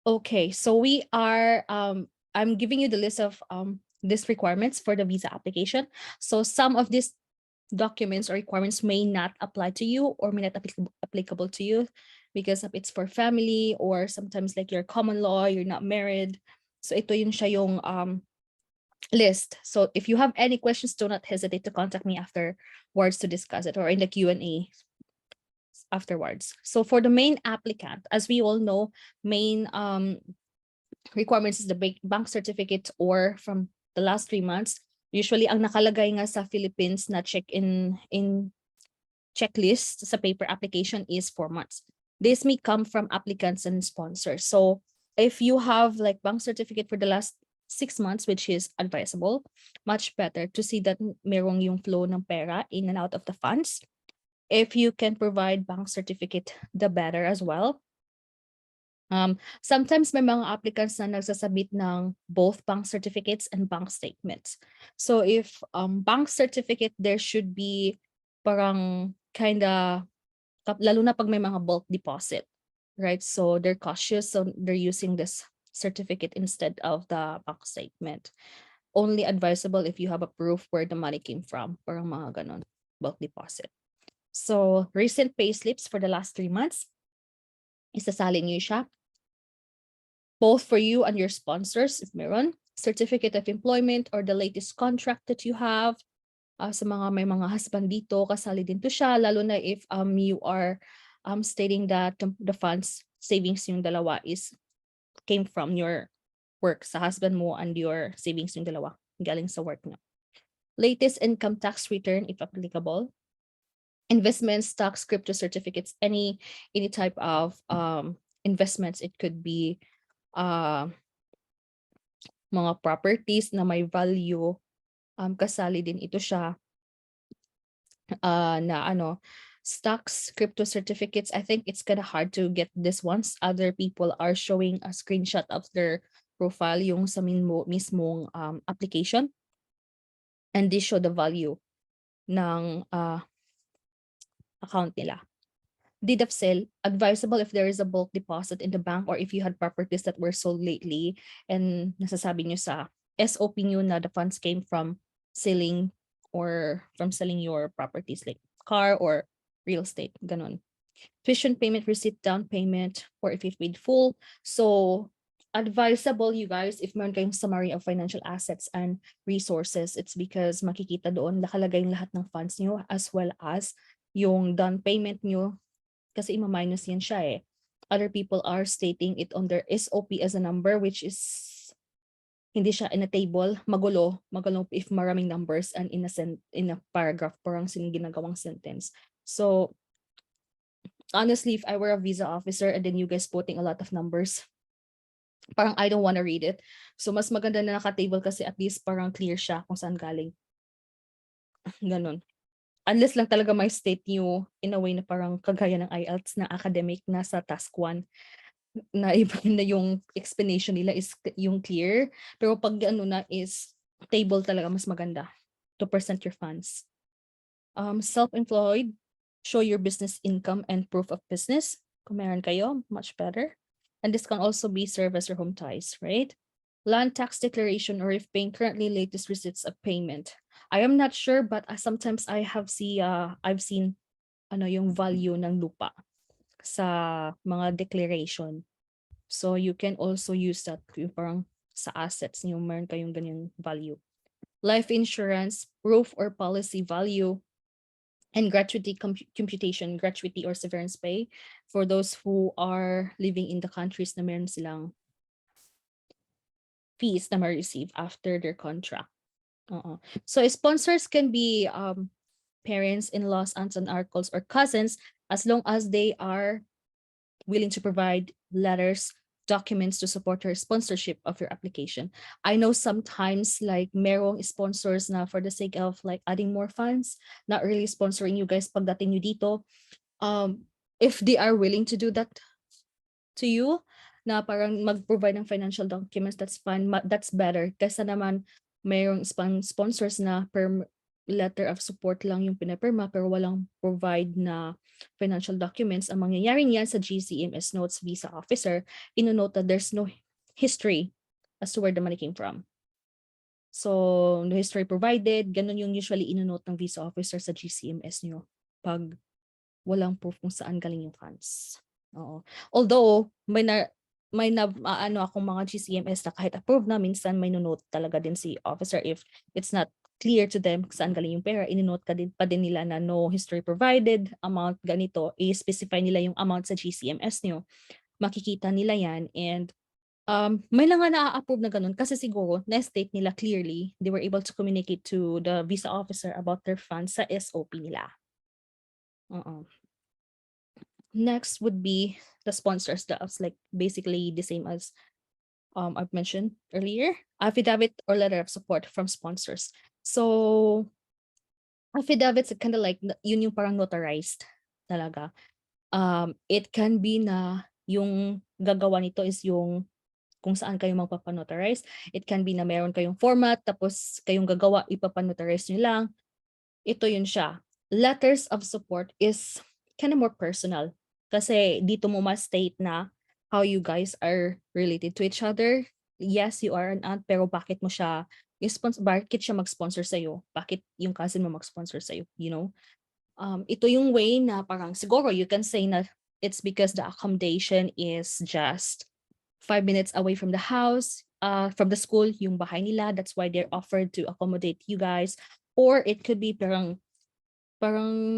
Okay, so we are I'm giving you the list of these requirements for the visa application. So some of these documents or requirements may not apply to you or may not applicable to you because of it's for family or sometimes like your common law, you're not married. So ito yun siya yung list. So if you have any questions, do not hesitate to contact me afterwards to discuss it or in the Q&A afterwards. So for the main applicant, as we all know, main requirements is the bank certificate or from the last 3 months. Usually, ang nakalagay nga sa Philippines na check in checklist sa paper application is 4 months. This may come from applicants and sponsors. So if you have like bank certificate for the last 6 months, which is advisable, much better to see that merong yung flow ng pera in and out of the funds. If you can provide bank certificate, the better as well. Sometimes may mga applicants na nagsasubmit ng both bank certificates and bank statements. So if bank certificate, there should be parang kinda, lalo na pag may mga bulk deposit, right? So they're cautious, so they're using this certificate instead of the bank statement. Only advisable if you have a proof where the money came from, parang mga ganon, bulk deposit. So recent payslips for the last 3 months, isasalin niyo siya. Both for you and your sponsors, if meron, certificate of employment or the latest contract that you have. Sa mga may mga husband dito, kasali din to siya, lalo na if you are stating that the funds savings yung dalawa came from your work, sa husband mo and your savings yung dalawa galing sa work niyo. Latest income tax return if applicable. Investments, stocks, crypto certificates, any type of investments. It could be mga properties na may value, kasali din ito siya. Na stocks, crypto certificates. I think it's kind of hard to get this once other people are showing a screenshot of their profile yung sa mismong application, and they show the value ng account nila. Deed of sale, advisable if there is a bulk deposit in the bank or if you had properties that were sold lately and nasasabi nyo sa SOP nyo na the funds came from selling or from selling your properties like car or real estate, ganon. Tuition payment receipt, down payment, or if you've paid full. So advisable, you guys, if meron kayong summary of financial assets and resources, it's because makikita doon nakalagay yung lahat ng funds nyo as well as yung down payment nyo, kasi ima-minus yan siya eh. Other people are stating it on their SOP as a number, which is hindi siya in a table, magulo if maraming numbers and in a paragraph, parang ginagawang sentence. So honestly, if I were a visa officer and then you guys putting a lot of numbers, parang I don't want to read it. So mas maganda na naka-table kasi at least parang clear siya kung saan galing. Ganon. Unless lang talaga may state nyo in a way na parang kagaya ng IELTS na academic na sa task 1 na iba na yung explanation nila is yung clear. Pero pag ano na is table talaga mas maganda to present your funds. Self-employed, show your business income and proof of business. Kung meron kayo, much better. And this can also be serve as your home ties, right? Land tax declaration or if paying currently latest receipts of payment. I am not sure, but sometimes I've seen yung value ng lupa sa mga declaration. So you can also use that yung parang sa assets niyo meron kayong ganyan value. Life insurance, proof or policy value, and gratuity computation, gratuity or severance pay for those who are living in the countries na meron silang fees na ma-receive after their contract. So sponsors can be parents, in-laws, aunts and uncles, or cousins, as long as they are willing to provide letters, documents to support your sponsorship of your application. I know sometimes like merong sponsors na for the sake of like adding more funds, not really sponsoring you guys pagdating nyo dito. If they are willing to do that to you, na parang mag-provide ng financial documents, that's fine, that's better. Kaysa naman mayroong sponsors na letter of support lang yung pinapirma pero walang provide na financial documents, ang mangyayari niyan sa GCMS notes visa officer, ino-note that there's no history as to where the money came from. So, no history provided, ganun yung usually ino-note ng visa officer sa GCMS nyo pag walang proof kung saan galing yung funds. Oo. Although, ano akong mga GCMS na kahit approved na, minsan may note talaga din si officer if it's not clear to them kung saan galing yung pera, ininote pa din nila na no history provided, amount ganito, i-specify nila yung amount sa GCMS nyo. Makikita nila yan and may nga na-approve na ganun kasi siguro na-state nila clearly, they were able to communicate to the visa officer about their funds sa SOP nila. Next would be the sponsor stuffs, like basically the same as I've mentioned earlier, affidavit or letter of support from sponsors. So affidavits kind of like yun yung parang notarized talaga. It can be na yung gagawa nito is yung kung saan kayo magpapanotarize. It can be na meron kayong format tapos kayong gagawa, ipapanotarize nyo lang. Ito yun siya. Letters of support is kind of more personal. Kasi dito mo ma-state na how you guys are related to each other. Yes, you are an aunt, pero bakit siya mag-sponsor sa'yo? Bakit yung cousin mo mag-sponsor sa'yo? You know? Ito yung way na parang siguro you can say na it's because the accommodation is just 5 minutes away from the house, from the school, yung bahay nila. That's why they're offered to accommodate you guys. Or it could be parang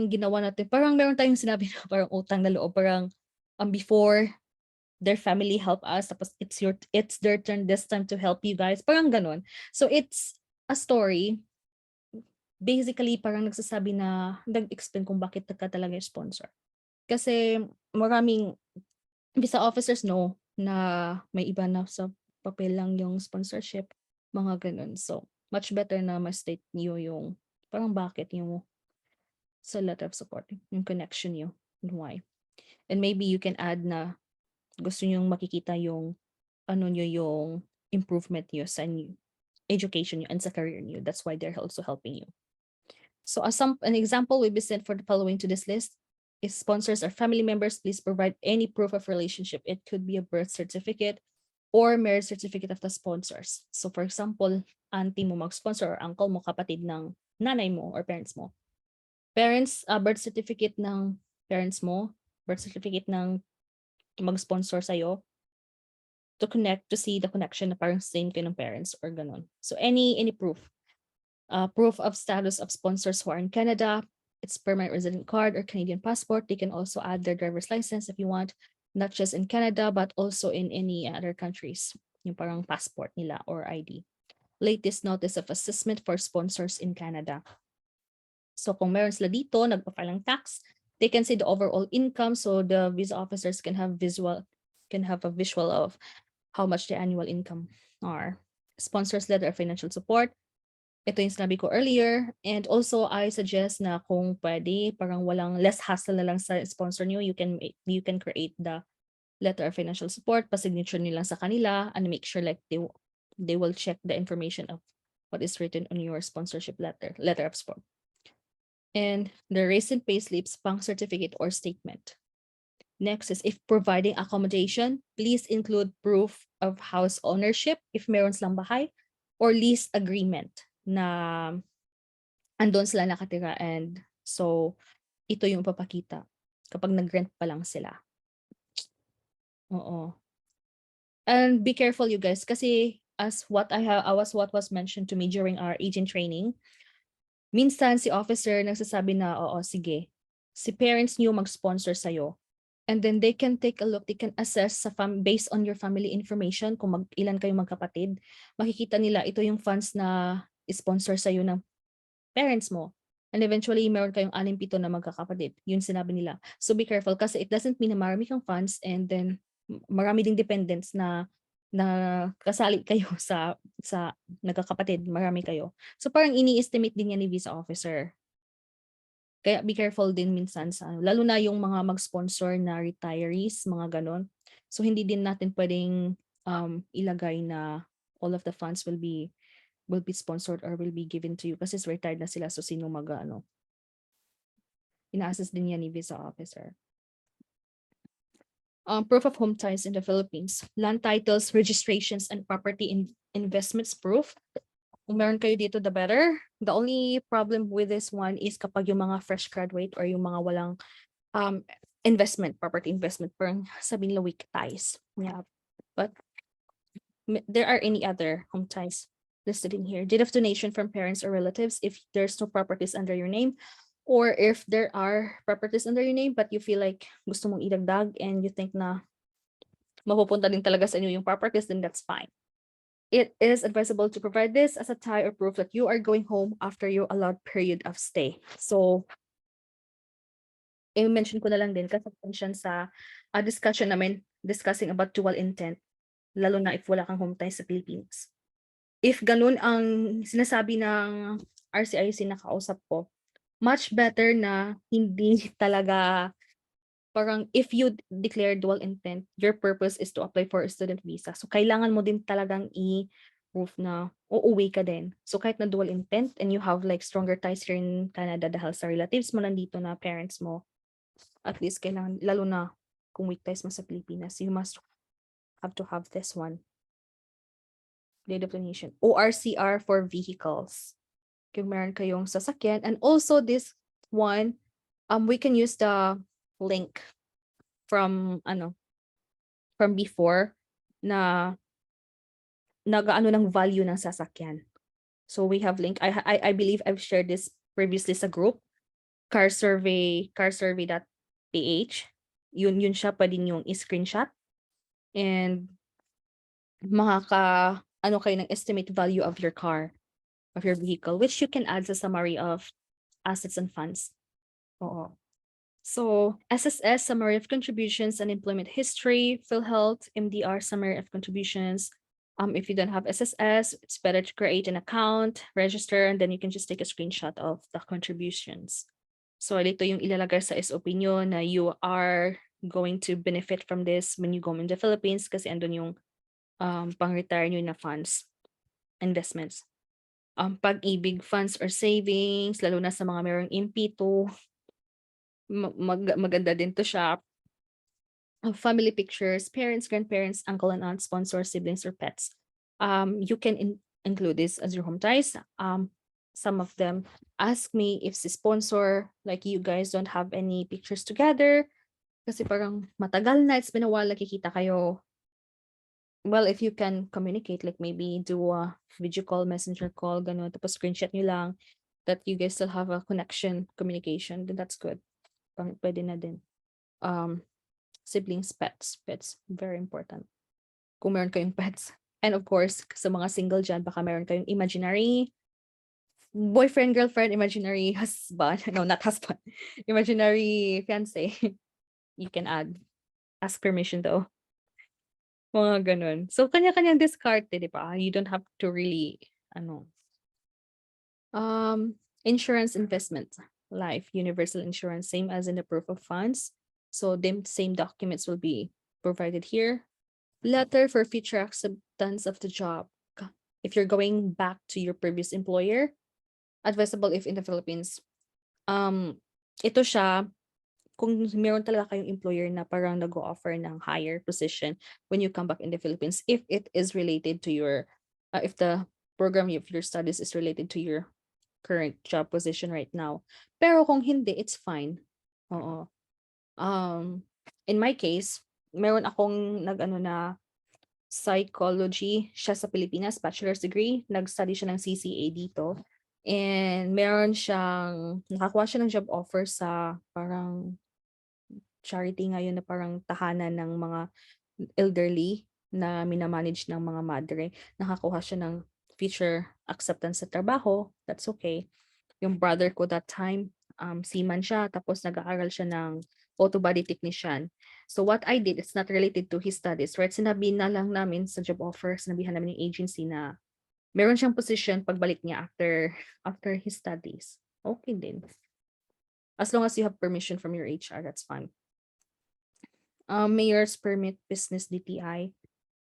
ginawa natin, parang meron tayong sinabi na parang utang na loob, parang before their family help us, tapos it's their turn this time to help you guys, parang ganun. So it's a story, basically parang nagsasabi na, nag-explain kung bakit ka talaga yung sponsor. Kasi maraming visa officers know na may iba na sa papel lang yung sponsorship, mga ganun. So much better na ma-state niyo yung parang bakit yung sa letter of support, yung connection nyo, and why. And maybe you can add na gusto nyo makikita yung ano nyo yung improvement nyo sa education nyo and sa career nyo. That's why they're also helping you. So an example will be sent for the following to this list. If sponsors are family members, please provide any proof of relationship. It could be a birth certificate or marriage certificate of the sponsors. So for example, auntie mo mag-sponsor or uncle mo, kapatid ng nanay mo or parents mo. Birth certificate ng parents mo, birth certificate ng mag-sponsor sa'yo, to connect, to see the connection na parang same kayo ng parents or ganun. So any proof. Proof of status of sponsors who are in Canada, it's permanent resident card or Canadian passport. They can also add their driver's license if you want, not just in Canada, but also in any other countries. Yung parang passport nila or ID. Latest notice of assessment for sponsors in Canada. So kung meron sila dito, nagpa-file ng tax, they can see the overall income, so the visa officers can have a visual of how much the annual income are. Sponsors letter of financial support. Ito yung sinabi ko earlier. And also, I suggest na kung pwede, parang walang less hassle na lang sa sponsor nyo, you can create the letter of financial support, pa-signature nyo lang sa kanila, and make sure like they will check the information of what is written on your sponsorship letter of support. And the recent payslips, bank certificate or statement. Next is if providing accommodation, please include proof of house ownership if meron silang bahay, or lease agreement na andon sila nakatira, and so ito yung papakita kapag nag-rent pa lang sila. Oo. And be careful you guys kasi as what was mentioned to me during our agent training, minsan si officer nagsasabi na, oo, sige, si parents niyo mag-sponsor sa'yo. And then they can take a look, they can assess based on your family information, kung ilan kayong magkapatid, makikita nila ito yung funds na sponsor sa'yo ng parents mo. And eventually, meron kayong 6-7 na magkakapatid. Yun sinabi nila. So be careful kasi it doesn't mean na marami kang funds and then marami ding dependents na kasali kayo sa nagkakapatid, marami kayo. So parang ini-estimate din yan ni visa officer. Kaya be careful din minsan sa lalo na yung mga mag-sponsor na retirees, mga ganon. So hindi din natin pwedeng ilagay na all of the funds will be will be sponsored or will be given to you kasi retired na sila, so sino ina-assess din yan ni visa officer. Proof of home ties in the Philippines, land titles, registrations, and property investments proof. Kung meron kayo dito, the better. The only problem with this one is kapag yung mga fresh graduate or yung mga walang property investment, parang sabihin nila weak ties. Yeah. But there are any other home ties listed in here. Deed of donation from parents or relatives if there's no properties under your name, or if there are properties under your name but you feel like gusto mong idagdag and you think na mapupunta din talaga sa inyo yung properties, then that's fine. It is advisable to provide this as a tie or proof that you are going home after your allowed period of stay. So, i-mention ko na lang din kasi sa discussion namin discussing about dual intent, lalo na if wala kang home ties sa Philippines. If ganun ang sinasabi ng RCIC na kausap ko, much better na hindi talaga, parang if you declare dual intent, your purpose is to apply for a student visa. So kailangan mo din talagang i-proof na uuwi ka din. So kahit na dual intent and you have like stronger ties here in Canada dahil sa relatives mo nandito na parents mo, at least kailangan, lalo na kung weak ties mo sa Pilipinas, you must have to have this one. Date of donation. ORCR for vehicles. Kung meron kayong sasakyan. And also this one, we can use the link from before na nag-ano ng value ng sasakyan. So we have link. I believe I've shared this previously sa group. carsurvey.ph. Yun siya, pwede yung i-screenshot. And ano kayo ng estimate value of your car, of your vehicle, which you can add sa summary of assets and funds. Oo. So, SSS, summary of contributions and employment history, PhilHealth, MDR, summary of contributions. If you don't have SSS, it's better to create an account, register, and then you can just take a screenshot of the contributions. So, dito yung ilalagay sa SOP nyo na you are going to benefit from this when you go in the Philippines kasi andun yung pang-retire nyo na funds, investments. Pag-ibig funds or savings, lalo na sa mga mayroong MP2, maganda din to siya. Family pictures, parents, grandparents, uncle and aunt, sponsors, siblings, or pets. You can include this as your home ties. Some of them ask me if si sponsor, like you guys don't have any pictures together, kasi parang matagal na, it's been a while, nakikita kayo. Well, if you can communicate, like maybe do a video call, messenger call, gano'n, tapos screenshot nyo lang that you guys still have a connection, communication, then that's good. Pwede na din. Siblings, pets, very important. Kung meron kayong pets. And of course, sa mga single dyan, baka meron kayong imaginary boyfriend, girlfriend, imaginary husband, no, not husband, imaginary fiance. You can add. Ask permission though. Mga ganun. So, kanya-kanyang diskarte, di ba? You don't have to really, insurance investment, life, universal insurance, same as in the proof of funds. So, the same documents will be provided here. Letter for future acceptance of the job. If you're going back to your previous employer, advisable if in the Philippines. Ito siya, kung meron talaga kayong employer na parang nag-o-offer ng higher position when you come back in the Philippines, if it is related to your, if the program of your studies is related to your current job position right now. Pero kung hindi, it's fine. Oo. In my case, meron akong na psychology siya sa Pilipinas, bachelor's degree, nag-study siya ng CCA dito. And meron siyang, nakakuha siya ng job offer sa parang charity ngayon na parang tahanan ng mga elderly na minamanage ng mga madre. Nakakuha siya ng future acceptance sa trabaho. That's okay. Yung brother ko that time, seaman siya, tapos nag-aaral siya ng auto body technician. So what I did, it's not related to his studies, right? Sinabi na lang namin sa job offer, sinabihan namin yung agency na meron siyang position pagbalik niya after his studies. Okay din. As long as you have permission from your HR, that's fine. Mayor's permit, business DTI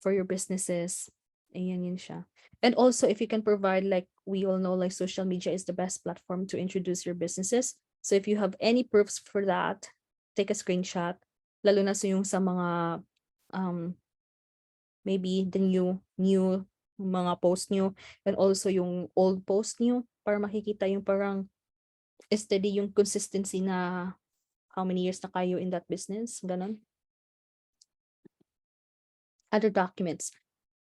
for your businesses. Ayan, yun siya. And also, if you can provide, like we all know, like social media is the best platform to introduce your businesses. So if you have any proofs for that, take a screenshot. Lalo na yung sa mga um, maybe the new mga post nyo, and also yung old post nyo, para makikita yung parang steady yung consistency na how many years na kayo in that business, ganon. Other documents: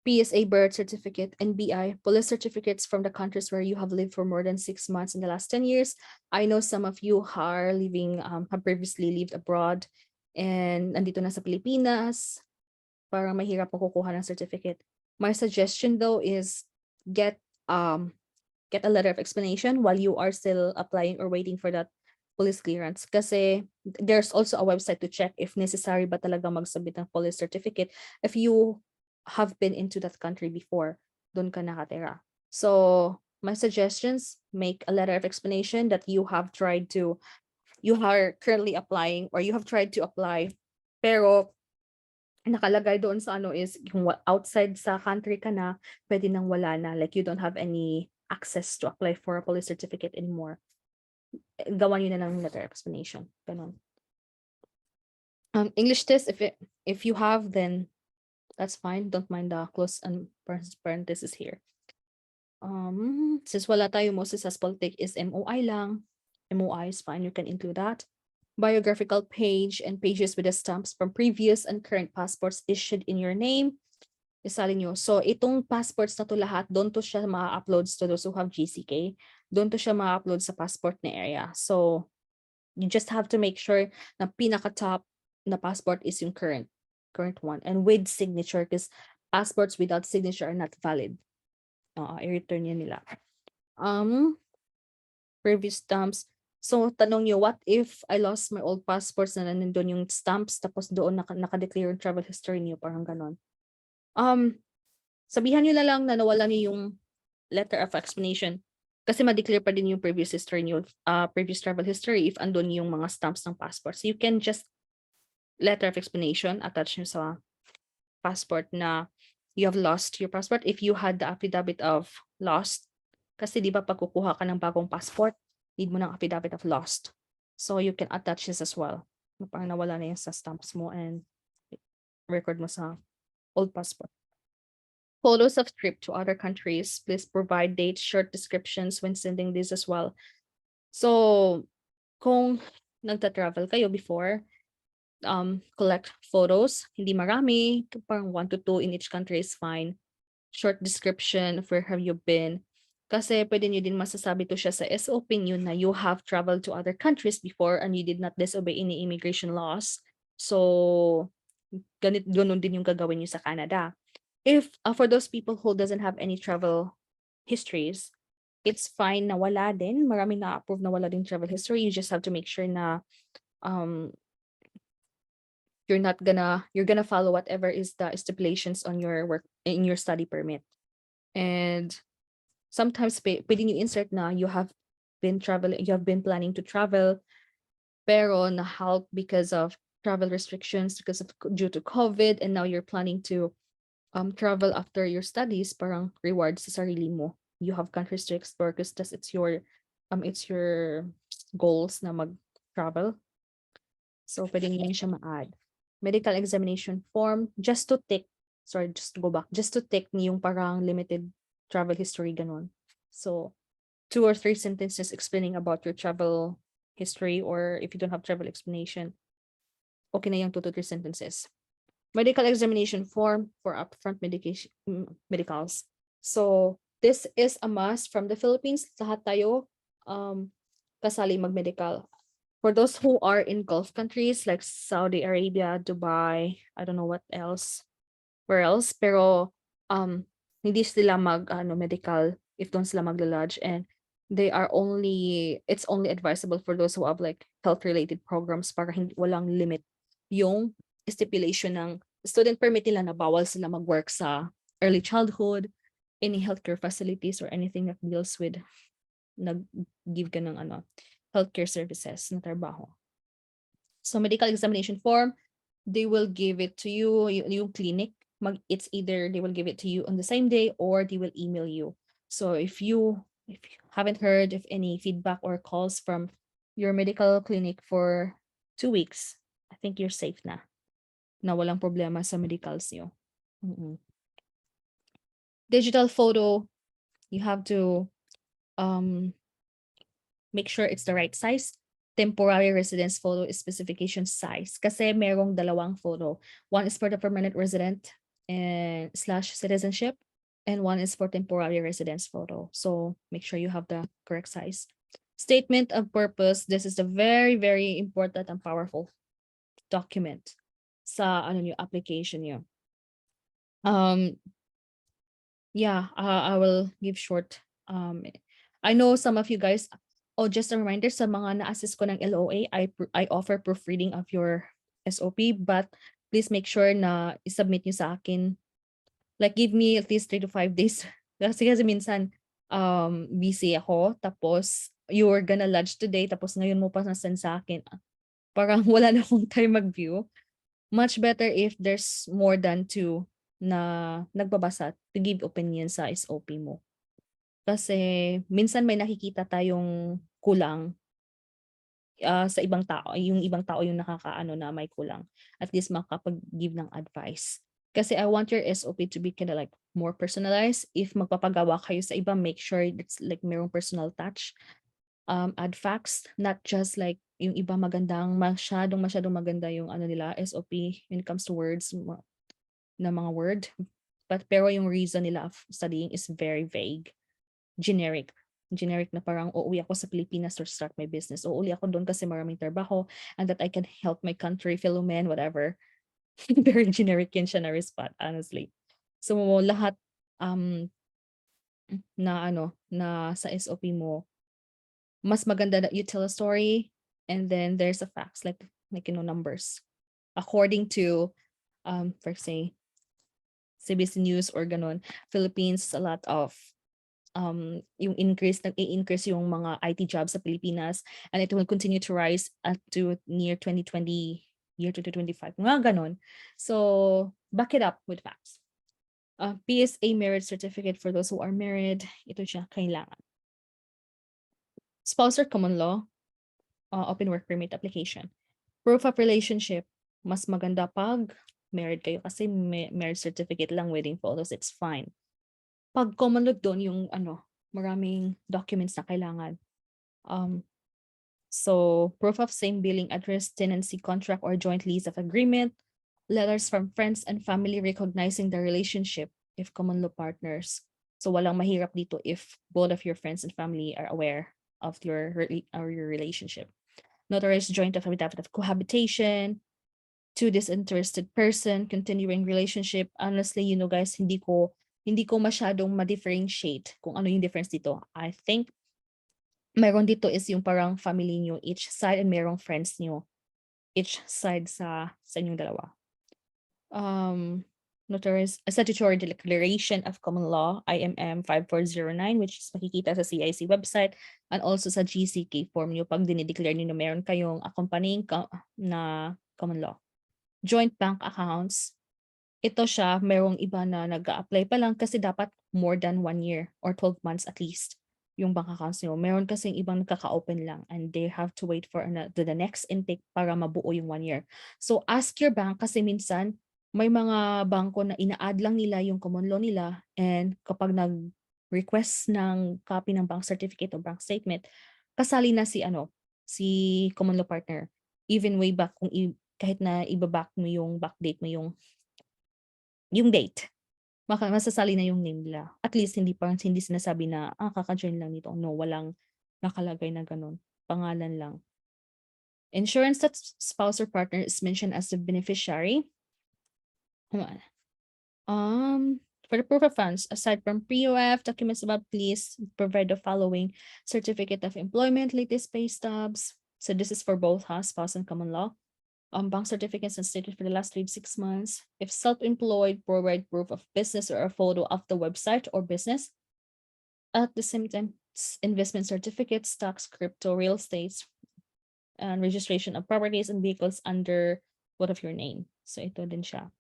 PSA birth certificate, NBI, police certificates from the countries where you have lived for more than 6 months in the last 10 years. I know some of you are living, have previously lived abroad and nandito na sa Pilipinas, parang mahirap makukuha ng certificate. My suggestion though is get a letter of explanation while you are still applying or waiting for that police clearance. Kasi there's also a website to check if necessary ba talaga mag-submit ng police certificate if you have been into that country before, doon ka nakatira. So my suggestions: make a letter of explanation that you are currently applying or you have tried to apply, pero nakalagay doon sa ano is yung outside sa country ka na, pwede nang wala na, like you don't have any access to apply for a police certificate anymore. Gawan nyo na ng letter of explanation. Ganon. English test, if you have, then that's fine. Don't mind the close and parenthesis here. Since wala tayo, most successful take is MOI lang. MOI is fine, you can include that. Biographical page and pages with the stamps from previous and current passports issued in your name. Isalin nyo. So, itong passports na to lahat, doon to siya ma-upload to those who have GCK. Doon to siya ma-upload sa passport na area. So, you just have to make sure na pinaka-top na passport is yung current one. And with signature, because passports without signature are not valid. I-return yan nila. Previous stamps. So, tanong nyo, what if I lost my old passports na nandun yung stamps, tapos doon naka-declare yung travel history niyo, parang ganon. Sabihan nyo na lang na nawala niyo yung letter of explanation kasi ma-declare pa din yung previous history niyo, previous travel history if andun yung mga stamps ng passport. So, you can just letter of explanation, attach nyo sa passport na you have lost your passport if you had the affidavit of lost. Kasi di ba pag kukuha ka ng bagong passport, need mo ng affidavit of lost. So you can attach this as well. Parang nawala na yung sa stamps mo and record mo sa old passport. Photos of trip to other countries. Please provide dates, short descriptions when sending this as well. So kung nagta-travel kayo before, collect photos. Hindi marami, parang 1 to 2 in each country is fine. Short description of where have you been. Kasi pwede nyo din masasabi to siya sa SOP nyo na you have traveled to other countries before and you did not disobey any immigration laws. So, ganun din yung gagawin nyo sa Canada. If, for those people who doesn't have any travel histories, it's fine na wala din. Maraming na-approve na wala din travel history. You just have to make sure na you're gonna follow whatever is the stipulations on your work in your study permit. And sometimes pwede nyo insert na you have been planning to travel, pero na-halt because of travel restrictions due to COVID, and now you're planning to travel after your studies, parang reward sa sarili mo. You have countries to explore because it's your goals na mag-travel. So pwede nyo siya ma-add. Medical examination form, just to tick yung parang limited travel history, ganon. So 2 or 3 sentences explaining about your travel history, or if you don't have travel explanation, okay na yung 2 to 3 sentences. Medical examination form for upfront medicals. So this is a must from the Philippines. Lahat tayo kasali mag-medical. For those who are in Gulf countries like Saudi Arabia, Dubai, I don't know where else, pero hindi sila medical if doon sila magla-lodge, and it's only advisable for those who have like health related programs para walang limit yung stipulation ng student permit nila na bawal sila mag-work sa early childhood, any healthcare facilities, or anything that deals with nag-give ka ng healthcare services na trabaho. So medical examination form, they will give it to you, yung clinic. it's either they will give it to you on the same day or they will email you. So if you haven't heard of any feedback or calls from your medical clinic for 2 weeks, I think you're safe na walang problema sa medicals niyo. Digital photo, you have to make sure it's the right size. Temporary residence photo is specification size. Kasi merong dalawang photo. One is for the permanent resident and slash citizenship, and one is for temporary residence photo. So make sure you have the correct size. Statement of purpose. This is a very, very important and powerful document sa yung application niyo. Yeah, I will give short. I know some of you guys. Oh, just a reminder sa mga na-assist ko ng LOA, I offer proofreading of your SOP, but please make sure na i-submit niyo sa akin. Like, give me at least 3 to 5 days. Kasi minsan, busy ako, tapos you were gonna lodge today, tapos ngayon mo pa na-send sa akin. Parang wala na akong time mag-view. Much better if there's more than 2 na nagbabasa to give opinion sa SOP mo. Kasi minsan may nakikita tayong kulang sa ibang tao, yung ibang tao yung nakakaano na may kulang. At least makapag-give ng advice. Kasi I want your SOP to be kind of like more personalized. If magpapagawa kayo sa iba, make sure it's like merong personal touch. Add facts, not just like yung iba masyadong maganda yung ano nila, SOP when it comes to words, na mga word. Pero yung reason nila of studying is very vague. Generic na parang uuwi ako sa Pilipinas to start my business. Uuwi ako doon kasi maraming trabaho and that I can help my country, fellow men, whatever. Very generic yun siya na response, honestly. So lahat na sa SOP mo, mas maganda that you tell a story and then there's a facts like numbers. According to for say CBC News or ganon, Philippines, a lot of yung nag-i-increase yung mga IT jobs sa Pilipinas, and it will continue to rise up to near 2020, year 2025, mga ganon. So back it up with facts. PSA marriage certificate for those who are married, ito siya kailangan. Spouse or common law, open work permit application. Proof of relationship, mas maganda pag married kayo kasi marriage certificate lang, wedding photos, it's fine. Pag common law doon yung maraming documents na kailangan. So proof of same billing address, tenancy contract or joint lease of agreement, letters from friends and family recognizing the relationship if common law partners. So walang mahirap dito if both of your friends and family are aware of your relationship. Notarized joint affidavit of cohabitation, to disinterested person, continuing relationship. Honestly, guys, hindi ko masyadong ma-differentiate kung ano yung difference dito. I think meron dito is yung parang family nyo each side and merong friends nyo each side sa inyong dalawa. Notarized statutory declaration of common law, IMM 5409, which is makikita sa CIC website and also sa GCKey form nyo pag dinideclare nyo na meron kayong accompanying na common law. Joint bank accounts, ito siya, merong iba na nag-a-apply pa lang kasi dapat more than 1 year or 12 months at least yung bank accounts nyo. Meron kasing ibang nagkaka-open lang and they have to wait for the next intake para mabuo yung 1 year. So ask your bank kasi minsan may mga bangko na ina-add lang nila yung common law nila, and kapag nag-request ng copy ng bank certificate o bank statement, kasali na si common law partner. Even way back kahit na iba-back mo yung backdate mo yung date, masasali na yung name nila. At least hindi sinasabi na kaka-join lang nito. No, walang nakalagay na ganun. Pangalan lang. Insurance that spouse or partner is mentioned as the beneficiary. For the proof of funds, aside from POF documents above, please provide the following: certificate of employment, latest pay stubs. So this is for both spouse and common law. Bank certificates and stated for the last 6 months. If self-employed, provide proof of business or a photo of the website or business. At the same time, investment certificates, stocks, crypto, real estate, and registration of properties and vehicles under both of your name. So ito din siya.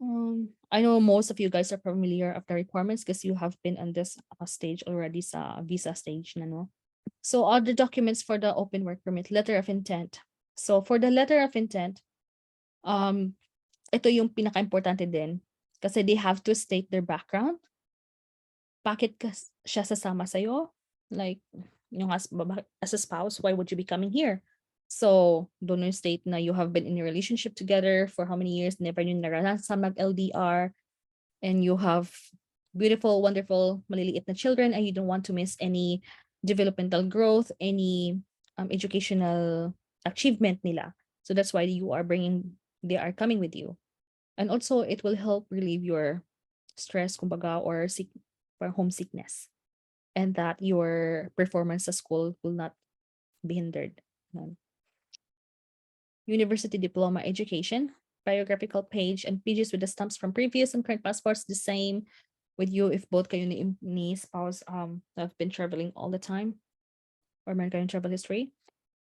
I know most of you guys are familiar of the requirements because you have been on this stage already sa visa stage na, no? So all the documents for the open work permit, letter of intent. So for the letter of intent, ito yung pinaka-importante din kasi they have to state their background. Bakit siya sasama sa'yo? Like, yung as a spouse, why would you be coming here? So, doon yung state na you have been in a relationship together for how many years, never nyo naranasan mag-LDR, and you have beautiful, wonderful, maliliit na children, and you don't want to miss any developmental growth, any educational achievement nila. So that's why they are coming with you. And also, it will help relieve your stress, kumbaga, or homesickness, and that your performance at school will not be hindered. University diploma education, biographical page, and pages with the stamps from previous and current passports, the same with you if both kayo ni spouse have been traveling all the time or meron kayong travel history.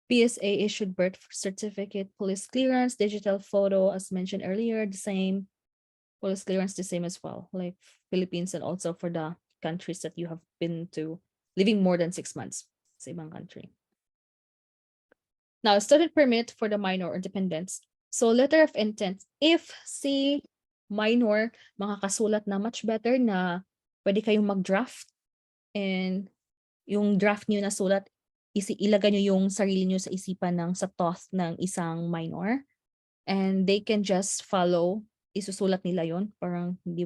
PSA issued birth certificate, police clearance, digital photo, as mentioned earlier, the same. Police clearance, the same as well, like Philippines, and also for the countries that you have been to, living more than 6 months sa ibang country. Now, student permit for the minor or dependents. So letter of intent, if si minor, makakasulat na much better na pwede kayong mag-draft, and yung draft niyo na sulat, ilagay niyo yung sarili niyo sa isipan sa thought ng isang minor, and they can just follow, isusulat nila yon, parang hindi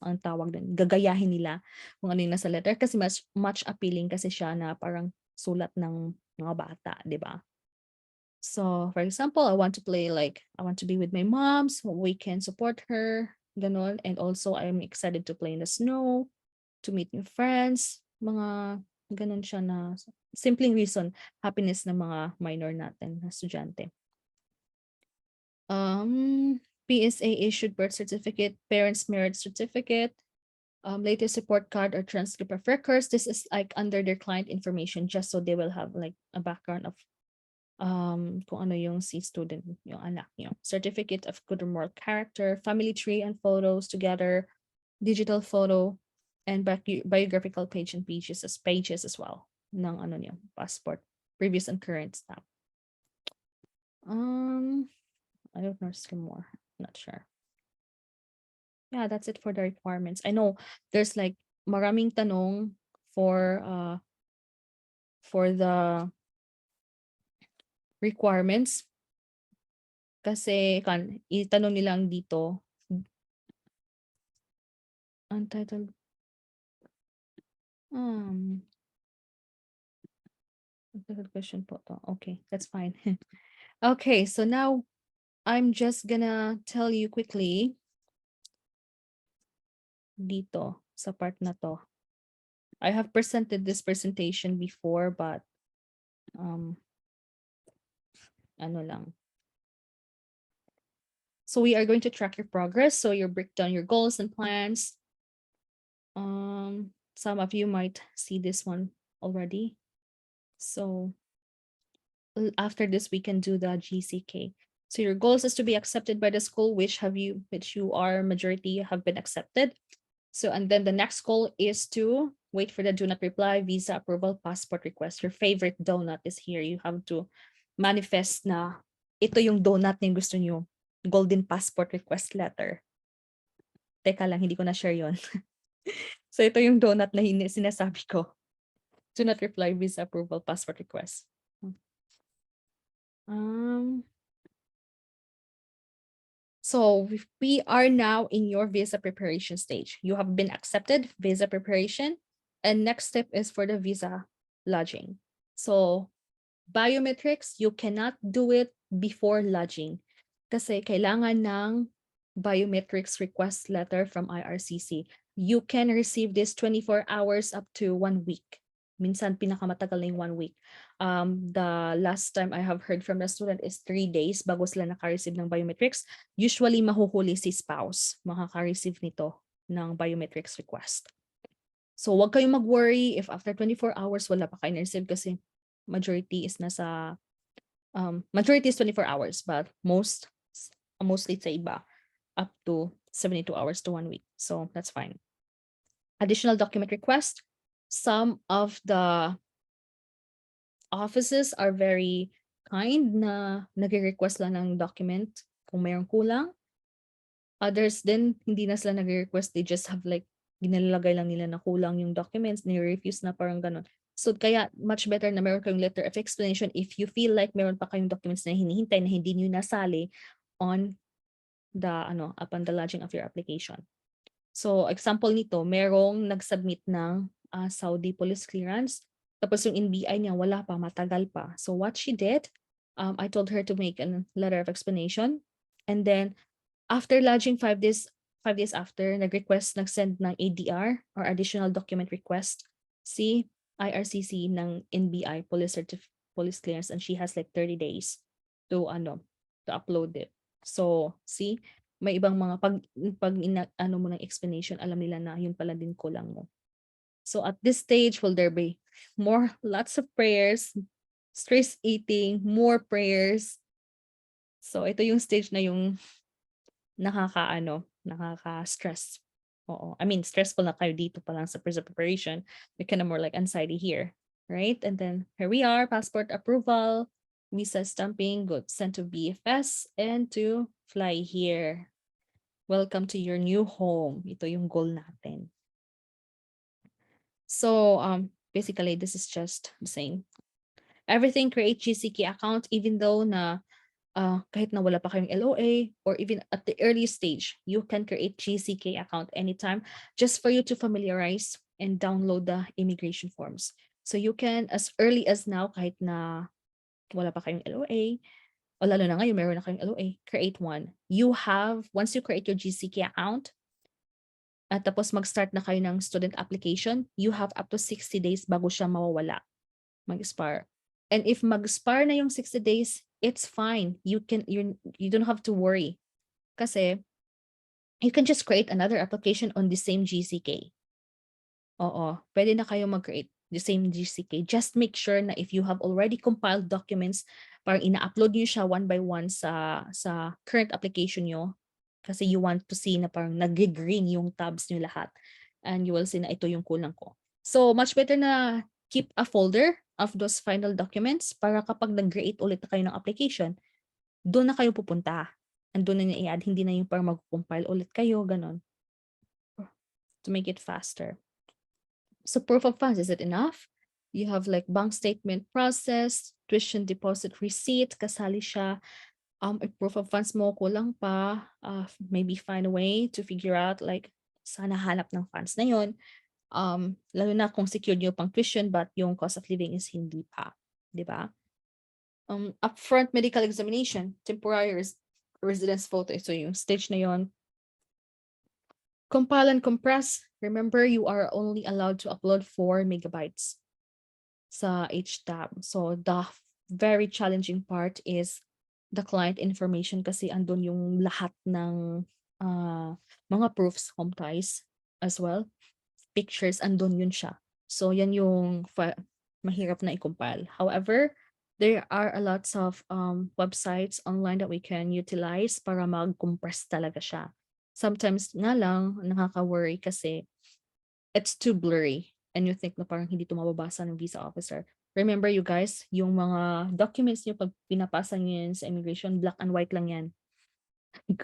ang tawag din, gagayahin nila kung ano yung nasa letter kasi much appealing kasi siya na parang sulat ng mga bata, di ba? So, for example, I want to be with my mom so we can support her, ganon. And also, I'm excited to play in the snow, to meet new friends, mga ganon siya na simpleng reason, happiness ng mga minor natin na estudyante. PSA issued birth certificate, parents' marriage certificate, latest report card or transcript of records. This is like under their client information, just so they will have like a background of kung ano yung si student, yung anak niyo. Certificate of good or moral character, family tree and photos together, digital photo, and biographical page and pages as well ng ano niyo, passport, previous and current stamp. I don't know more. Not sure. Yeah, that's it for the requirements. I know there's like maraming tanong for the requirements kasi itanong nilang dito untitled untitled question po to. Okay, that's fine. Okay, so now I'm just gonna tell you quickly dito sa part na to. I have presented this presentation before, but ano lang. So we are going to track your progress. So you break down your goals and plans. Some of you might see this one already. So after this, we can do the GCKey. So your goals is to be accepted by the school, which you are majority have been accepted. So, and then the next goal is to wait for the do not reply, visa approval, passport request. Your favorite donut is here. You have to manifest na ito yung donut na gusto nyo. Golden passport request letter. Teka lang, hindi ko na share yon. So ito yung donut na sinasabi ko. Do not reply, visa approval, passport request. So we are now in your visa preparation stage. You have been accepted, visa preparation, and next step is for the visa lodging. So biometrics, you cannot do it before lodging kasi kailangan ng biometrics request letter from Ircc. You can receive this 24 hours up to 1 week. Minsan pinakamatagal na yung 1 week. The last time I have heard from the student is 3 days bago sila naka-receive ng biometrics. Usually mahuhuli si spouse makaka-receive nito ng biometrics request. So wag kayong mag-worry if after 24 hours wala pa kayo na-receive kasi majority is 24 hours, but mostly sa iba up to 72 hours to 1 week. So that's fine. Additional document request. Some of the offices are very kind na nagre-request lang ng document kung mayroong kulang. Others din, hindi na sila nagre-request. They just have like, ginalagay lang nila na kulang yung documents, ni-refuse na parang ganun. So kaya much better na meron kayong letter of explanation if you feel like meron pa kayong documents na hinihintay na hindi nyo nasali on the upon the lodging of your application. So example nito, merong nag-submit ng Saudi police clearance. Tapos yung NBI niya wala pa, matagal pa. So what she did, I told her to make a letter of explanation. And then after lodging 5 days after, nag-send ng ADR or additional document request si Ircc ng NBI police clearance, and she has like 30 days to upload it. So see, may ibang mga pag mo ng explanation, alam nila na yun pala din kulang mo. So at this stage, will there be lots of prayers, stress eating, more prayers? So ito yung stage na yung nakaka-stress. Oo. I mean, stressful na kayo dito pa lang sa preparation. We kind of more like anxiety here, right? And then here we are, passport approval, visa stamping, good, sent to BFS, and to fly here. Welcome to your new home. Ito yung goal natin. So, basically, this is just saying everything, create GCKey account, even though na kahit na wala pa kayong LOA, or even at the early stage, you can create GCKey account anytime just for you to familiarize and download the immigration forms. So you can, as early as now, kahit na wala pa kayong LOA, o lalo na ngayon meron na kayong LOA, create one. Once you create your GCKey account, at tapos mag-start na kayo ng student application, you have up to 60 days bago siya mawawala, mag-expire. And if mag-expire na yung 60 days, it's fine. You don't have to worry. Kasi you can just create another application on the same GCK. Oo, pwede na kayo mag-create the same GCK. Just make sure na if you have already compiled documents, parang ina-upload nyo siya one by one sa current application nyo. Kasi you want to see na parang nag-green yung tabs nyo lahat. And you will see na ito yung kulang ko. So much better na keep a folder of those final documents para kapag nag-create ulit na kayo ng application, doon na kayo pupunta. And doon na niya i-add, hindi na yung parang mag-compile ulit kayo, ganon. To make it faster. So proof of funds, is it enough? You have like bank statement process, tuition deposit receipt, kasali siya. If proof of funds mo kulang pa, maybe find a way to figure out like sana hanap ng funds na yun. Lalo na kung secured nyo pang tuition but yung cost of living is hindi pa, di ba? Upfront medical examination, temporary residence photo, so yung stage na yun. Compile and compress. Remember, you are only allowed to upload 4 megabytes sa each tab. So the very challenging part is the client information kasi andun yung lahat ng mga proofs, home ties as well. Pictures, andun yun siya. So yan yung mahirap na i-compile. However, there are a lots of websites online that we can utilize para mag-compress talaga siya. Sometimes nga lang, nakaka-worry kasi it's too blurry and you think na parang hindi ito mababasa ng visa officer. Remember you guys, yung mga documents niyo pag pinapasa niyo yan sa immigration, black and white lang yan.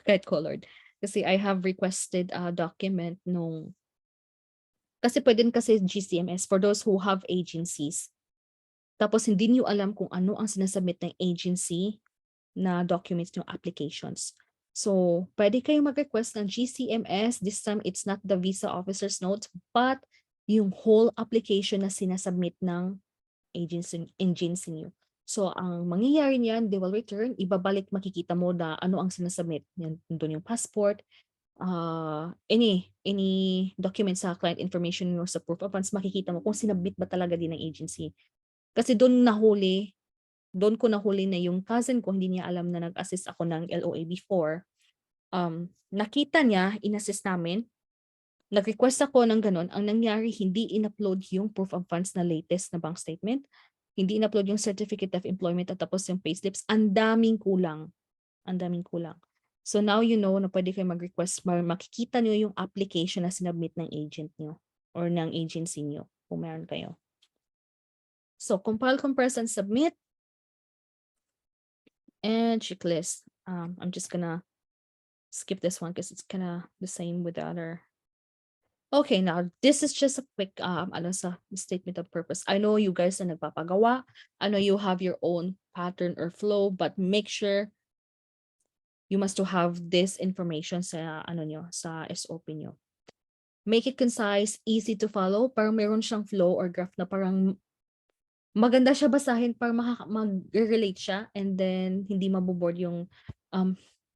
Kahit colored. Kasi I have requested a document kasi pwede kasi GCMS for those who have agencies. Tapos hindi niyo alam kung ano ang sinasubmit ng agency na documents ng applications. So, pwede kayong mag-request ng GCMS. This time, it's not the visa officer's notes, but yung whole application na sinasubmit ng agency niyo. So, ang mangyayari niyan, they will return, ibabalik, makikita mo na ano ang sinasubmit. Doon yung passport, any document sa client information or sa proof of funds, makikita mo kung sinabit ba talaga din ng agency. Kasi doon ko nahuli na yung cousin ko, hindi niya alam na nag-assist ako ng LOA before. Nakita niya, in-assist namin, nag-request ako ng ganun. Ang nangyari, hindi in-upload yung proof of funds na latest na bank statement. Hindi in-upload yung certificate of employment at tapos yung payslips. Ang daming kulang. Ang daming kulang. So now you know na pwede kayo mag-request, makikita nyo yung application na sinubmit ng agent nyo or ng agency nyo kung meron kayo. So compile, compress, and submit. And checklist. I'm just gonna skip this one because it's kind of the same with the other. Okay, now this is just a quick statement of purpose. I know you guys na nagpapagawa. I know you have your own pattern or flow, but make sure you must to have this information sa sa SOP nyo. Make it concise, easy to follow, parang meron siyang flow or graph na parang maganda siya basahin para mag-relate siya, and then hindi maboboard yung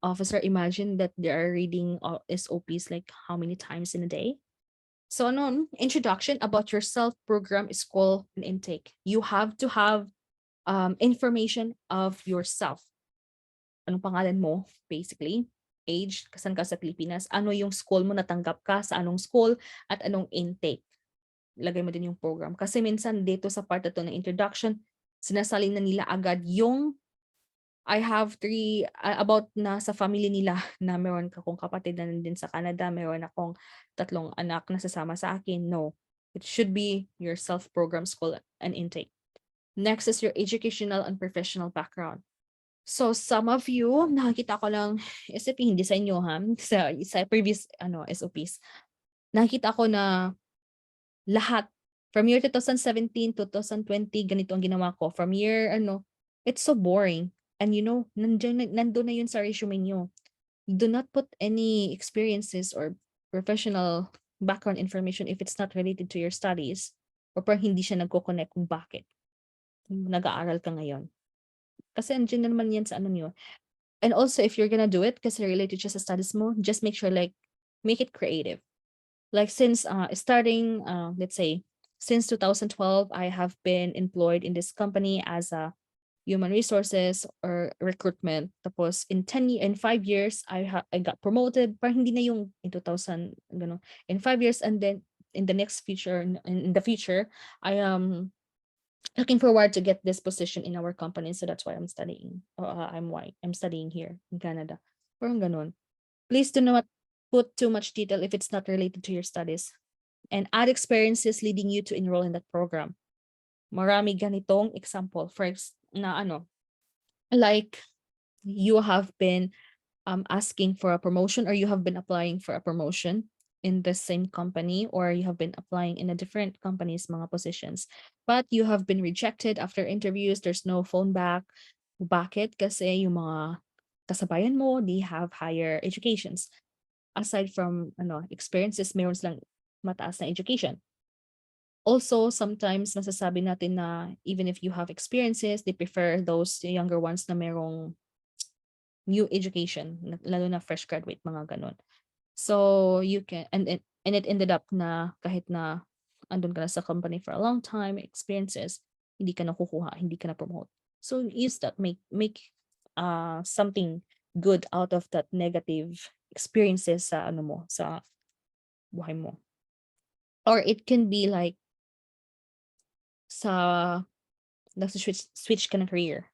officer. Imagine that they are reading SOPs like how many times in a day. So introduction about yourself, program, school, and intake. You have to have information of yourself. Anong pangalan mo, basically, age, kasan ka sa Pilipinas, ano yung school mo, natanggap ka sa anong school, at anong intake. Lagay mo din yung program. Kasi minsan dito sa part na to ng introduction, sinasalin na nila agad yung I have three, about na sa family nila na meron akong kapatid na nandun sa Canada, meron akong 3 anak na sasama sa akin. No, it should be your self-program, school, and intake. Next is your educational and professional background. So some of you, nakikita ko lang, SOP, hindi sa inyo ha, sa previous SOPs, nakikita ko na lahat, from year 2017 to 2020, ganito ang ginawa ko. From year, it's so boring. And nandun na yun sa resume nyo. Do not put any experiences or professional background information if it's not related to your studies, or parang hindi siya nagko-connect kung bakit nag-aaral ka ngayon. Kasi andyan na naman yan sa nyo. And also, if you're gonna do it kasi related siya sa studies mo, just make sure make it creative. Like since starting, let's say, since 2012, I have been employed in this company as a human resources or recruitment. Tapos in 5 years, I got promoted. Parang hindi na yung in 2000, in 5 years, and then in the next future, in the future, I am looking forward to get this position in our company. So that's why I'm studying. I'm studying here in Canada. Parang ganon. Please do not put too much detail if it's not related to your studies. And add experiences leading you to enroll in that program. Marami ganitong example. First, like you have been asking for a promotion, or you have been applying for a promotion in the same company, or you have been applying in a different company's mga positions, but you have been rejected after interviews. There's no phone back. Bakit? Kasi yung mga kasabayan mo, they have higher educations. Aside from experiences, meron silang mataas na education. Also, sometimes masasabi natin na even if you have experiences, they prefer those younger ones na merong new education, lalo na fresh graduate, mga ganon. So you can, and it ended up na kahit na andun ka na sa company for a long time, experiences, hindi ka na kukuha, hindi ka na promote. So use that, make something good out of that negative experiences sa sa buhay mo. Or it can be like sa switch ka na career.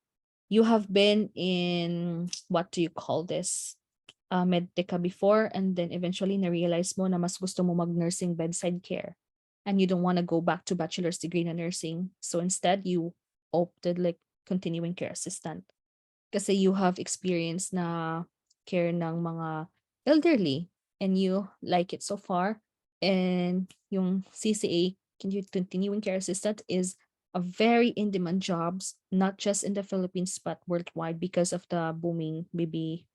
You have been in, what do you call this, medtech before, and then eventually na-realize mo na mas gusto mo mag-nursing bedside care, and you don't want to go back to bachelor's degree na nursing. So instead, you opted like continuing care assistant. Kasi you have experience na care ng mga elderly, and you like it so far. And yung CCA, continuing care assistant, is a very in-demand jobs, not just in the Philippines, but worldwide because of the booming baby,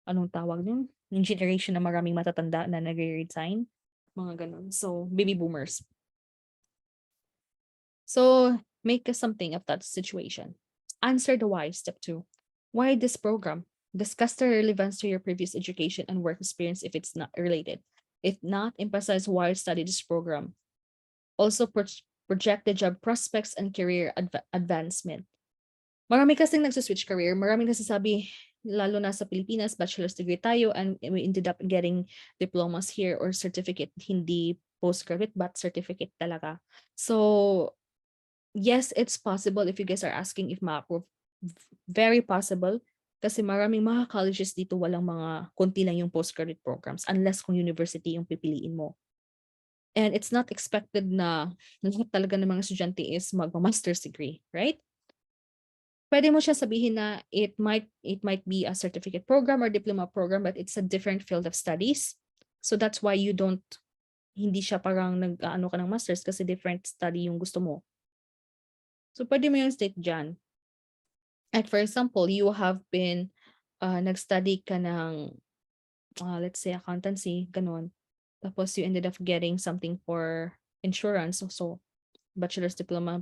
anong tawag nun? Yung generation na maraming matatanda na nagre-resign. Mga ganun. So, baby boomers. So, make something of that situation. Answer the why, step 2. Why this program? Discuss the relevance to your previous education and work experience if it's not related. If not, emphasize why study this program. Also, project the job prospects and career advancement. Marami kasing nagsuswitch career. Maraming nagsasabi, lalo na sa Pilipinas, bachelor's degree tayo, and we ended up getting diplomas here or certificate, hindi postgraduate, but certificate talaga. So, yes, it's possible if you guys are asking if ma-approve. Very possible. Kasi maraming mga colleges dito walang konti lang yung postgraduate programs unless kung university yung pipiliin mo. And it's not expected na lahat talaga ng mga estudyante is magma-master's degree, right? Pwede mo siya sabihin na it might be a certificate program or diploma program, but it's a different field of studies. So that's why hindi siya parang nag-aano ka ng master's kasi different study yung gusto mo. So pwede mo yung state dyan. Like for example, you have been nag-study ka ng let's say accountancy, ganun. Tapos you ended up getting something for insurance. So bachelor's diploma,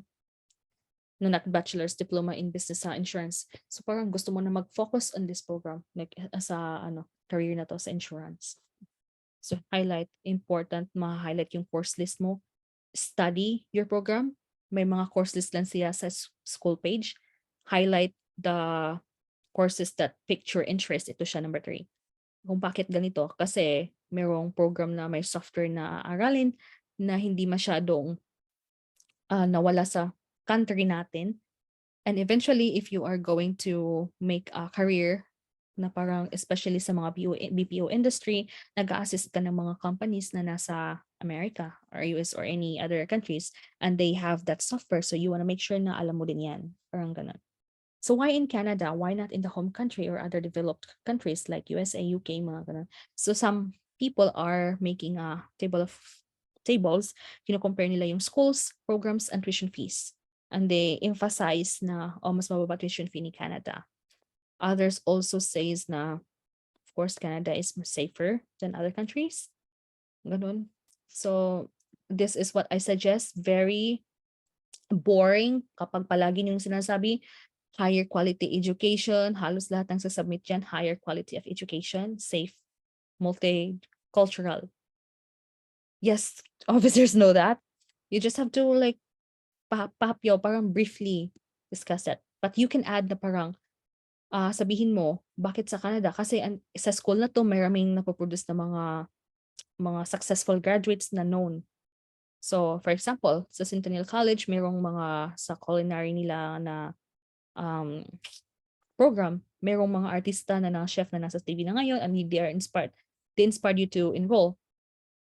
no, not bachelor's diploma in business sa insurance. So parang gusto mo na mag-focus on this program, like sa career na to sa insurance. So important, ma-highlight yung course list mo. Study your program. May mga course list lang siya sa school page. Highlight the courses that pique your interest. Ito siya, number 3. Kung bakit ganito? Kasi merong program na may software na aralin na hindi masyadong nawala sa country natin. And eventually, if you are going to make a career na parang especially sa mga BPO industry, nag-a-assist ka ng mga companies na nasa America or US or any other countries, and they have that software. So you want to make sure na alam mo din yan. Parang ganun. So why in Canada? Why not in the home country or other developed countries like USA, UK, mga ganun? So some people are making a tables, compare nila yung schools, programs, and tuition fees. And they emphasize na mas mababa tuition fee ni Canada. Others also says na, of course, Canada is safer than other countries. Ganun. So this is what I suggest. Very boring kapag palagi yung sinasabi, higher quality education, halos lahat ng sasubmit dyan, higher quality of education, safe, multicultural. Yes, officers know that. You just have to like papapyo, parang briefly discuss that. But you can add na parang sabihin mo, bakit sa Canada? Kasi sa school na to, maraming napoproduce na mga successful graduates na known. So, for example, sa Centennial College, mayroong mga sa culinary nila na program, mayroong mga artista na chef na nasa TV na ngayon and they are inspired. They inspired you to enroll.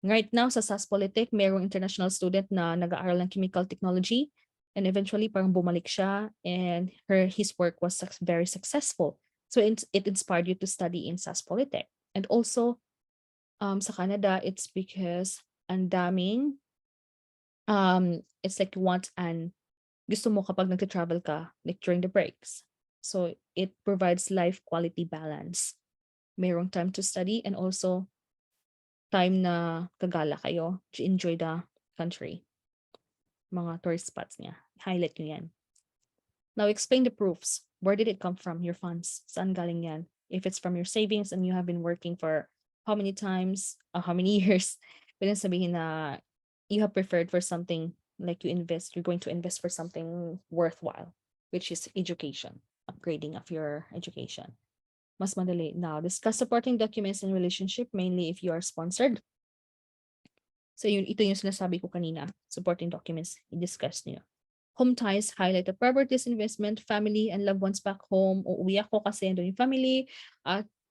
Right now, sa SAS Polytech, mayroong international student na nag-aaral ng chemical technology and eventually parang bumalik siya and his work was very successful. So it inspired you to study in SAS Polytech. And also, sa Canada, it's because ang daming, it's like gusto mo kapag nag-travel ka, like during the breaks. So it provides life quality balance. Mayroong time to study and also time na kagala kayo to enjoy the country. Mga tourist spots niya. Highlight nyo yan. Now explain the proofs. Where did it come from? Your funds. Saan galing yan? If it's from your savings and you have been working for how many times, how many years, pwede sabihin na you have preferred for something like you're going to invest for something worthwhile, which is education, upgrading of your education. Mas madali. Now, discuss supporting documents in relationship, mainly if you are sponsored. So ito yung sinasabi ko kanina, supporting documents, i-discuss niyo. Home ties, highlight the properties, investment, family, and loved ones back home. Uuwi ako kasi ando yung family,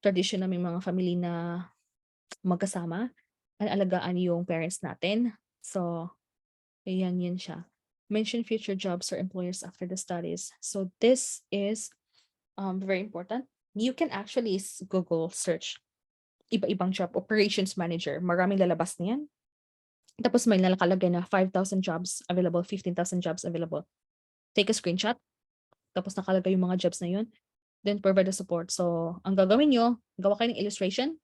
tradition namin mga family na magkasama, at alagaan yung parents natin. So, ayan, yan siya. Mention future jobs or employers after the studies. So this is very important. You can actually Google search iba-ibang job, operations manager. Maraming lalabas na yan. Tapos may nakalagay na 5,000 jobs available, 15,000 jobs available. Take a screenshot. Tapos nakalagay yung mga jobs na yun. Then provide the support. So ang gagawin nyo, gawa kayo ng illustration.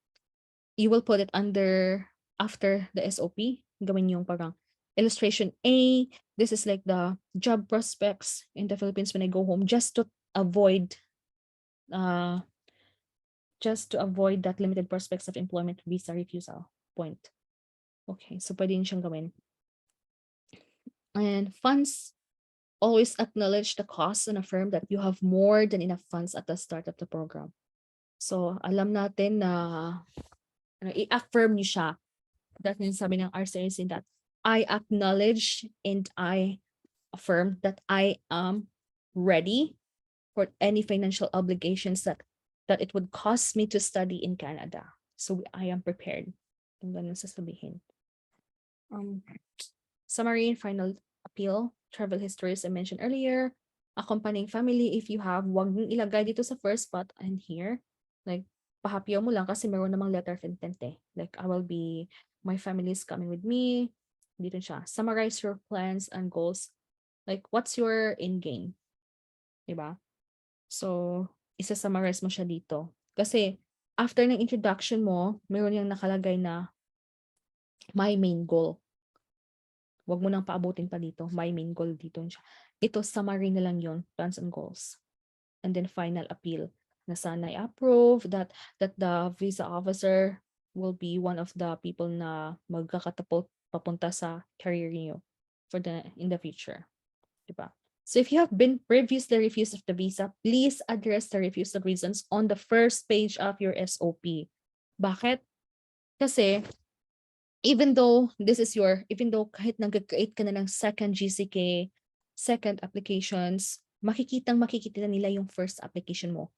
You will put it after the SOP. Gawin yung parang illustration A. This is like the job prospects in the Philippines when I go home, just to avoid that limited prospects of employment visa refusal point. Okay, so pwede yun siyang gawin. And funds, always acknowledge the cost and affirm that you have more than enough funds at the start of the program. So alam natin na i-affirm niyo siya. That means sabi ng RCC that I acknowledge and I affirm that I am ready for any financial obligations that that it would cost me to study in Canada. So I am prepared. Yung ganun sasabihin. Summary and final appeal, travel history as I mentioned earlier, accompanying family if you have, wag niyong ilagay dito sa first spot and here. Like, pahapyaw mo lang kasi meron namang letter of intent eh. Like, my family is coming with me. Dito siya. Summarize your plans and goals. Like, what's your end game? Diba? So, isa-summarize mo siya dito. Kasi, after ng introduction mo, meron yung nakalagay na my main goal. Wag mo nang paabutin pa dito. My main goal dito siya. Ito, summary na lang yon, plans and goals. And then final appeal. Na sana i-approve that the visa officer will be one of the people na magkakatapos papunta sa career niyo in the future. Diba? So if you have been previously refused of the visa, please address the refusal reasons on the first page of your SOP. Bakit? Kasi even though kahit nag-create ka na ng second GCK, second applications, makikita nila yung first application mo.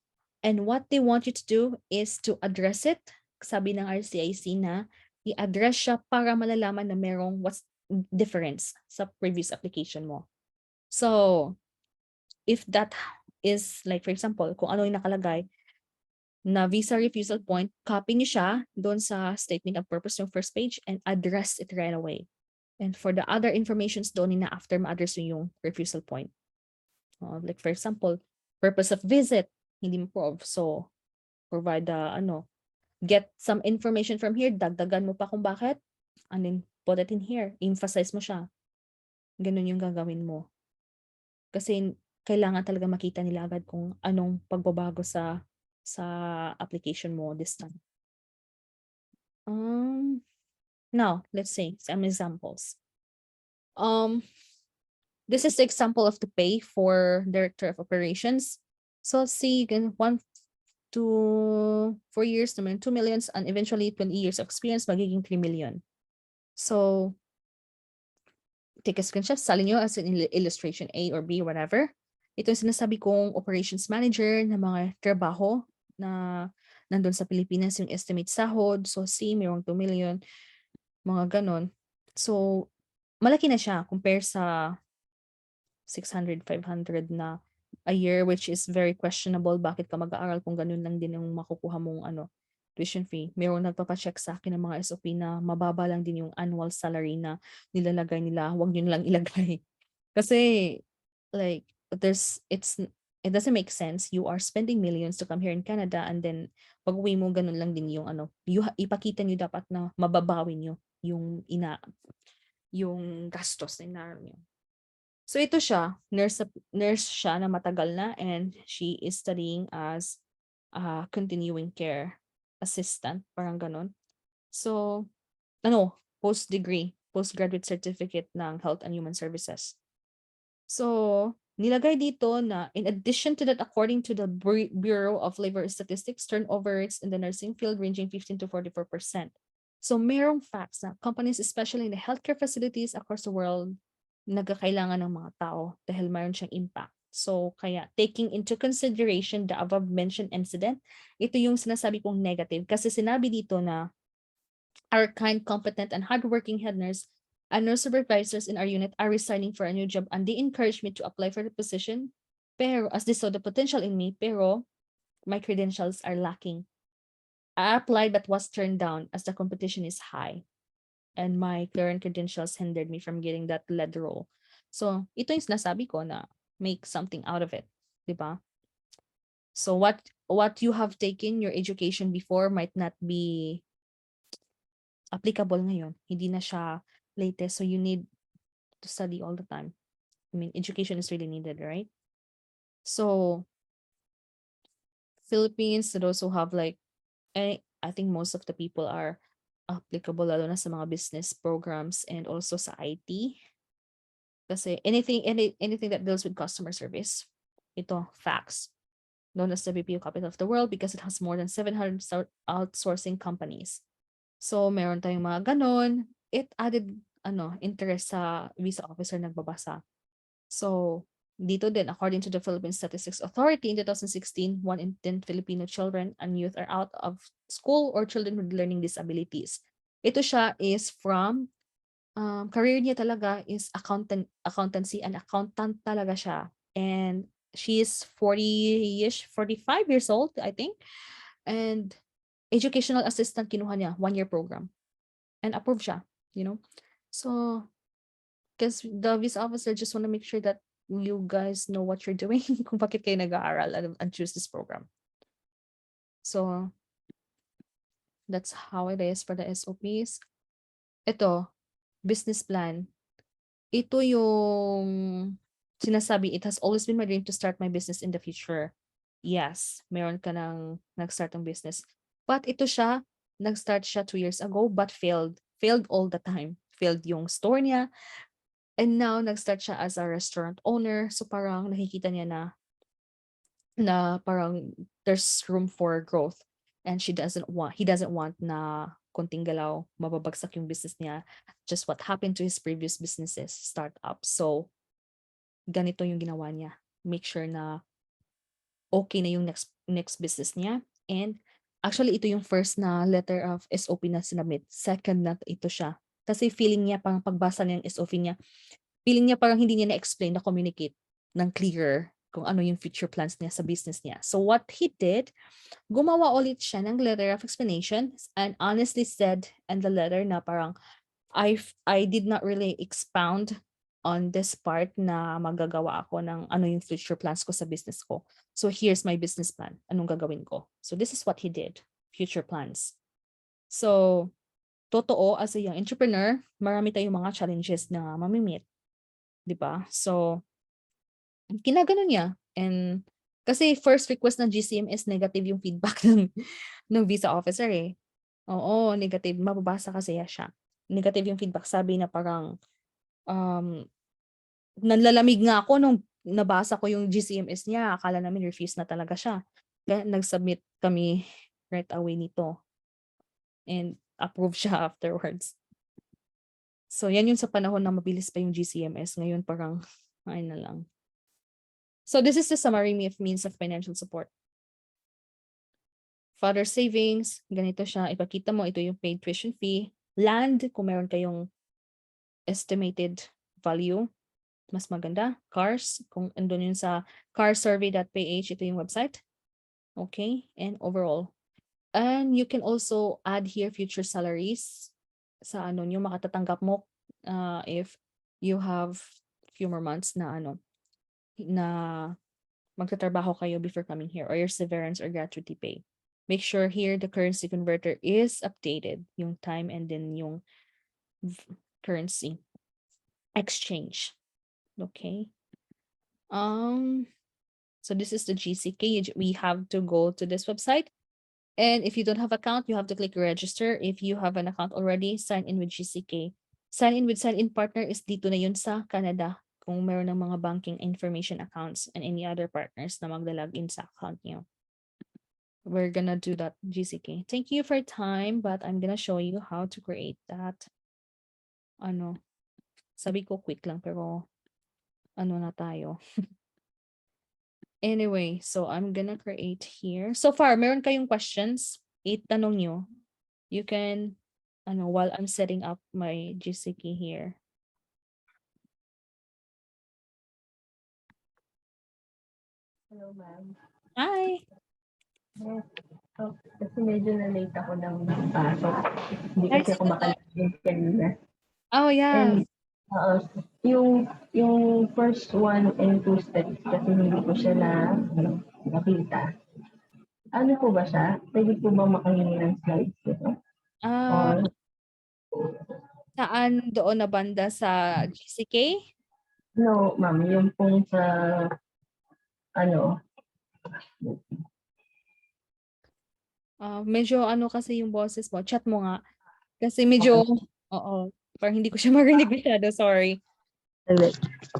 And what they want you to do is to address it. Sabi ng RCIC na i-address siya para malalaman na merong what's difference sa previous application mo. So, if that is like, for example, kung ano yung nakalagay, na visa refusal point, copy niyo siya doon sa statement of purpose ng first page and address it right away. And for the other informations doon na after ma-address yung refusal point. Like for example, purpose of visit, hindi mo prove. So, provide get some information from here, dagdagan mo pa kung bakit, and then put it in here, emphasize mo siya. Ganun yung gagawin mo. Kasi kailangan talaga makita nila agad kung anong pagbabago sa application mo this time. Now, let's see some examples. This is the example of the pay for Director of Operations. So let's see, you can 1 to 4 years, 2 million, and eventually 20 years of experience, magiging 3 million. So, take a screenshot, salin nyo as an illustration A or B, whatever. Ito yung sinasabi kong operations manager na mga trabaho na nandun sa Pilipinas, yung estimate sahod. So, C, mayroong 2 million, mga ganon. So, malaki na siya compare sa 600, 500 na a year, which is very questionable. Bakit ka mag-aaral kung ganun lang din yung makukuha mong tuition fee? Mayroong nagpapacheck sa akin ng mga SOP na mababa lang din yung annual salary na nilalagay nila. Huwag nyo lang ilagay. Kasi, like, it doesn't make sense. You are spending millions to come here in Canada and then pag-uwi mo, ganun lang din yung ipakita nyo dapat na mababawi nyo yung gastos na inaral nyo. So ito siya, nurse siya na matagal na and she is studying as a continuing care assistant, parang ganon. So, postgraduate certificate ng Health and Human Services. So, nilagay dito na in addition to that, according to the Bureau of Labor Statistics, turnover rates in the nursing field ranging 15 to 44%. So, merong facts na companies, especially in the healthcare facilities across the world, nagkakailangan ng mga tao dahil mayroon siyang impact. So, kaya taking into consideration the above-mentioned incident, ito yung sinasabi kong negative kasi sinabi dito na our kind, competent, and hardworking head nurse and nurse supervisors in our unit are resigning for a new job and they encouraged me to apply for the position. Pero, as they saw the potential in me, pero my credentials are lacking. I applied but was turned down as the competition is high. And my current credentials hindered me from getting that lead role. So, ito yung sinasabi ko na make something out of it. Diba? So, what you have taken your education before might not be applicable ngayon. Hindi na siya latest. So, you need to study all the time. I mean, education is really needed, right? So, Philippines, they also have like, I think most of the people are applicable lalo na sa mga business programs and also sa IT. Kasi anything that deals with customer service, ito, facts. Known as the BPO capital of the world because it has more than 700 outsourcing companies. So, meron tayong mga ganon. It added interest sa visa officer nagbabasa. So, Dito din, according to the Philippine Statistics Authority, in 2016, 1 in 10 Filipino children and youth are out of school or children with learning disabilities. Ito siya is from, career niya talaga is accountancy and accountant talaga siya. And she is 40-ish, 45 years old, I think. And educational assistant kinuha niya, 1-year program. And approved siya, you know. So, because the visa officer just want to make sure that you guys know what you're doing kung bakit kayo nag-aaral and choose this program. So, that's how it is for the SOPs. Ito, business plan. Ito yung sinasabi, it has always been my dream to start my business in the future. Yes, meron ka ng nag-start ng business. But ito siya, nag-start siya 2 years ago but failed. Failed all the time. Failed yung store niya. And now, nag-start siya as a restaurant owner. So parang nakikita niya na parang there's room for growth. And he doesn't want na konting galaw, mababagsak yung business niya. Just what happened to his previous businesses, startups. So, ganito yung ginawa niya. Make sure na okay na yung next business niya. And actually, ito yung first na letter of SOP na sinabit. Second na ito siya. Kasi feeling niya, parang pagbasa niya yung SOP niya, feeling niya parang hindi niya na-explain, na-communicate ng clearer kung ano yung future plans niya sa business niya. So what he did, gumawa ulit siya ng letter of explanation and honestly said in the letter na parang, I did not really expound on this part na magagawa ako ng ano yung future plans ko sa business ko. So here's my business plan. Anong gagawin ko? So this is what he did. Future plans. So, totoo, as a young entrepreneur, marami tayong mga challenges na mamimit. 'Di ba? So, ginaganon niya. And kasi first request ng GCM is negative yung feedback ng visa officer eh. Oo, negative. Mababasa kasi siya. Negative yung feedback. Sabi na parang, nanlalamig nga ako nung nabasa ko yung GCMS niya. Akala namin refuse na talaga siya. Kaya nag-submit kami right away nito. And approve siya afterwards. So, yan yung sa panahon na mabilis pa yung GCMS. Ngayon parang, ay na lang. So, this is the summary of means of financial support. Father savings, ganito siya. Ipakita mo, ito yung paid tuition fee. Land, kung meron kayong estimated value, mas maganda. Cars, kung andun yun sa carsurvey.ph, ito yung website. Okay, and overall. And you can also add here future salaries sa ano nyo, makatatanggap mo if you have few more months na magtatrabaho kayo before coming here, or your severance or gratuity pay. Make sure here the currency converter is updated, yung time and then yung currency exchange. Okay. So this is the GCKey. We have to go to this website. And if you don't have account, you have to click register. If you have an account already, sign in with GCKey. Sign in with sign-in partner is dito na yun sa Canada. Kung meron ng mga banking information accounts and any other partners na maglalagin sa account niyo. We're gonna do that, GCKey. Thank you for your time, but I'm gonna show you how to create that. Sabi ko quick lang, pero na tayo. Anyway, so I'm gonna create here. So far, meron kayong questions? Itanong nyo. You can, while I'm setting up my GCKey here. Hello, ma'am. Hi! Yes. So, kasi medyo na-late ako ng pasok. Hindi kasi ako makalagin kanina. Oh, yeah. And, yung first 1 and 2 steps kasi hindi ko siya nakita. Ano po ba siya? Pwede po ba makahingi ng slides ito? Or, Saan doon na banda sa GCK? no, ma'am, yung pong sa, Medyo kasi yung boses mo. Chat mo nga. Kasi medyo, oo, parang hindi ko siya marinig masyado. Sorry.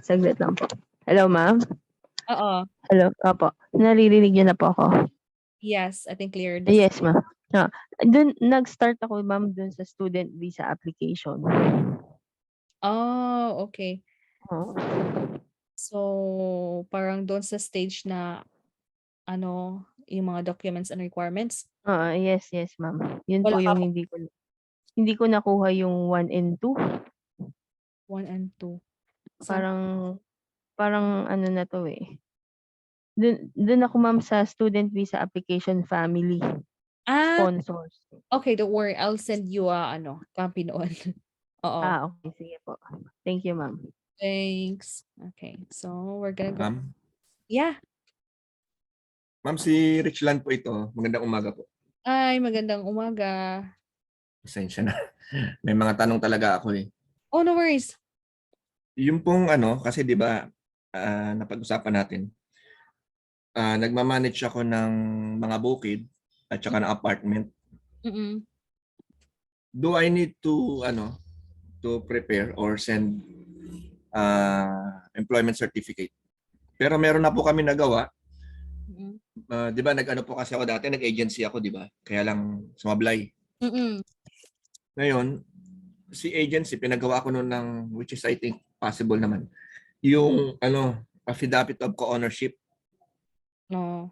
saglit lang po. Hello, ma'am? Oo. Hello, opo. Naririnig niyo na po ako? Yes, I think clear. Yes, ma'am. Nag-start ako, ma'am, dun sa student visa application. Oh, okay. Oo. So, parang doon sa stage na ano, yung mga documents and requirements, Oo, yes, yes, ma'am. Yun wala po ka yung pa hindi ko nakuha yung 1 and 2. 1 and 2. Saan? Parang parang ano na 'to, eh, dun ako ma'am sa student visa application family, Ah, sponsors. okay, don't worry. I'll send you ano, copy noon. Oo. Okay, sige po. Thank you, ma'am. Thanks. Okay. So, we're gonna go. Ma'am, Yeah. ma'am si Richland po ito. Magandang umaga po. Ay, magandang umaga. Pasensya na. May mga tanong talaga ako eh. Oh, no worries. Yung pong ano, kasi 'di ba napag-usapan natin. Nagma-manage ako ng mga bukid at saka ng apartment. Mm. Do I need to to prepare or send employment certificate? Pero meron na po kami nagawa. Mm. 'Di ba nag-ano po kasi ako dati, nag-agency ako, 'di ba? Kaya lang sumablay. Mm. Ngayon, si agency pinagawa ko noon ng, which is I think possible naman, yung affidavit of co-ownership. No.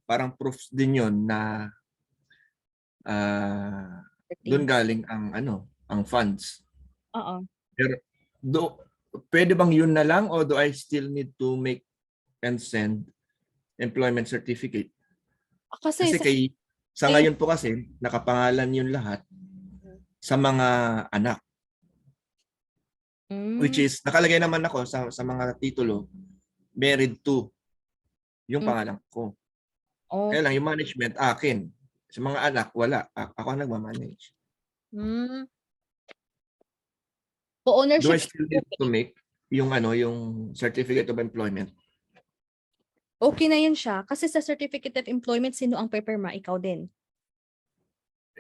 Parang proofs din yon na doon galing ang ang funds. Oo. Pero pwede bang yun na lang, o do I still need to make and send employment certificate? Kasi Kasi sa ngayon, ngayon po kasi nakapangalan yun lahat sa mga anak, which mm, is nakalagay naman ako sa mga titulo, married to yung mm, pangalan ko. Kaya lang okay. yung management akin. Sa mga anak wala. Ako ang nagma-manage. Mm. Do I Co-ownership is still need to okay. make yung yung certificate of employment? Okay na yan siya. Kasi sa certificate of employment, sino ang pipirma? Ikaw din.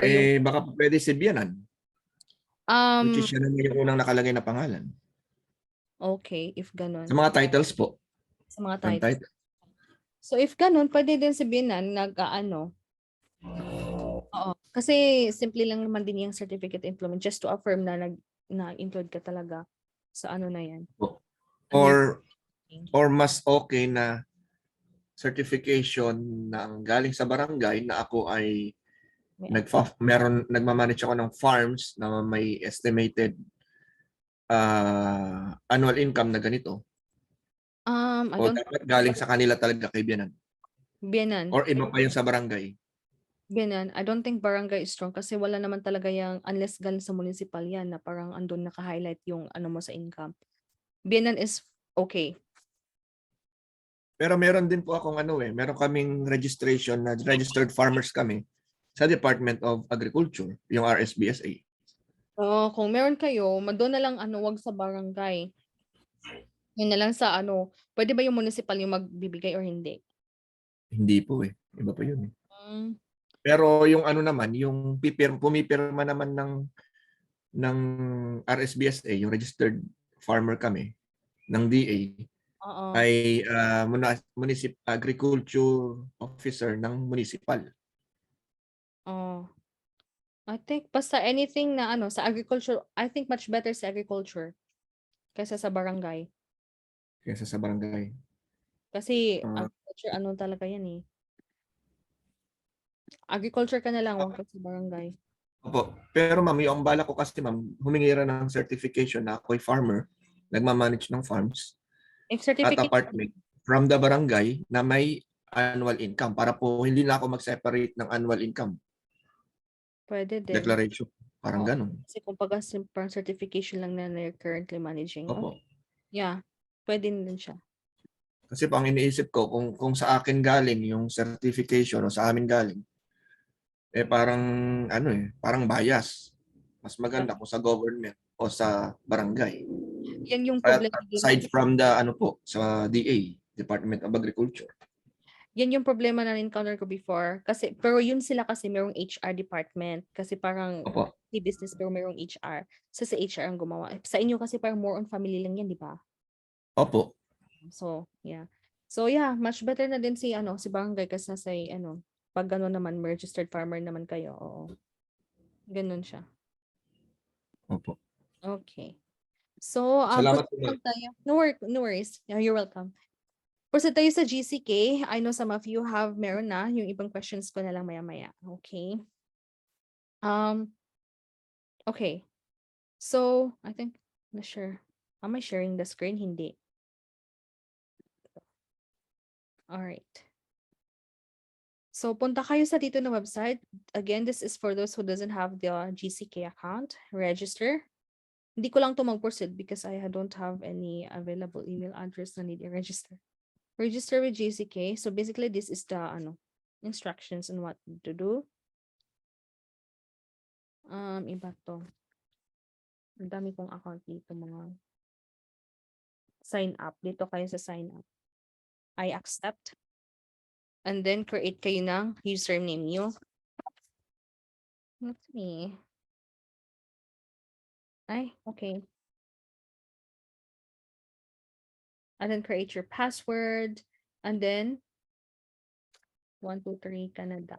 Or yung, Baka pwede si Bianan, which is um, siya naman yung unang nakalagay na pangalan. okay, if Sa ganun. mga titles po. Sa mga Ng titles. title. So, if ganun, pwede din sabihin na nag-ano. Oo. Kasi simple lang naman din yung certificate of employment just to affirm na na-employed ka talaga sa ano na yan. Po. Under Or mas okay na certification ng galing sa barangay na ako ay may nagmamanage ako ng farms na may estimated annual income na ganito. I O don't dapat galing sa kanila talaga kay Bianan? Bianan. Or iba pa yung sa barangay? Bianan. I don't think barangay is strong kasi wala naman talaga yung unless galing sa municipal yan na parang andun naka-highlight yung ano mo sa income. Bianan is okay. Pero meron din po akong meron kaming registration na registered farmers kami sa Department of Agriculture, yung RSBSA. Oo, kung meron kayo, doon na lang ano, wag sa barangay. Yun na lang sa ano, pwede ba yung municipal yung magbibigay or hindi? Hindi po eh. Iba pa yun eh. Mm, Pero yung naman, yung pumipirma naman ng RSBSA, yung registered farmer kami, ng DA, oo. ay agriculture officer ng municipal. Oh. I think basta anything na ano sa agriculture, I think much better sa agriculture kaysa sa barangay. Kaysa sa barangay. Kasi Ah, agriculture ano talaga yan eh. Agriculture ka na lang, wag ka sa barangay. Opo. Pero ma'am, yung bala ko kasi ma'am, humingi rin ng certification na ako'y farmer, nagmamanage ng farms If at certificate, apartment from the barangay na may annual income, para po hindi na ako mag-separate ng annual income pwede din. declaration. Parang Oo. ganun. Kasi kung parang certification lang na you're currently managing. Opo. Okay. Yeah, pwede din siya. Kasi po ang iniisip ko, kung sa akin galing yung certification o sa amin galing, parang parang bias. Mas maganda kung sa government o sa barangay. Yan yung At problema din. aside from the sa DA, Department of Agriculture. Yan yung problema na encounter ko before. Kasi, pero yun sila kasi merong HR department. Kasi parang Opo. business pero merong HR. So sa HR ang gumawa. Sa inyo kasi parang more on family lang yan, di ba? Opo. So, yeah. So, yeah, much better na din si barangay kasi sa pag gano'n naman, registered farmer naman kayo. Oo. Ganun siya. Opo. Okay. So, Salamat po, proceed ma'am. lang tayo. No worries. Yeah, you're welcome. Proceed tayo sa GCK. I know some of you have meron na. Yung ibang questions ko na lang maya-maya. Okay. Okay. So, I think, not sure. Am I sharing the screen? Hindi. All right. So, punta kayo sa dito na website. Again, this is for those who doesn't have the GCK account. Register. Hindi ko lang to mag-proceed because I don't have any available email address na need i-register. Register with GCK. So, basically, this is the instructions on what to do. Iba to. Ang dami kong account dito, mga sign up. Dito kayo sa sign up. I accept. And then, create kayo ng username nyo. That's me. Ay, okay. And then, create your password. And then, 123 Canada.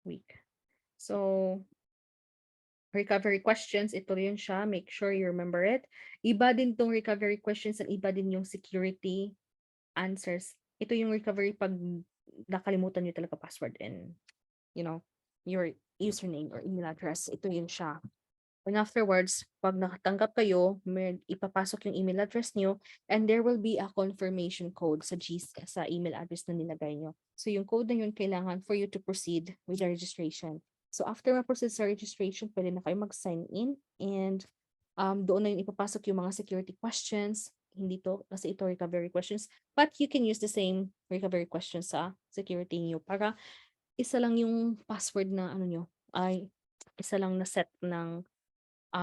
Week. So, recovery questions, ito rin siya. Make sure you remember it. Iba din tong recovery questions at iba din yung security answers. Ito yung recovery pag nakalimutan nyo talaga password and, your username or email address. Ito yun siya. And afterwards, pag nakatanggap kayo, may ipapasok yung email address nyo and there will be a confirmation code sa email address na nilagay nyo. So yung code na yun kailangan for you to proceed with the registration. So after ma-proceed sa registration, pwede na kayo mag-sign in and doon na yun ipapasok yung mga security questions. Hindi to, kasi ito recovery questions. But you can use the same recovery questions sa security nyo para isa lang yung password na nyo, ay isa lang na set ng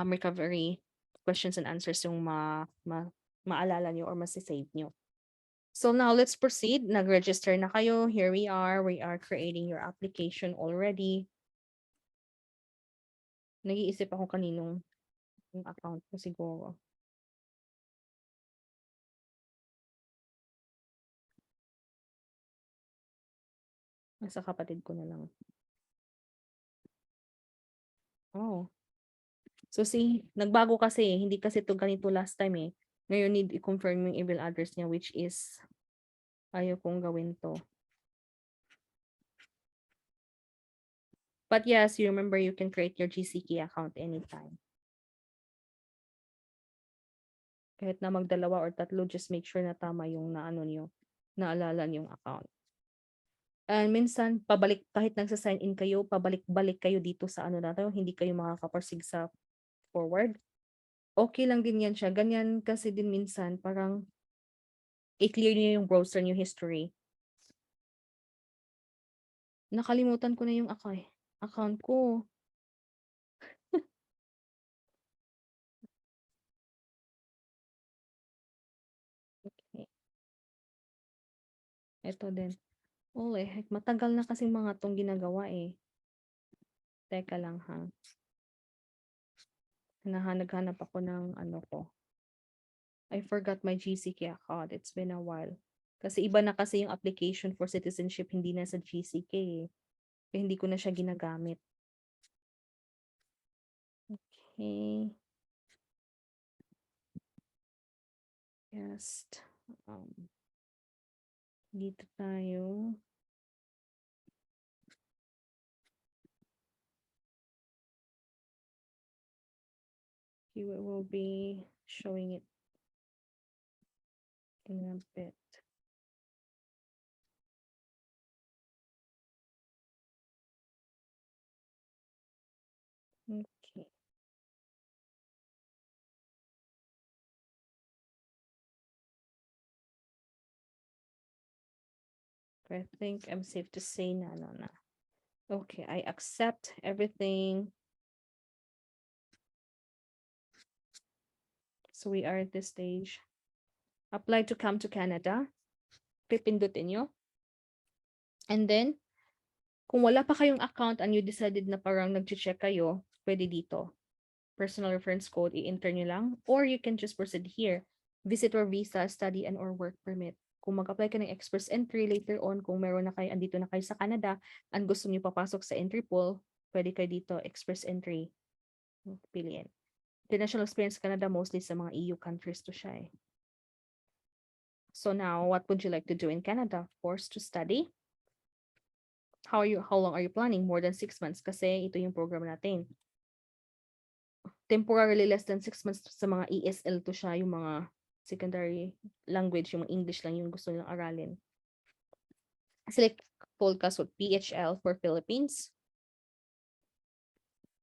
recovery questions and answers yung maalala nyo or masisave nyo. So now let's proceed. Nag-register na kayo. Here we are. We are creating your application already. Nag-iisip ako kaninong yung account ko siguro. Nasa kapatid ko na lang. Oh. So nagbago kasi. Hindi kasi ito ganito last time eh. Ngayon need i-confirm yung email address niya which is ayaw kong gawin to. But yes, you remember you can create your GCKey account anytime. Kahit na magdalawa or tatlo, just make sure na tama yung naalala yung account. And minsan, kahit nagsa-sign in kayo, pabalik-balik kayo dito sa hindi kayo makakaparsig sa forward. Okay lang din yan siya. Ganyan kasi din minsan, parang i-clear niyo yung browser niyo history. Nakalimutan ko na yung account ko. Okay. Ito din. Matagal na kasing mga tong ginagawa eh. Teka lang ha. Naghanap ako ng ko. I forgot my GCKey account. It's been a while. Kasi iba na kasi yung application for citizenship, hindi na sa GCKey eh. Kaya hindi ko na siya ginagamit. Okay. Yes. Dito tayo. We will be showing it in a bit. Okay. I think I'm safe to say na. Okay, I accept everything. So we are at this stage. Apply to come to Canada. Pipindutin nyo. And then, kung wala pa kayong account and you decided na parang nag-check kayo, pwede dito. Personal reference code, i-enter nyo lang. Or you can just proceed here. Visitor visa, study and or work permit. Kung mag-apply ka ng express entry later on, kung meron na kayo, andito na kayo sa Canada, and gusto nyo papasok sa entry pool, pwede kayo dito, express entry. Piliin. International experience Canada, mostly sa mga EU countries to siya eh. So now, what would you like to do in Canada? Of course, to study. How long are you planning? More than 6 months kasi ito yung program natin. Temporarily less than 6 months sa mga ESL to siya, yung mga secondary language, yung English lang yung gusto nilang aralin. Select podcast with PHL for Philippines.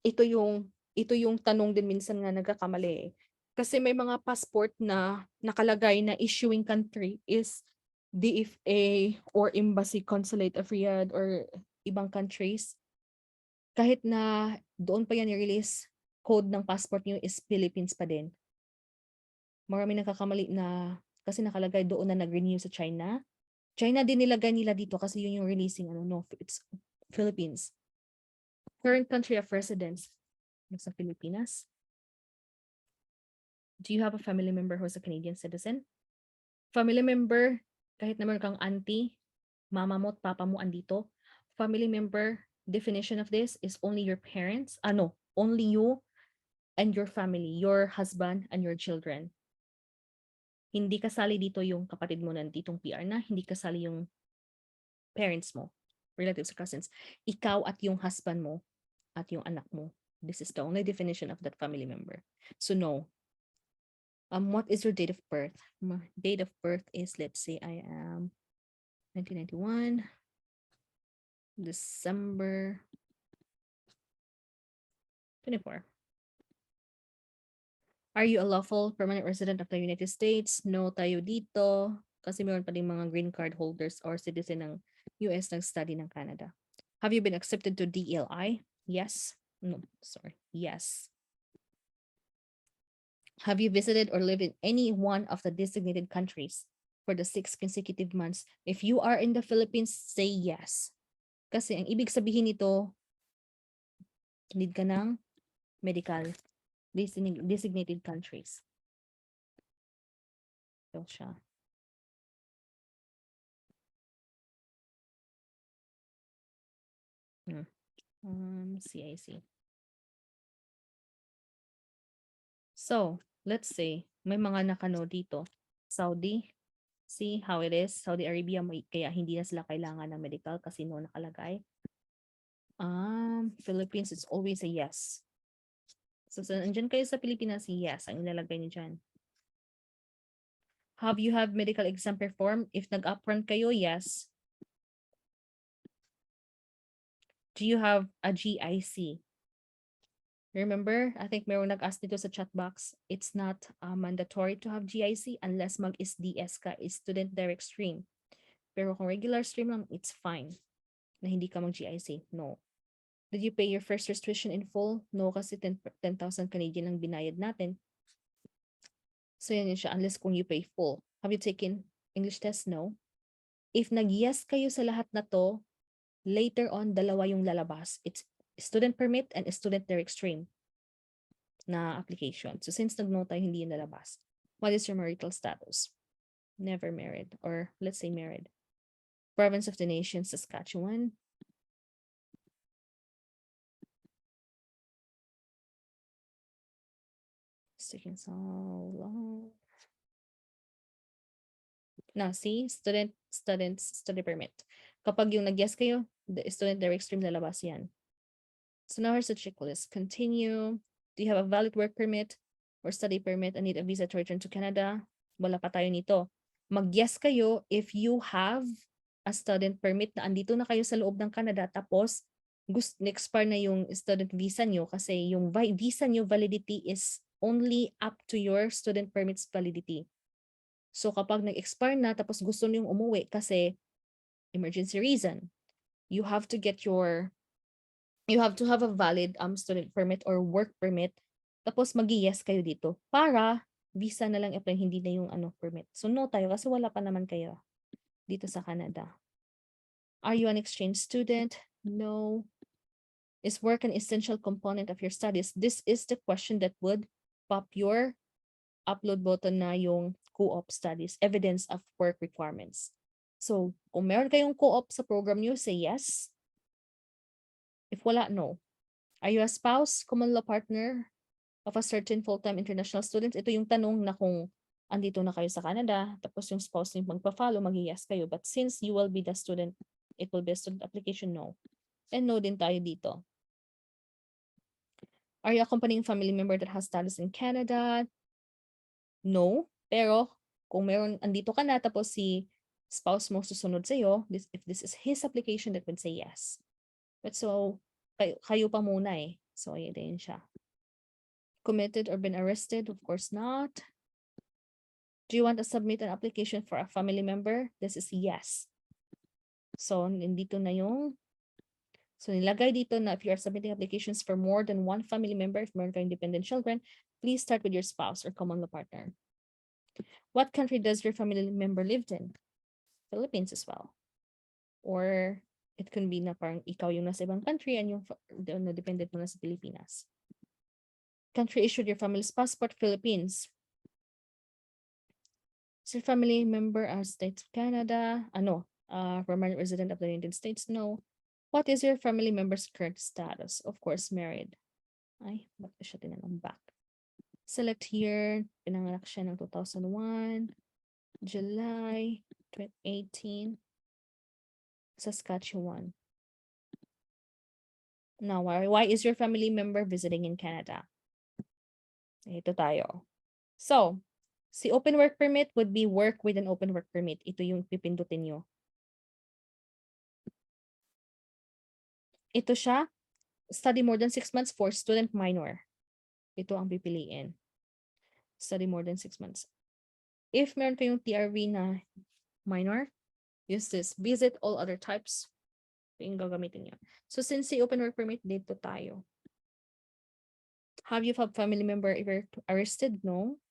Ito yung tanong din minsan nga nagkakamali eh. Kasi may mga passport na nakalagay na issuing country is DFA or embassy, consulate of Riyadh or ibang countries. Kahit na doon pa yan i-release, code ng passport niyo is Philippines pa din. Marami nakakamali na kasi nakalagay doon na nag-renew sa China. China din nilagay nila dito kasi yun yung releasing no, it's Philippines. Current country of residence sa Pilipinas. Do you have a family member who's a Canadian citizen? Family member, kahit naman kang auntie, mama mo at papa mo andito. Family member, definition of this is only your parents. Only you and your family, your husband and your children. Hindi kasali dito yung kapatid mo nanditong PR na, hindi kasali yung parents mo, relatives or cousins. Ikaw at yung husband mo at yung anak mo. This is the only definition of that family member. So no. What is your date of birth? My date of birth is, let's say I am 1991, December 24. Are you a lawful permanent resident of the United States? No tayo dito. Kasi meron pa ding mga green card holders or citizen ng US nag-study ng Canada. Have you been accepted to DLI? Yes. No, sorry. Yes. Have you visited or lived in any one of the designated countries for the 6 consecutive months? If you are in the Philippines, say yes. Kasi ang ibig sabihin nito, need ka ng medical designated countries. So siya. CIC. So, let's say, may mga nakano dito. Saudi, see how it is. Saudi Arabia, kaya hindi na sila kailangan ng medical kasi no nakalagay. Philippines is always a yes. So, andyan kayo sa Pilipinas, yes, ang ilalagay niyo dyan. Have you have medical exam performed? If nag-upfront kayo, yes. Do you have a GIC? Remember, I think meron nag-ask dito sa chat box, it's not mandatory to have GIC unless mag-SDS ka, is student direct stream. Pero kung regular stream lang, it's fine na hindi ka mag-GIC. No. Did you pay your first year's tuition in full? No, kasi 10,000 Canadian ang binayad natin. So yan siya, unless kung you pay full. Have you taken English test? No. If nag-yes kayo sa lahat na to, later on, dalawa yung lalabas. It's student permit and student direct stream na application. So since nag-no tayo, hindi yung lalabas. What is your marital status? Never married, or let's say married. Province of the nation, Saskatchewan. It's taking so long. Now, see, study permit. Kapag yung nag-yes kayo, the student direct stream lalabas yan. So now here's the checklist. Continue. Do you have a valid work permit or study permit and need a visa to return to Canada? Wala pa tayo nito. Mag-yes kayo if you have a student permit na andito na kayo sa loob ng Canada tapos expire na yung student visa nyo kasi yung visa nyo validity is only up to your student permit's validity. So kapag nag-expire na tapos gusto nyo umuwi kasi emergency reason, you have to have a valid student permit or work permit tapos mag-yes kayo dito para visa na lang apply, hindi na yung permit. So no tayo kasi wala pa naman kayo dito sa Canada. Are you an exchange student? No. Is work an essential component of your studies? This is the question that would pop your upload button na yung co-op studies, evidence of work requirements. So, kung meron kayong co-op sa program nyo, say yes. If wala, no. Are you a spouse, common law partner of a certain full-time international student? Ito yung tanong na kung andito na kayo sa Canada, tapos yung spouse niyo magpa-follow, mag-yes kayo. But since you will be the student, it will be a student application, no. And no din tayo dito. Are you accompanying family member that has status in Canada? No. Pero kung meron, andito ka na, tapos si spouse mo susunod sa'yo, if this is his application, that would say yes. But so, kayo pa muna eh. So, yun siya. Committed or been arrested? Of course not. Do you want to submit an application for a family member? This is yes. So, nandito na yung so, nilagay dito na if you are submitting applications for more than one family member, if meron kayong dependent children, please start with your spouse or common law partner. What country does your family member live in? Philippines as well. Or it can be na parang ikaw yung nasa ibang country and yung dependent mo na sa Pilipinas. Country issued your family's passport, Philippines. Is your family member a state of Canada? Permanent resident of the United States? No. What is your family member's current status? Of course, married. Ay, ba't siya tinanong back? Select year. Pinanganak siya ng 2001. July 2018. Saskatchewan. Now, why is your family member visiting in Canada? Ito tayo. So, si open work permit would be work with an open work permit. Ito yung pipindutin nyo. Ito siya, study more than 6 months for student minor. Ito ang pipiliin. Study more than 6 months. If meron kayong TRV na minor, use this. Visit all other types. Ito yung gagamitin nyo. So since si open work permit, dito tayo. Have you had family member ever arrested? No.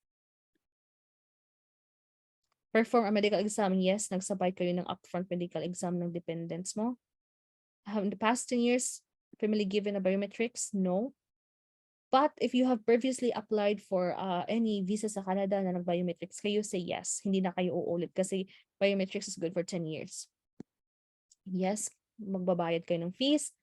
Perform a medical exam? Yes. Nagsabay kayo ng upfront medical exam ng dependents mo. Have in the past 10 years, family given a biometrics? No. But if you have previously applied for any visa sa Canada na nag-biometrics, kayo say yes. Hindi na kayo uulit kasi biometrics is good for 10 years. Yes, magbabayad kayo ng fees.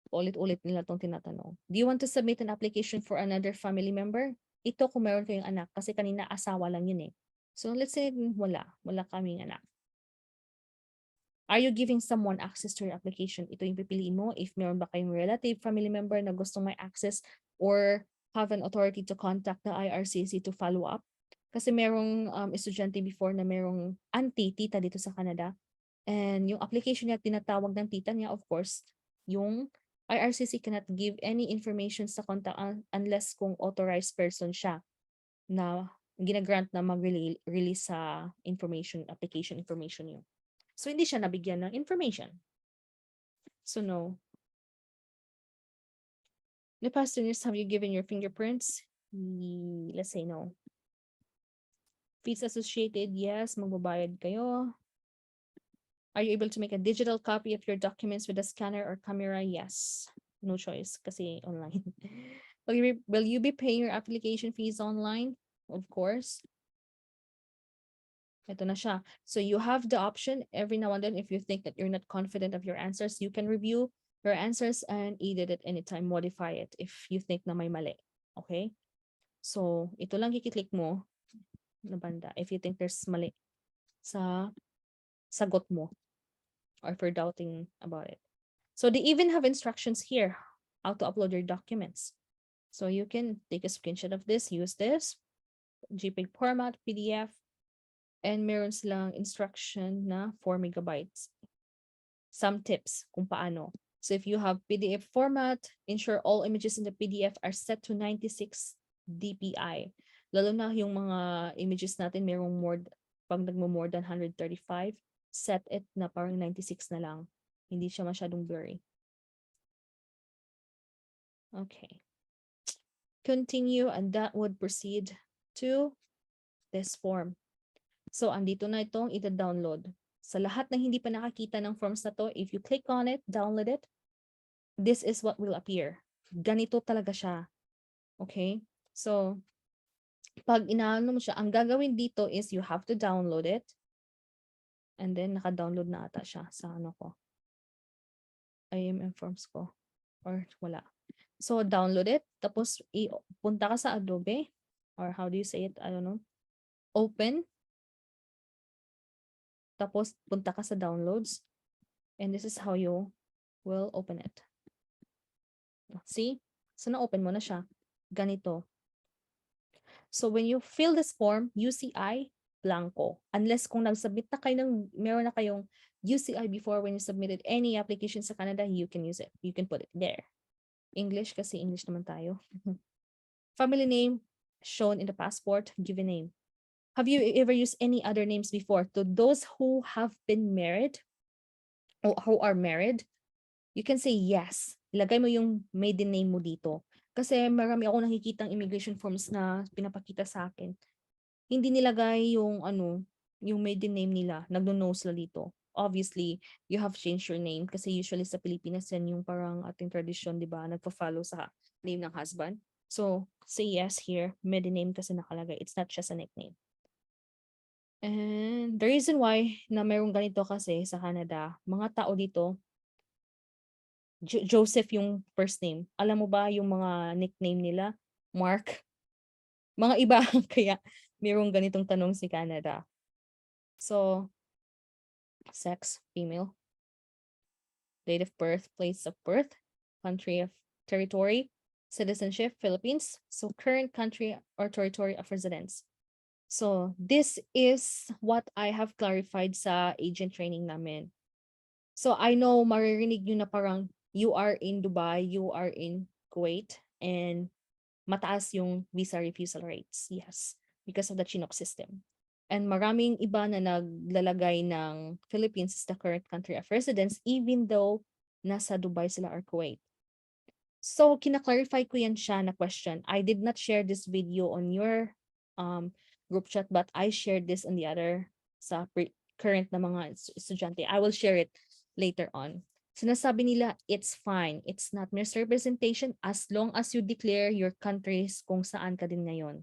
Ulit-ulit nila itong tinatanong. Do you want to submit an application for another family member? Ito kung meron kayong anak kasi kanina asawa lang yun eh. So let's say wala kaming anak. Are you giving someone access to your application? Ito yung pipiliin mo if meron ba kayong relative, family member na gustong may access or have an authority to contact the Ircc to follow up. Kasi merong estudyante before na merong auntie, tita dito sa Canada. And yung application niya, tinatawag ng tita niya, of course, yung Ircc cannot give any information sa contact unless kung authorized person siya na ginagrant na mag-release sa information, application information yun. So, hindi siya nabigyan ng information. So, no. The past 10 years, have you given your fingerprints? Let's say no. Fees associated, yes. Magbabayad kayo. Are you able to make a digital copy of your documents with a scanner or camera? Yes. No choice kasi online. Will you be paying your application fees online? Of course. Ito na siya. So you have the option every now and then if you think that you're not confident of your answers, you can review your answers and edit it anytime, modify it if you think na may mali. Okay? So ito lang kiklik mo na banda if you think there's mali sa sagot mo or if you're doubting about it. So they even have instructions here how to upload your documents. So you can take a screenshot of this, use this, JPEG format, PDF, and meron silang instruction na 4 megabytes. Some tips kung paano. So if you have PDF format, ensure all images in the PDF are set to 96 dpi. Lalo na yung mga images natin merong pag more than 135, set it na parang 96 na lang. Hindi siya masyadong blurry. Okay. Continue and that would proceed to this form. So, andito na itong ita-download. Sa lahat ng hindi pa nakakita ng forms na to, if you click on it, download it, this is what will appear. Ganito talaga siya. Okay? So, pag inaano mo siya, ang gagawin dito is you have to download it. And then, naka-download na ata siya sa ano ko. IMM forms ko. Or wala. So, download it. Tapos, punta ka sa Adobe. Or how do you say it? I don't know. Open. Tapos, punta ka sa downloads. And this is how you will open it. See? So, na-open mo na siya. Ganito. So, when you fill this form, UCI, blanco. Unless kung nag-submit na kayo meron na kayong UCI before when you submitted any application sa Canada, you can use it. You can put it there. English kasi English naman tayo. Family name shown in the passport, given name. Have you ever used any other names before? To those who have been married or who are married, you can say yes. Ilagay mo yung maiden name mo dito. Kasi marami ako nakikitang immigration forms na pinapakita sa akin. Hindi nilagay yung yung maiden name nila. Nagno-no sila dito. Obviously, you have changed your name kasi usually sa Pilipinas yan yung parang ating tradition, di ba? Nagpa-follow sa name ng husband. So, say yes here. Maiden name kasi nakalagay. It's not just a nickname. And the reason why na mayroong ganito kasi sa Canada, mga tao dito, Joseph yung first name. Alam mo ba yung mga nickname nila? Mark. Mga iba. Kaya mayroong ganitong tanong si Canada. So, sex, female. Date of birth, place of birth, country of territory, citizenship, Philippines. So, current country or territory of residence. So, this is what I have clarified sa agent training namin. So, I know maririnig nyo na parang you are in Dubai, you are in Kuwait, and mataas yung visa refusal rates. Yes, because of the Chinook system. And maraming iba na naglalagay ng Philippines as the current country of residence even though nasa Dubai sila or Kuwait. So, kina-clarify ko yan siya na question. I did not share this video on your group chat, but I shared this on the other sa current na mga estudyante. I will share it later on. Sinasabi nila, it's fine. It's not misrepresentation as long as you declare your countries kung saan ka din ngayon.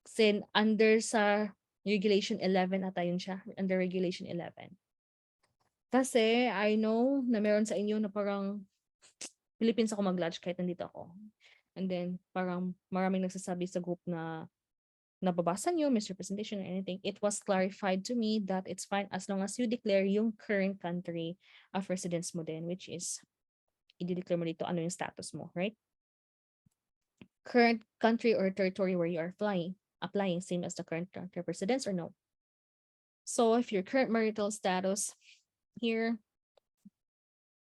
Kasi under sa Regulation 11 ata yun siya. Under Regulation 11. Kasi I know na meron sa inyo na parang Philippines ako mag-lodge kahit nandito ako. And then parang maraming nagsasabi sa group na nababasa nyo, misrepresentation or anything. It was clarified to me that it's fine as long as you declare yung current country of residence mo din, which is i-declare mo dito ano yung status mo, right? Current country or territory where you are applying same as the current country of residence or no? So if your current marital status here,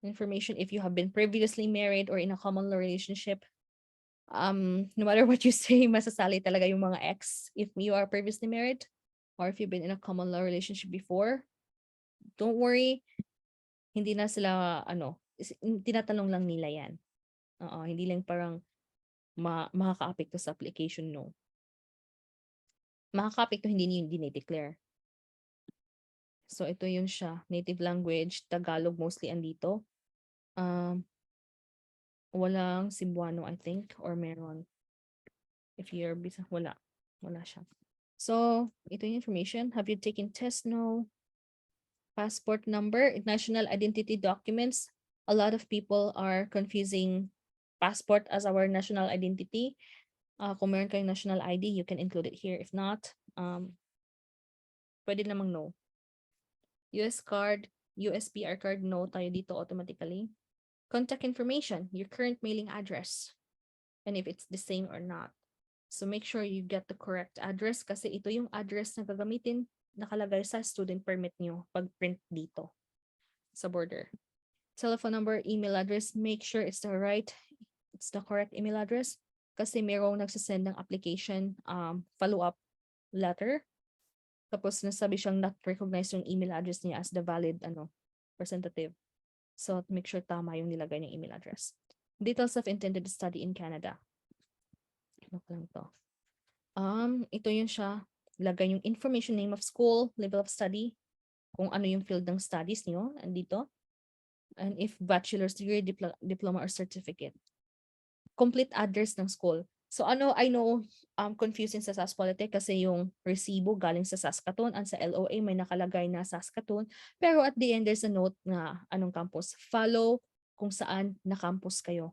information if you have been previously married or in a common law relationship, no matter what you say, masasali talaga yung mga ex if you are previously married or if you've been in a common law relationship before. Don't worry, hindi na sila tinatanong lang nila yan. Hindi lang parang makaka-apekto sa application, no. Makaka-apekto hindi niyo dinideclare. So ito yun siya, native language, Tagalog mostly andito. Walang Cebuano, I think, or meron. If you're wala siya. So, ito yung information. Have you taken test? No. Passport number, national identity documents. A lot of people are confusing passport as our national identity. Kung meron kayong national ID, you can include it here. If not, pwede namang no. US card, USPR card, no tayo dito automatically. Contact information, your current mailing address, and if it's the same or not. So make sure you get the correct address kasi ito yung address na gagamitin nakalagay sa student permit nyo pag print dito sa border. Telephone number, email address, make sure it's the correct email address kasi merong nagsasend ng application follow-up letter. Tapos nasabi siyang not recognize yung email address niya as the valid representative. So make sure tama yung nilagay niyang email address. Details of intended study in Canada. Ano lang to? Ito yun siya. Lagay yung information, name of school, level of study, kung ano yung field ng studies niyo, andito. And if bachelor's degree, diploma or certificate. Complete address ng school. So I know confusing sa Saspolitec kasi yung resibo galing sa Saskatoon and sa LOA may nakalagay na Saskatoon. Pero at the end there's a note na anong campus. Follow kung saan na campus kayo.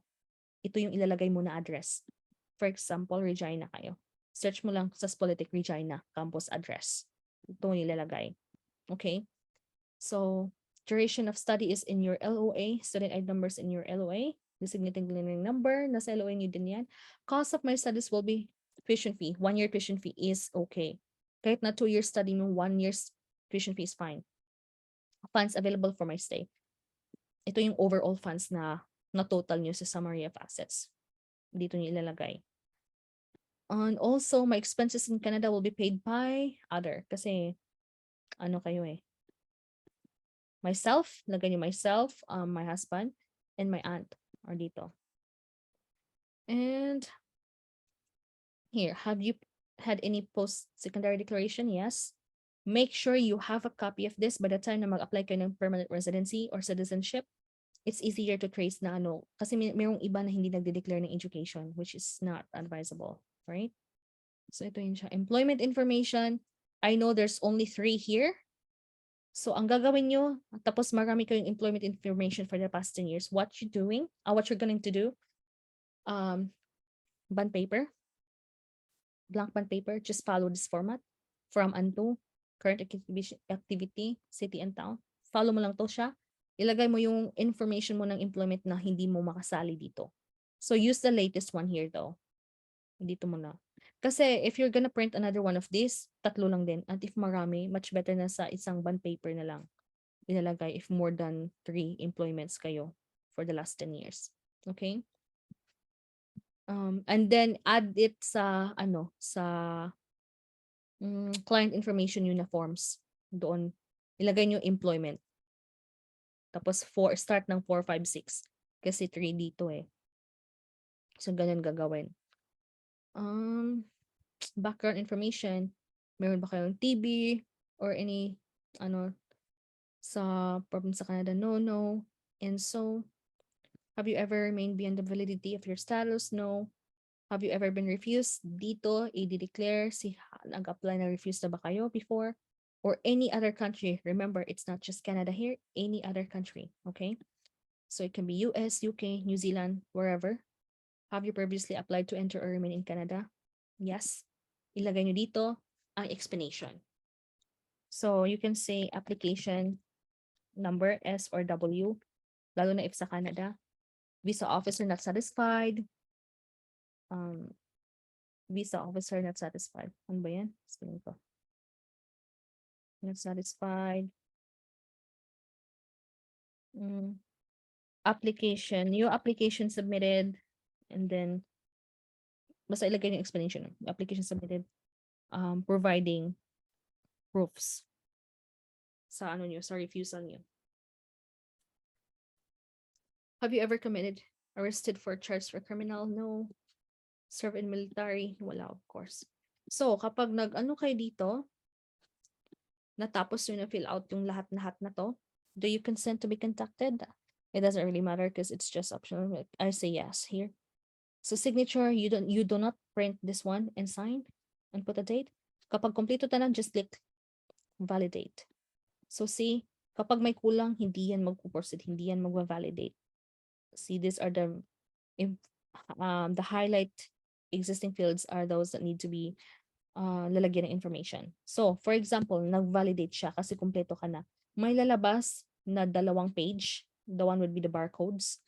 ito yung ilalagay mo na address. For example, Regina kayo. Search mo lang sa Politic Regina campus address. Ito yung ilalagay. Okay? So, duration of study is in your LOA. Student ID numbers in your LOA. Designated learning number. Nasa LOA nyo din yan. Cost of my studies will be tuition fee. 1 year tuition fee is okay. Kahit na 2 years study mo, 1 year's tuition fee is fine. Funds available for my stay. Ito yung overall funds na total nyo sa summary of assets. Dito nyo ilalagay. And also, my expenses in Canada will be paid by other. Kasi, ano kayo eh. Myself, lagay nyo myself, my husband, and my aunt are dito. And here, have you had any post-secondary declaration? Yes. Make sure you have a copy of this by the time na mag-apply kayo ng permanent residency or citizenship. It's easier to trace na ano, kasi mayroong iba na hindi nagde-declare ng education, which is not advisable, right? So ito yun siya. Employment information. I know there's only 3 here. So ang gagawin nyo, tapos marami kayong employment information for the past 10 years, what you're going to do, bond paper, blank bond paper, just follow this format. From and to, current activity, city and town. Follow mo lang to siya. Ilagay mo yung information mo ng employment na hindi mo makasali dito. So use the latest one here though. Dito mo na. Kasi if you're gonna print another one of this, 3 lang din. At if marami, much better na sa isang bond paper na lang ilalagay if more than 3 employments kayo for the last 10 years. Okay? And then add it sa client information uniforms. Doon ilagay nyo employment. Tapos start ng 4, 5, 6. Kasi 3 dito eh. So ganun gagawin. Background information. Meron ba kayong TB or any sa province sa Canada? No. And so, have you ever remained beyond the validity of your status? No. Have you ever been refused? Dito, i-declare nag-apply na refused na ba kayo before? Or any other country. Remember, it's not just Canada here, any other country. Okay? So it can be US, UK, New Zealand, wherever. Have you previously applied to enter or remain in Canada? Yes. Ilagay nyo dito ang explanation. So you can say application number S or W, lalo na if sa Canada. Visa officer not satisfied. Visa officer not satisfied. Ano ba yan? Spelling ko. Not satisfied. Application. New application submitted. And then, basta ilagay yung explanation. Application submitted. Providing proofs sa refusal nyo. Have you ever committed, arrested for charge for criminal? No. Serve in military? Wala, of course. So, kapag kayo dito, natapos nyo na fill out yung lahat-lahat na to, do you consent to be contacted? It doesn't really matter because it's just optional. I say yes here. So signature, you do not print this one and sign and put a date. Kapag kompleto na, just click validate. So see, kapag may kulang, hindi yan magpo-proceed, hindi yan magva-validate. See, these are the highlight existing fields are those that need to be lalagyan ng information. So, for example, nag-validate siya kasi kumpleto ka na. May lalabas na 2 page. The one would be the barcodes.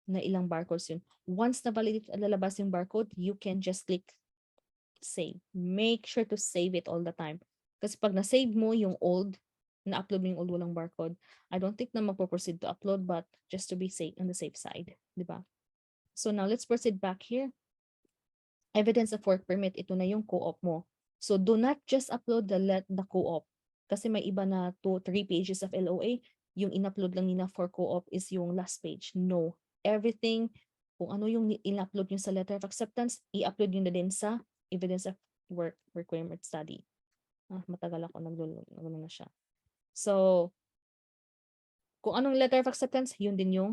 Na ilang barcodes yun. Once na-validate at lalabas yung barcode, you can just click save. Make sure to save it all the time. Kasi pag na-save mo yung old, na-upload mo yung old walang barcode, I don't think na magpo-proceed to upload, but just to be safe on the safe side. Diba? So now, let's proceed back here. Evidence of work permit, ito na yung co-op mo. So do not just upload the co-op. Kasi may iba na 2-3 pages of LOA. Yung in-upload lang nila for co-op is yung last page. No. Everything, kung ano yung in-upload nyo sa letter of acceptance, i-upload nyo na din sa evidence of work requirement study. Matagal ako nagdulo na siya. So, kung anong letter of acceptance, yun din yung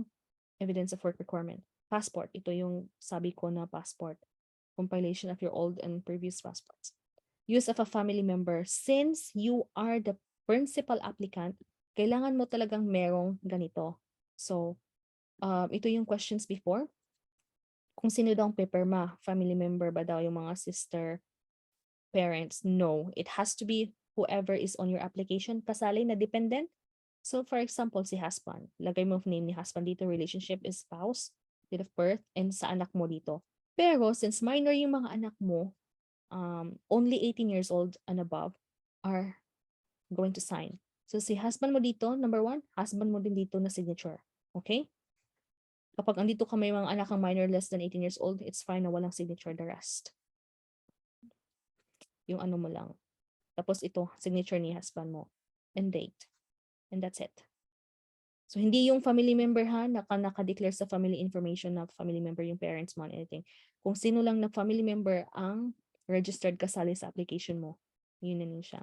evidence of work requirement. Passport, ito yung sabi ko na passport. Compilation of your old and previous passports. Use of a family member. Since you are the principal applicant, kailangan mo talagang merong ganito. So, ito yung questions before. Kung sino daw ang pipirma, family member ba daw yung mga sister, parents? No, it has to be whoever is on your application kasali na dependent. So for example, si husband, lagay mo name ni husband dito, relationship is spouse, date of birth, and sa anak mo dito. Pero since minor yung mga anak mo, only 18 years old and above are going to sign. So si husband mo dito, number 1, husband mo din dito na signature. Okay? Kapag andito ka may mga anak ng minor less than 18 years old, it's fine na walang signature, the rest. Yung ano mo lang. Tapos ito, signature ni husband mo. And date. And that's it. So hindi yung family member ha, naka-declare sa family information na family member yung parents mo and anything. Kung sino lang na family member ang registered kasali sa application mo, yun na siya.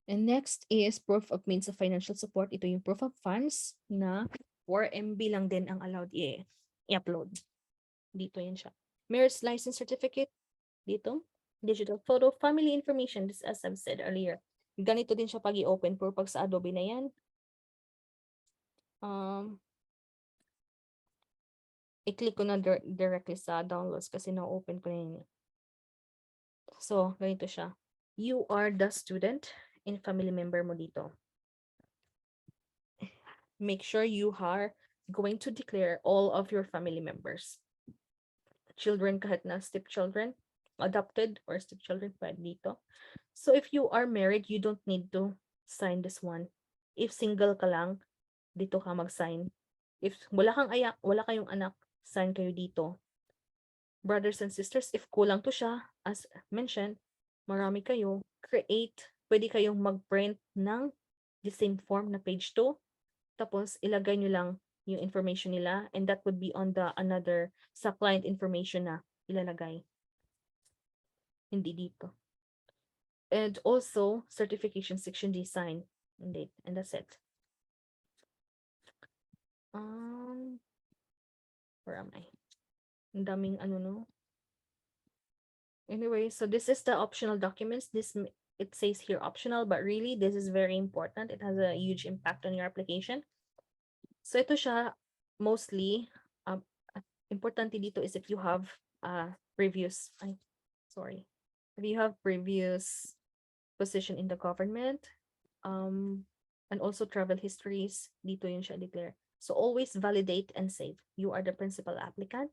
And next is proof of means of financial support. Ito yung proof of funds na 4 MB lang din ang allowed i-upload. Dito yan siya. Marriage license certificate. Dito. Digital photo. Family information. This as I've said earlier. Ganito din siya pag i-open for pag sa Adobe na yan. I-click ko na directly sa downloads kasi na-open ko na yun. So, ganito siya. You are the student and family member mo dito. Make sure you are going to declare all of your family members. Children kahit na stepchildren, adopted or stepchildren pwede dito. So if you are married, you don't need to sign this one. If single ka lang, dito ka mag-sign. If wala kayong anak, sign kayo dito. Brothers and sisters, if kulang to siya, as mentioned, marami kayo, pwede kayong mag-print ng the same form na page 2. Tapos ilagay nyo lang yung information nila and that would be on the another sa client information na ilalagay. Hindi dito. And also certification section design and date, and that's it. Where am I? Ang daming ano no. Anyway, so this is the optional documents. It says here optional, but really this is very important. It has a huge impact on your application. So ito siya mostly importante dito is if you have previous if you have previous position in the government and also travel histories, dito yun siya declare. So always validate and save. You are the principal applicant.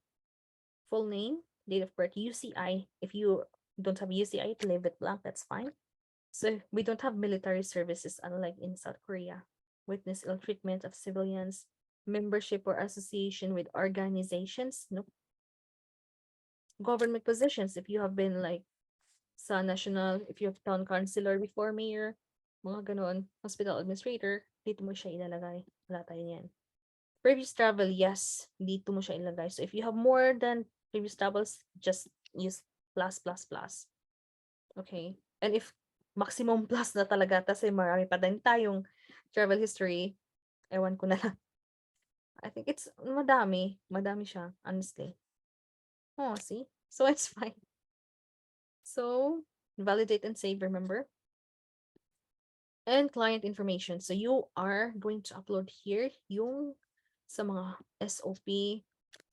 Full name, date of birth, UCI. If you don't have UCI, leave it blank, that's fine. So we don't have military services unlike in South Korea. Witness ill treatment of civilians, membership or association with organizations, nope. Government positions, if you have been like sa national, if you have town councilor before, mayor, mga ganon, hospital administrator, dito mo siya ilalagay. Wala tayo yan. Previous travel, yes, dito mo siya ilagay. So if you have more than previous travels, just use plus. Okay? And if maximum plus na talaga, kasi marami pa din tayong travel history, ewan ko na lang. I think it's madami siya, honestly. Oh, see? So it's fine. So, validate and save, remember? And client information. So you are going to upload here yung sa mga SOP,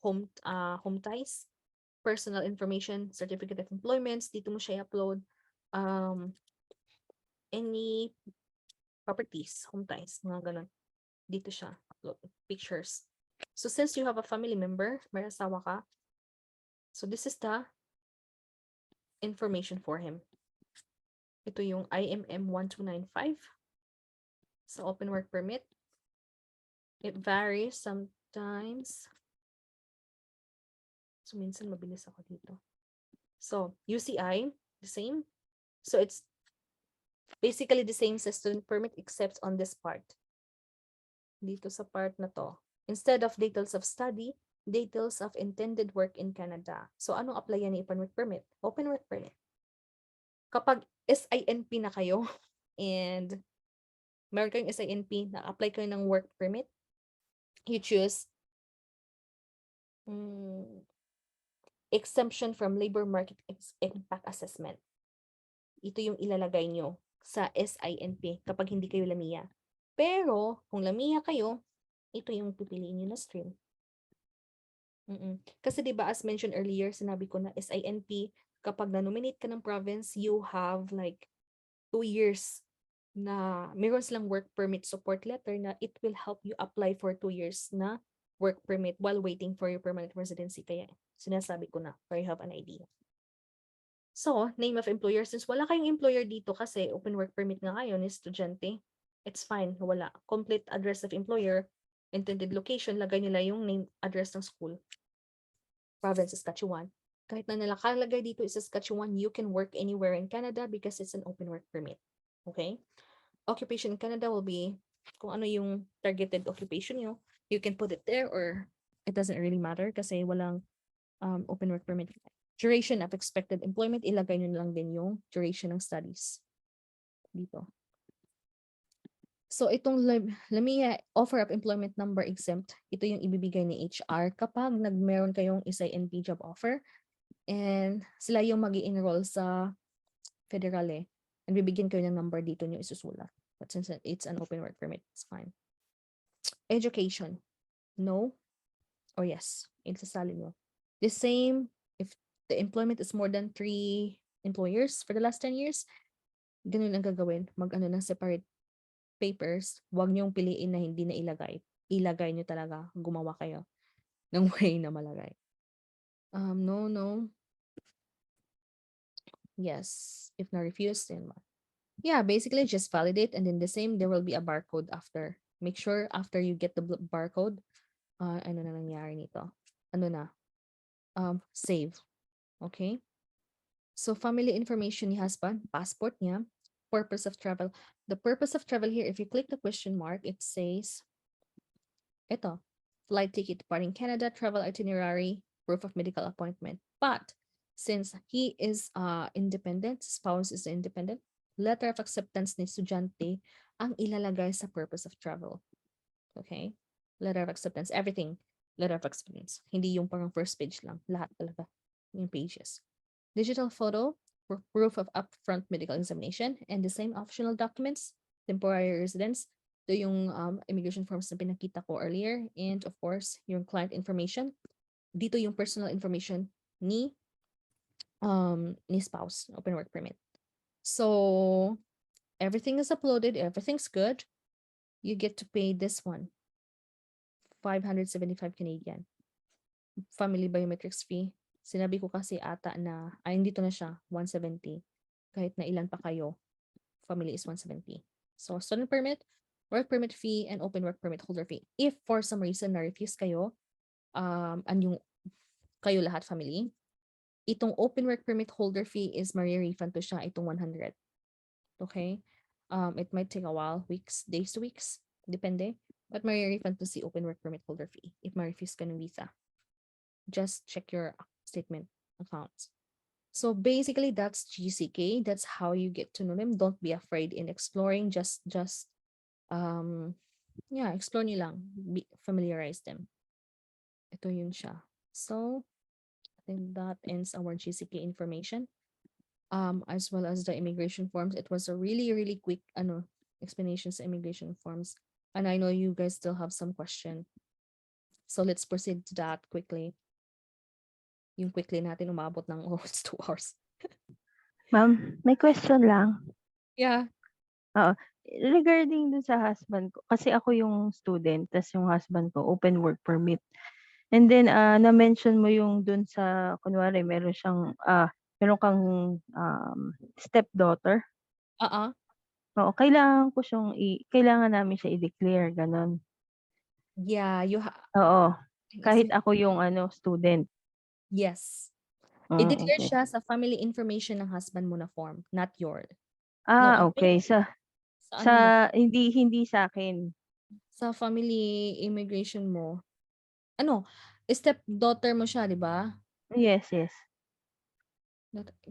home ties, personal information, certificate of employments, dito mo siya i-upload. Any properties, home ties, mga ganun. Dito siya upload pictures. So since you have a family member, may asawa ka, so this is the information for him. Ito yung IMM 1295 sa open work permit. It varies sometimes. So minsan mabilis ako dito. So UCI, the same. So it's basically the same as student permit except on this part. Dito sa part na to. Instead of details of study, details of intended work in Canada. So anong applyan ni open work permit? Open work permit. Kapag SINP na kayo and meron kayong SINP na apply kayo ng work permit, you choose exemption from labor market impact assessment. Ito yung ilalagay nyo sa SINP kapag hindi kayo LAMIA. Pero kung LAMIA kayo, ito yung pipiliin nyo na stream. Kasi 'di ba as mentioned earlier, sinabi ko na SINP, kapag na-nominate ka ng province, you have like 2 years na meron silang work permit support letter na it will help you apply for 2 years na work permit while waiting for your permanent residency. Kaya sinasabi ko na for you have an idea. So, name of employer, since wala kayong employer dito kasi open work permit nga ngayon is estudyante, it's fine, wala. Complete address of employer, intended location, lagay nila yung name, address ng school. Province, Saskatchewan. Kahit na nakalagay dito is Saskatchewan, you can work anywhere in Canada because it's an open work permit. Okay? Occupation in Canada will be kung ano yung targeted occupation nyo. You can put it there or it doesn't really matter kasi walang open work permit. Duration of expected employment, ilagay nyo lang din yung duration ng studies dito. So itong let me offer up employment number exempt, ito yung ibibigay ni HR kapag meron kayong SINP job offer and sila yung mag-i-enroll sa federal and bibigyan kayo ng number dito nyo isusulat. But since it's an open work permit, it's fine. Education, no or yes, isasalin nyo. The same if the employment is more than 3 employers for the last 10 years, ganun ang gagawin. Mag-ano ng separate papers, wag niyong piliin na hindi na ilagay. Ilagay niyo talaga, gumawa kayo ng way na malagay. No. Yes. If na refused, then what? Yeah, basically just validate and then the same, there will be a barcode after. Make sure after you get the barcode, ano na nangyari nito? Ano na? Save. Okay? So family information ni husband, passport niya, purpose of travel. The purpose of travel here, if you click the question mark, it says, ito, flight ticket departing Canada, travel itinerary, proof of medical appointment. But since he is independent, spouse is independent, letter of acceptance ni estudyante ang ilalagay sa purpose of travel. Okay? Letter of acceptance, everything. Letter of acceptance. Hindi yung parang first page lang. Lahat talaga yung pages. Digital photo, proof of upfront medical examination, and the same optional documents, temporary residence, ito yung immigration forms na pinakita ko earlier, and of course, yung client information. Dito yung personal information ni spouse, open work permit. So, everything is uploaded, everything's good. You get to pay this one, 575 Canadian. Family biometrics fee. Sinabi ko kasi ata na, dito na siya, 170. Kahit na ilan pa kayo, family is 170. So, student permit, work permit fee, and open work permit holder fee. If for some reason na-refuse kayo, yung kayo lahat family, itong open work permit holder fee is refund to siya itong 100. Okay? It might take a while, weeks, days to weeks, depende. But refund to si open work permit holder fee if ma-refuse ka ng visa. Just check your statement accounts. So basically that's GCKey. That's how you get to know them. Don't be afraid in exploring. Just explore nyo lang. Familiarize them. Ito yun siya. So I think that ends our GCKey information. As well as the immigration forms. It was a really, really quick explanations sa immigration forms. And I know you guys still have some question. So let's proceed to that quickly. Yung quickly natin umabot ng almost 2 hours. Ma'am, may question lang. Yeah. Regarding dun sa husband ko, kasi ako yung student, tas yung husband ko, open work permit. And then, na-mention mo yung dun sa, kunwari, meron kang stepdaughter. Oo, kailangan namin siya i-declare, ganon. Yeah, Oo, kahit ako yung student. Yes. I-declare Okay. siya sa family information ng husband mo na form, not your. Okay. Hindi sa akin. Sa family immigration mo. Stepdaughter mo siya, di ba? Yes.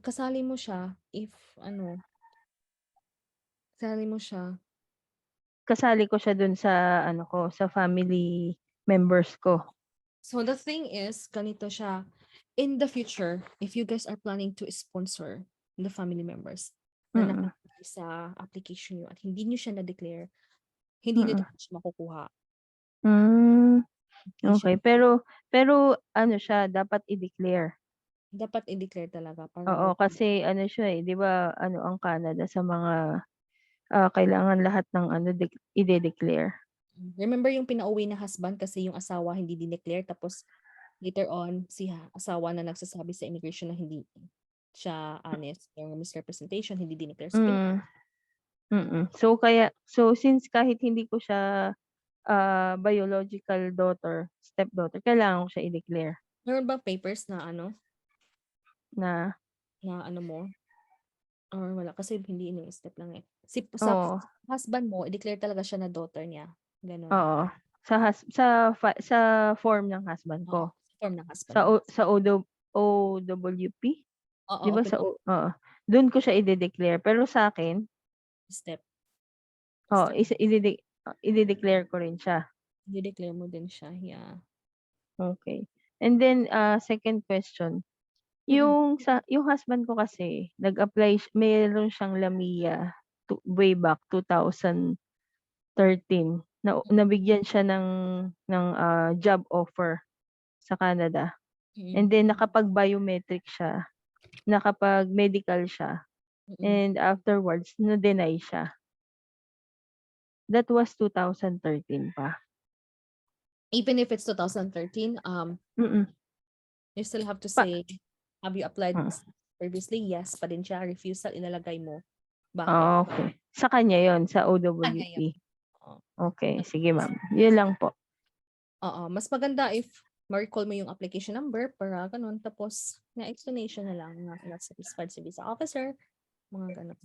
Kasali mo siya if kasali mo siya. Kasali ko siya dun sa sa family members ko. So the thing is, ganito siya. In the future, if you guys are planning to sponsor the family members na nakalagay sa application nyo at hindi nyo siya na-declare, hindi nyo siya makukuha. Okay, pero ano siya, dapat i-declare. Dapat i-declare talaga para Oo, kasi ano siya, 'di ba ano ang Canada sa mga, kailangan lahat ng ano ide-declare. remember yung pinauwi na husband kasi yung asawa hindi dineclare tapos later on asawa na nagsasabi sa immigration na hindi siya honest, yung misrepresentation, hindi dineclare. So, Mm, so since kahit hindi ko siya, biological daughter, stepdaughter, kailangan ko siya i-declare meron bang papers na na mo? Or wala kasi hindi ini-step lang eh. Sa oo, husband mo, i-declare talaga siya na daughter niya. Ganun. oo, sa form ng husband Oo, ko, sa form ng husband sa mo. OWP, Oo, 'di ba open oo, dun ko siya ide-declare pero sa'kin, step. oo, Step. ide-declare ko rin siya. I-declare mo din siya. Yeah. Okay. And then, second question, Mm-mm. yung husband ko kasi nag-apply meron siyang LAMIA way back 2013 na nabigyan siya ng job offer sa Canada. Mm-mm. And then nakapag-biometric siya, nakapag-medical siya, Mm-mm. and afterwards na-deny siya. That was 2013 pa. Even if it's 2013, Mm. you still have to Pa say, have you applied hmm, previously? Yes pa din siya. Refusal, ilalagay mo. Bakit? okay. Sa kanya yon sa Kanya yun. OWP. Oo. Okay, sige ma'am. Yun lang po. Oo. Mas maganda if ma-recall mo yung application number para ganun. Tapos, na explanation na lang na not satisfied si visa officer. Mga ganun.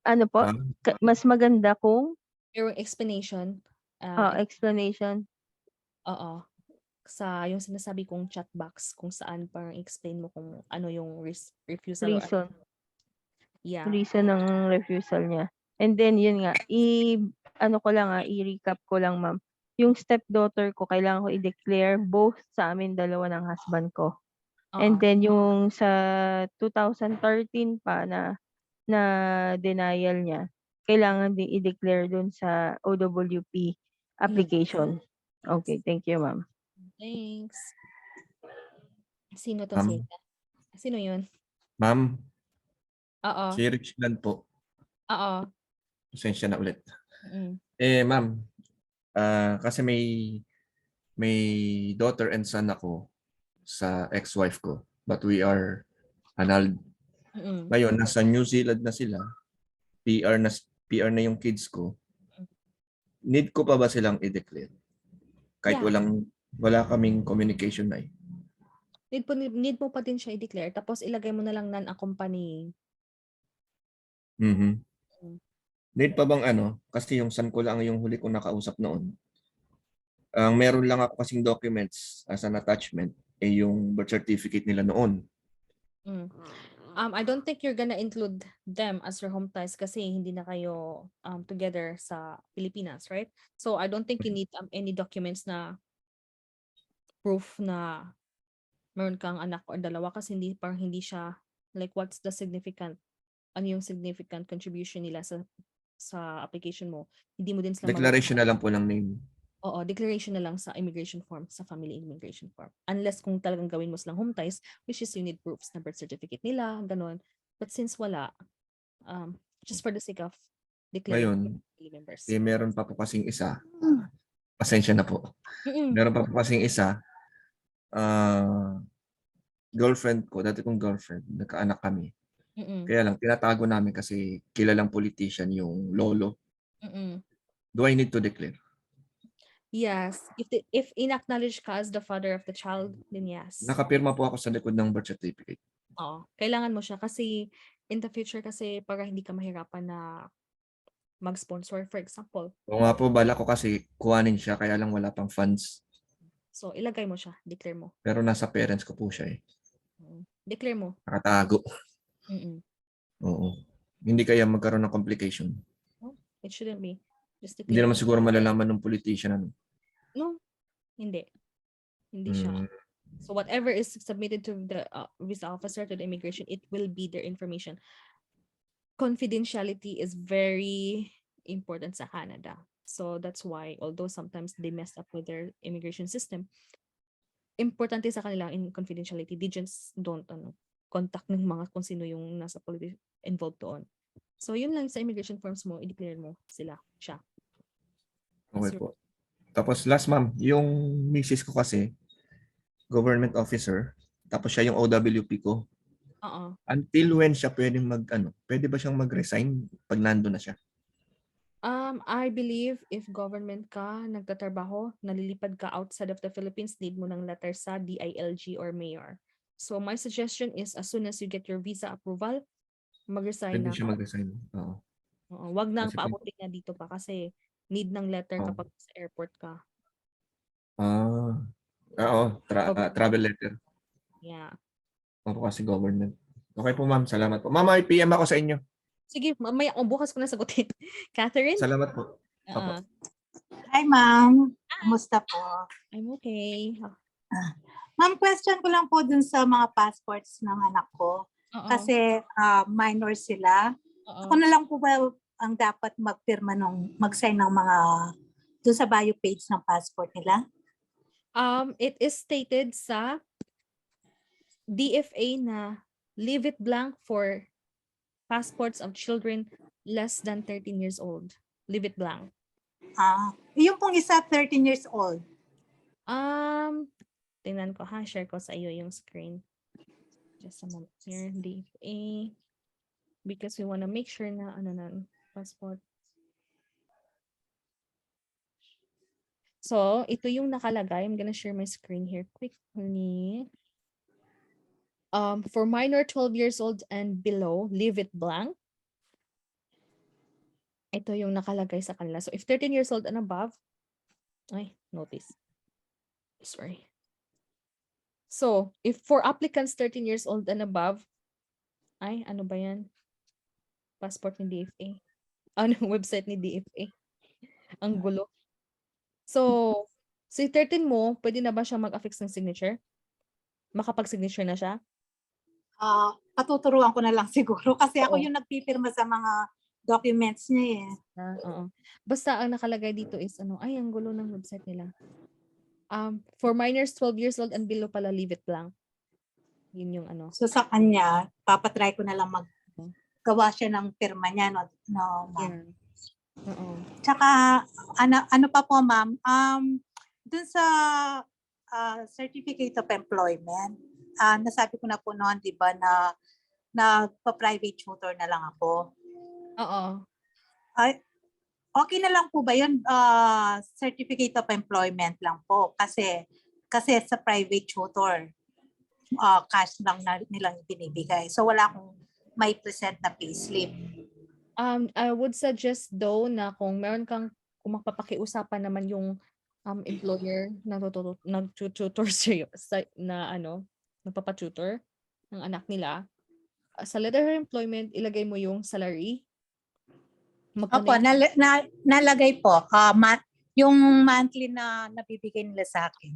Ano po, Ma'am, mas maganda kung Yung explanation, explanation? oo, sa yung sinasabi kong chat box kung saan parang explain mo kung ano yung refusal or Reason. yeah. Reason ng refusal niya. And then yun nga, ano ko lang, i-recap ko lang ma'am. Yung stepdaughter ko, kailangan ko i-declare both sa amin dalawa ng husband ko. And Oo. then yung sa 2013 pa na denial niya, kailangan din i-declare dun sa OWP Yes. application. Okay, thank you ma'am. Thanks. Sino to ma'am, sila? Sino yun? ma'am, Oo. si Richland po. Oo. Pasensya na ulit. Mm. Ma'am, kasi may daughter and son ako sa ex-wife ko. But we are annulled. Mm. Ngayon, nasa New Zealand na sila. PR na yung kids ko. Need ko pa ba silang i-declare? Kahit Yeah. wala kaming communication na eh. Need mo pa din siya i-declare tapos ilagay mo na lang non-accompanying. Mm-hmm. Mm. Need pa bang kasi yung son ko lang yung huli kong nakausap noon. Meron lang ako kasing documents as an attachment yung birth certificate nila noon. Mm. I don't think you're gonna include them as your home ties kasi hindi na kayo together sa Pilipinas, right? So I don't think you need any documents na proof na meron kang anak or dalawa kasi parang hindi siya like what's the significant ano yung significant contribution nila sa application mo. Hindi mo din sila Declaration na lang po ng name. Oo, declaration na lang sa immigration form, sa family immigration form. Unless kung talagang gawin mo silang home ties, which is you need proofs na birth certificate nila, ganun. But since wala, just for the sake of declaring Ngayon, family members. meron pa po kasing isa. Pasensya na po. Mm-mm. Meron pa po kasing isa. Girlfriend ko, dati kong girlfriend, nagkaanak kami. Mm-mm. Kaya lang, tinatago namin kasi kilalang politician yung lolo. Mm-mm. Do I need to declare? Yes. If in-acknowledge ka as the father of the child, then yes. Nakapirma po ako sa likod ng birth certificate. Oo. Kailangan mo siya kasi in the future kasi para hindi ka mahirapan na mag-sponsor, for example. O nga po, bala ko kasi kuhanin siya, kaya lang wala pang funds. So, ilagay mo siya. Declare mo. Pero nasa parents ko po siya eh. Declare mo. Nakatago. Mm-mm. Oo. Hindi kaya magkaroon ng complication. No, it shouldn't be. Just Hindi declare. naman siguro malalaman ng politician. No, hindi. Hindi siya. So whatever is submitted to the visa officer, to the immigration, it will be their information. Confidentiality is very important sa Canada. So that's why, although sometimes they messed up with their immigration system, importante sa kanila in confidentiality. They just don't contact ng mga kung sino yung nasa involved doon. So yun lang sa immigration forms mo, i-declare mo siya. Okay po. Tapos last ma'am, yung misis ko kasi, government officer, tapos siya yung OWP ko. Oo. Until when siya pwedeng pwede ba siyang mag-resign pag nandun na siya? I believe if government ka, nagtatrabaho, nalilipad ka outside of the Philippines, need mo ng letter sa DILG or mayor. So my suggestion is as soon as you get your visa approval, mag-resign Pwede na. siya mag-resign. Oo. Oo, wag nang Kasi paabutin na dito pa kasi need ng letter Oo. kapag sa airport ka. Oo, Government. travel letter. Yeah. Opo kasi government. Okay po ma'am, salamat po. Ma'am, may PM ako sa inyo. Sige, mamaya bukas ko na sagutin. Catherine? Salamat po. Opo. Hi, ma'am. Kumusta po? I'm okay. Ma'am, question ko lang po dun sa mga passports ng anak ko. Oo. Kasi minor sila. Oo. Ako na lang po ba ang dapat magpirma mag-sign ng mga dun sa bio page ng passport nila? It is stated sa DFA na leave it blank for passports of children less than 13 years old. Leave it blank. Yung pong isa, 13 years old. Tingnan ko ha, share ko sa iyo yung screen. Just a moment here, DFA. Because we want to make sure na passport. So, ito yung nakalagay. I'm gonna share my screen here quickly. For minor 12 years old and below, leave it blank. Ito yung nakalagay sa kanila. So, if 13 years old and above, notice. Sorry. So, if for applicants 13 years old and above, ano ba yan? Passport ni DFA. Website ni DFA. Ang gulo. So, si 13 mo, pwede na ba siya mag-affix ng signature? Makapag-signature na siya? Patuturuan ko na lang siguro kasi ako Oo. yung nagpipirma sa mga documents niya eh. Oo. Basta ang nakalagay dito is ang gulo ng website nila. For minors 12 years old and below pala, leave it blank. Yun yung So sa kanya, papatry ko na lang maggawa siya ng pirma niya, no ma'am. Yeah. Oo. Tsaka, ano pa po, ma'am, dun sa Certificate of Employment, nasabi ko na po noon, di ba, na nagpa-private tutor na lang ako. Oo. Ay, okay na lang po ba yun? Certificate of Employment lang po. Kasi sa private tutor, cash lang nilang binibigay. So wala akong may present na payslip. I would suggest though na kung magpapakiusapan naman yung employer na nag-tutor sa'yo na nagpapa-tutor ng anak nila, sa letter of employment ilagay mo yung salary. Opo, nalagay po. Yung monthly na nabibigay nila sa akin.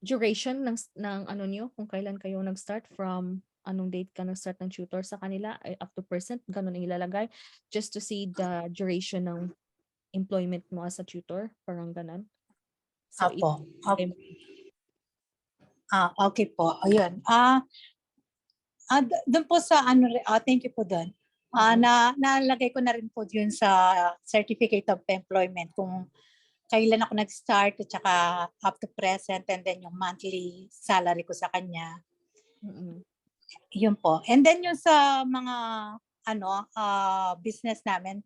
Duration ng niyo, kung kailan kayo nag-start, from anong date ka nag-start ng tutor sa kanila, up to percent, ganun ang ilalagay, just to see the duration ng employment mo as a tutor, parang ganun. So, Opo. Okay po. Ayun. Doon po sa thank you po doon. Nalagay ko na rin po yun sa Certificate of Employment kung kailan ako nag-start at saka up to present, and then yung monthly salary ko sa kanya. Yun po. And then yung sa mga business namin.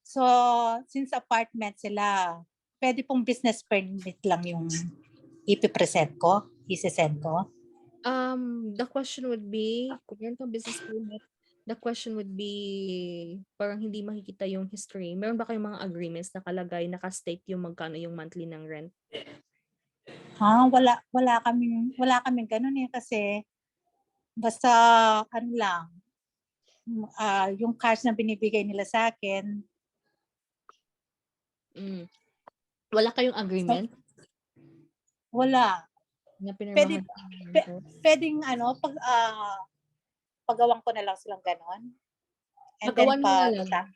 So, since apartment sila, pwede pong business permit lang yung ipipresent ko, isesend ko. The question would be, kung yan tong business permit, the question would be, parang hindi makikita yung history. Meron ba kayong mga agreements nakalagay, naka-state yung magkano yung monthly ng rent? Wala kaming ganun eh, kasi basta lang, yung cash na binibigay nila sa akin. Wala kayong agreement? Wala. Na pinirmahan? Pwedeng pagawang ko na lang silang ganon. And Pagawan mo na lang.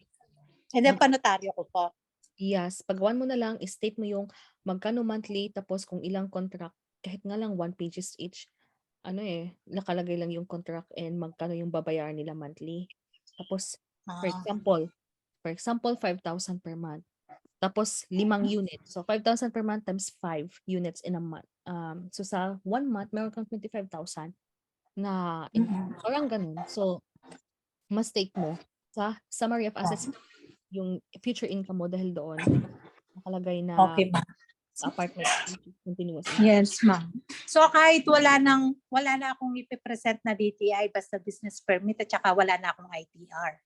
And then panotaryo ko po. Yes, pagawan mo na lang, state mo yung magkano monthly, tapos kung ilang contract, kahit nga lang 1 pages each, ano nakalagay lang yung contract and magkano yung babayaran nila monthly. Tapos, for Ah, example, 5,000 per month. Tapos 5 units. So 5,000 per month times 5 units in a month. So sa 1 month, meron kang 25,000 na income. Parang ganun. So, mas take mo sa summary of assets yung future income mo dahil doon nakalagay na okay, ma'am. sa apartment continuous income. Yes, ma'am. So kahit wala na akong ipe-present na DTI basta business permit at saka wala na akong ITR.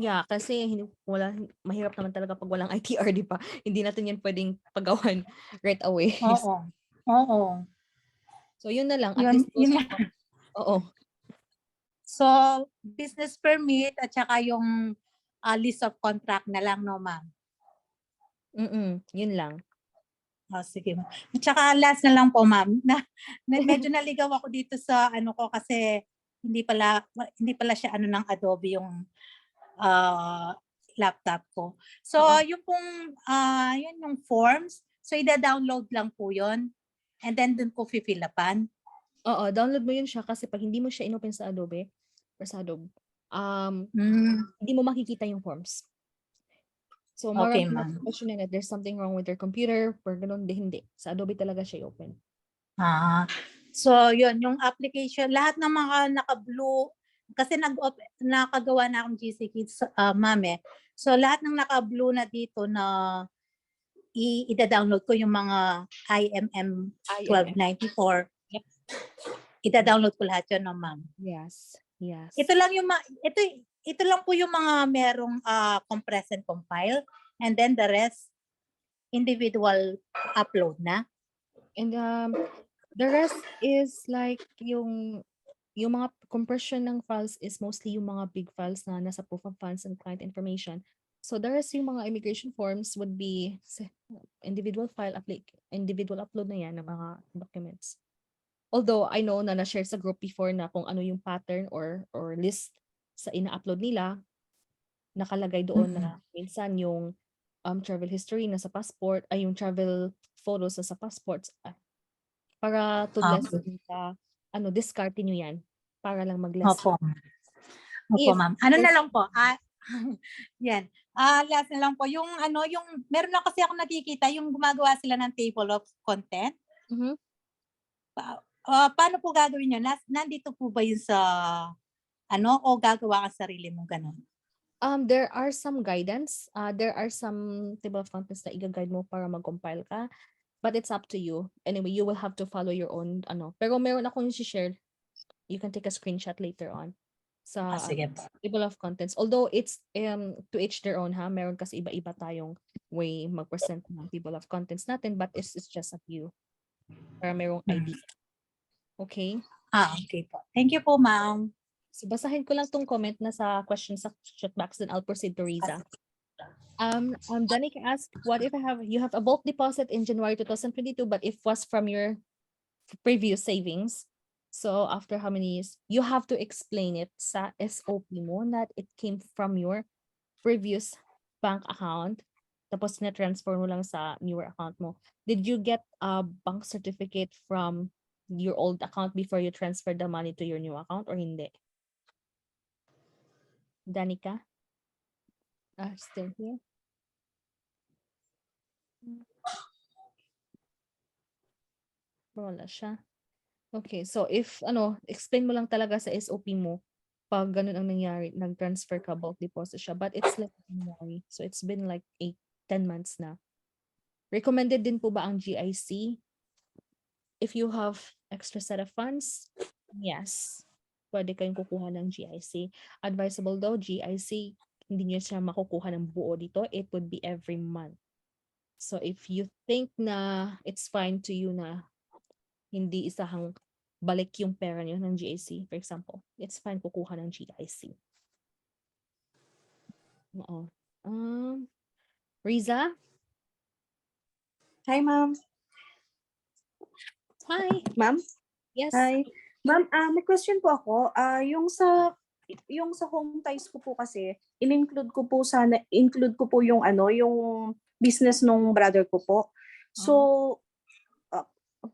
Yeah, kasi mahirap naman talaga pag walang ITR, di ba? Hindi natin yan pwedeng pagawan right away. Oo. Oo. So yun na lang, at Yun, least yun. oo. So business permit at saka yung list of contract na lang, no, ma'am? Yun lang. Oh, sige, ma'am. At saka last na lang po, ma'am. Medyo naligaw ako dito sa ano ko kasi hindi pala siya ano ng Adobe yung laptop ko. So, yung pong yun yung forms, so ida-download lang po yun. And then dun ko fill upan. Oo, download mo yun siya kasi pag hindi mo siya inopen sa Adobe or sa Adobe, hindi mo makikita yung forms. So, Okay, marami ma'am. question na there's something wrong with their computer, or ganun, hindi. Sa Adobe talaga siya i-open. So, yun, yung application, lahat ng mga naka-blue, kasi nakagawa na akong GCKey, ma'am eh. So, lahat ng naka-blue na dito na ida-download ko yung mga IMM 1294. Yep. Ida-download ko lahat yun, no, ma'am? Yes. Ito lang yung ito lang po yung mga merong compress and compile, and then the rest individual upload na. And the rest is like yung mga compression ng files is mostly yung mga big files na nasa proof of funds and client information. So the rest yung mga immigration forms would be individual upload na yan ng mga documents. Although I know na na-share sa group before na kung ano yung pattern or list sa ina-upload nila, nakalagay doon na minsan yung travel history na sa passport, ay yung travel photos sa passports, para to lessen sa discard nyo yan para lang mag-less. Opo, ma'am. Ano na lang po? Yan. Last na lang po yung meron na kasi ako nakikita yung gumagawa sila ng table of content. Paano po gagawin yun? Nandito po ba yun sa o gagawa ka sarili mo ganun? There are some guidance. There are some table of contents na i-guide mo para mag-compile ka. But it's up to you. Anyway, you will have to follow your own Pero meron akong i-share. You can take a screenshot later on sa Sige. table of contents. Although it's to each their own, ha. Meron kasi iba-iba tayong way mag-present ng table of contents natin, but it's just up to you. Para merong idea. Okay? Okay po. Thank you po, ma'am. So basahin ko lang tong comment na sa question sa chat box, then I'll proceed to Riza. Danica asked, what if you have a bulk deposit in January 2022, but if was from your previous savings, so after how many years, you have to explain it sa SOP mo that it came from your previous bank account, tapos na-transfer mo lang sa newer account mo. Did you get a bank certificate from your old account before you transfer the money to your new account or hindi? Danica? Still here? Wala siya. Okay, so if explain mo lang talaga sa SOP mo pag ganun ang nangyari, nag-transfer ka, bulk deposit siya, but it's like January, so it's been like 8-10 months na. Recommended din po ba ang GIC? If you have extra set of funds, yes, pwede kayong kukuha ng GIC. Advisable daw, GIC, hindi nyo siya makukuha ng buo dito. It would be every month. So if you think na it's fine to you na hindi isahang balik yung pera nyo ng GIC, for example, it's fine kukuha ng GIC. Oo. Riza? Hi, ma'am. Hi. Ma'am? Yes. Hi. Ma'am, may question po ako. Yung sa home ties ko po kasi, include ko po yung yung business nung brother ko po. So,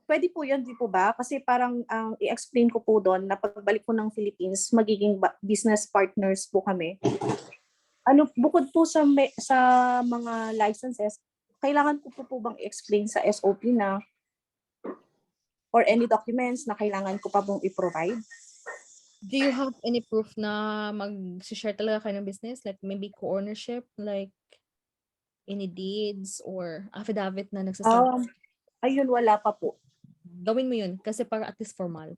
pwede po yun, di po ba? Kasi parang ang i-explain ko po doon na pagbalik ko ng Philippines, magiging business partners po kami. Bukod po sa mga licenses, kailangan ko po bang i-explain sa SOP na or any documents na kailangan ko pa pong i-provide? Do you have any proof na mag-share talaga kayo ng business? Like maybe co-ownership? Like any deeds or affidavit na nagsasabi? Ayun, wala pa po. Gawin mo yun kasi para at least formal.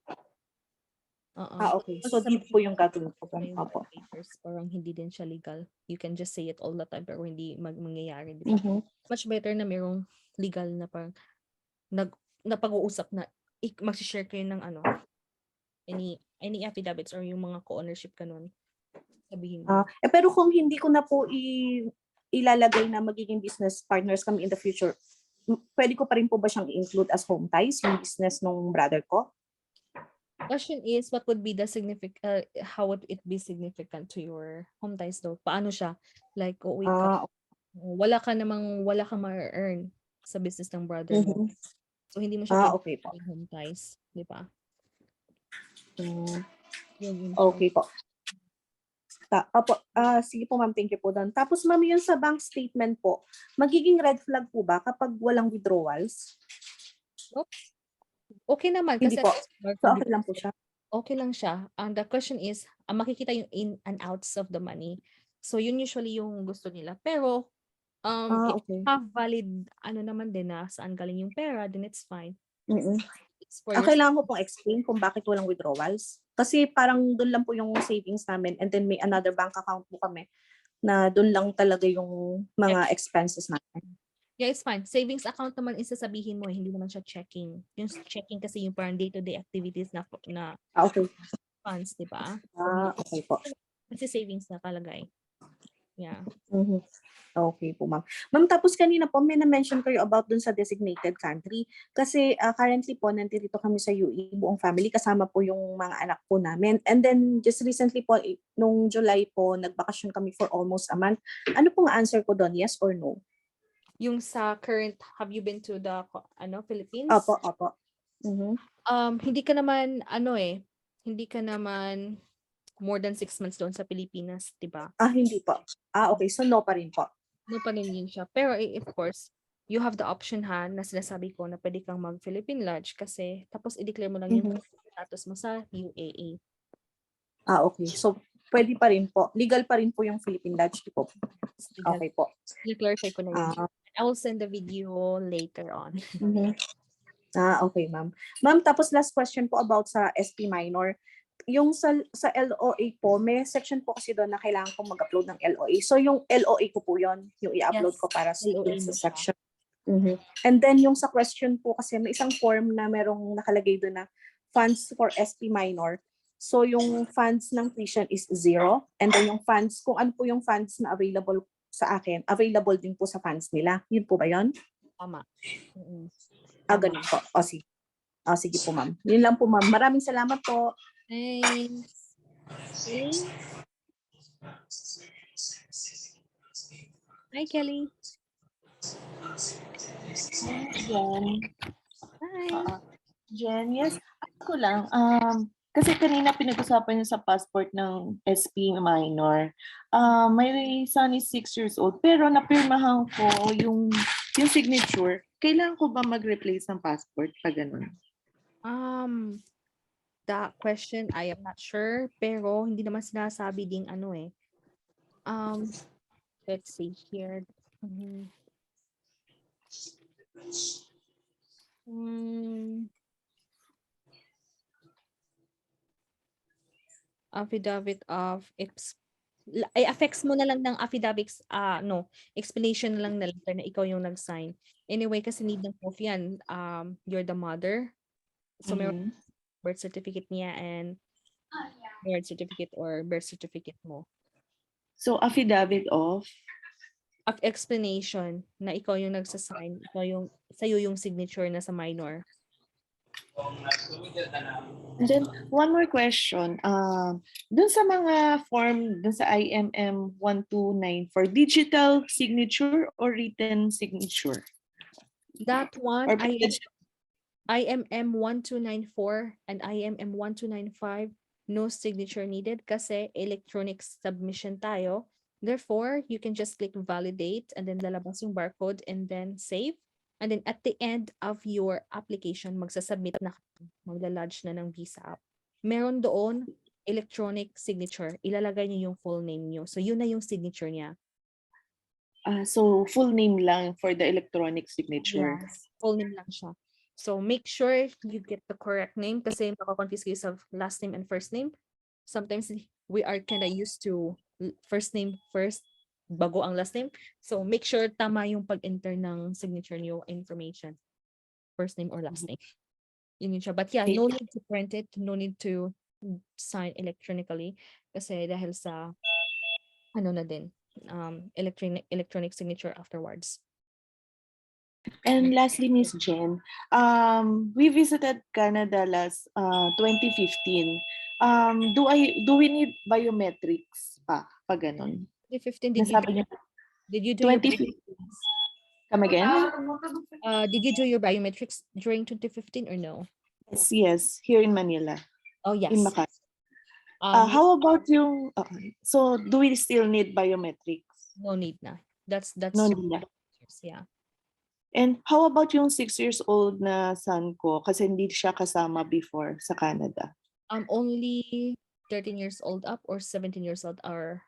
Okay. So, dito po yung gagawin ko. Opo. Papers, parang hindi din siya legal. You can just say it all the time pero hindi mangyayari. Di ba? Much better na mayroong legal na parang napag-uusap na mag-share kayo ng any affidavits or yung mga co-ownership ganun. Sabihin mo. Pero kung hindi ko na po ilalagay na magiging business partners kami in the future, pwede ko pa rin po ba siyang i-include as home ties, yung business nung brother ko? Question is, what would be the how would it be significant to your home ties though? Paano siya? Like, uuwi ka. Wala kang ma-earn sa business ng brother mo. So, hindi mo siya Okay po. home ties. Di ba? Okay po. Sige po ma'am, thank you po doon. Tapos ma'am, yun sa bank statement po, magiging red flag po ba kapag walang withdrawals? Okay naman. Hindi Kasi po. So okay lang po siya. Okay lang siya. And the question is, makikita yung in and outs of the money. So, yun usually yung gusto nila. Pero, if Okay. you have valid, naman din na saan galing yung pera, then it's fine. It's for Kailangan ko pong explain kung bakit walang withdrawals. Kasi parang doon lang po yung savings namin and then may another bank account po kami na doon lang talaga yung mga expenses namin. Yeah, it's fine. Savings account naman isasabihin mo, hindi naman siya checking. Yung checking kasi yung parang day-to-day activities na Okay. funds, di ba? Okay po. Kasi savings na kalagay. Yeah. Okay po, ma'am. Ma'am, tapos kanina po, may na-mention kayo about dun sa designated country. Kasi currently po, nandito kami sa UE, buong family, kasama po yung mga anak po namin. And then, just recently po, nung July po, nagbakasyon kami for almost a month. Ano pong answer ko doon? Yes or no? Yung sa current, have you been to the Philippines? Opo. Hindi ka naman hindi ka naman more than 6 months doon sa Pilipinas, 'di ba? Hindi po. Okay, so no pa rin po. No pa rin yun siya. Pero of course, you have the option na sinasabi ko na pwede kang mag-Philippine Lodge kasi tapos i-declare mo lang yung status mo sa UAE. Okay. So pwede pa rin po. Legal pa rin po yung Philippine Lodge po. Okay po. I-clarify ko na yun. I will send the video later on. Okay, ma'am. Ma'am, tapos last question po about sa SP minor. Yung sa LOA po, may section po kasi doon na kailangan kong mag-upload ng LOA. So yung LOA ko po yon, yung i-upload ko para sa section. And then yung sa question po kasi may isang form na merong nakalagay doon na funds for SP minor. So yung funds ng tuition is 0. And then yung funds, kung ano po yung funds na available sa akin, available din po sa funds nila. Yun po ba yun? Tama. Ganun po. Sige. Sige po, ma'am. Yun lang po, ma'am. Maraming salamat po. Thanks. Kelly? Hi, Kelly. Jen. Hi. Jen, yes. Ako lang. Kasi kanina pinag-usapan niyo sa passport ng SP minor. My son is 6 years old, pero napirmahan ko yung signature. Kailangan ko ba mag-replace ng passport pag ganun? That question, I am not sure, pero hindi naman sinasabi ding let's see here. Affidavit of affects mo na lang ng affidavits, explanation na lang na letter na ikaw yung nag-sign. Anyway, kasi need ng proof yan. You're the mother. So, may birth certificate niya and marriage certificate or birth certificate mo. So, affidavit of explanation na ikaw yung nagsasign, sa'yo yung signature na sa minor. And then, one more question. Dun sa mga form, dun sa IMM 1294, digital signature or written signature? That one, Or IMM 1294 and IMM 1295, no signature needed kasi electronic submission tayo. Therefore, you can just click validate and then lalabas yung barcode and then save. And then at the end of your application, magsasubmit na, magla-lodge na ng visa app. Meron doon electronic signature. Ilalagay niyo yung full name niyo. So yun na yung signature niya. so full name lang for the electronic signature. Yes, full name lang siya. So make sure you get the correct name kasi makakonfuse kayo sa last name and first name. Sometimes we are kind of used to first name first bago ang last name. So make sure tama yung pag-enter ng signature niyo information. First name or last name. Yun yun siya. But yeah, no need to print it, no need to sign electronically kasi dahil sa ano na din, electronic signature afterwards. And lastly, Miss Jen, we visited Canada last 2015. Do we need biometrics pa ganun? 2015, Nasabi niyo, did you do your 2015. Come again? did you do your biometrics during 2015 or no? Yes, here in Manila, Oh yes. in Makati. Um, How about yung, so do we still need biometrics? no need na. That's No need na. yeah. And how about yung 6 years old na son ko kasi hindi siya kasama before sa Canada? Only 13 years old up or 17 years old are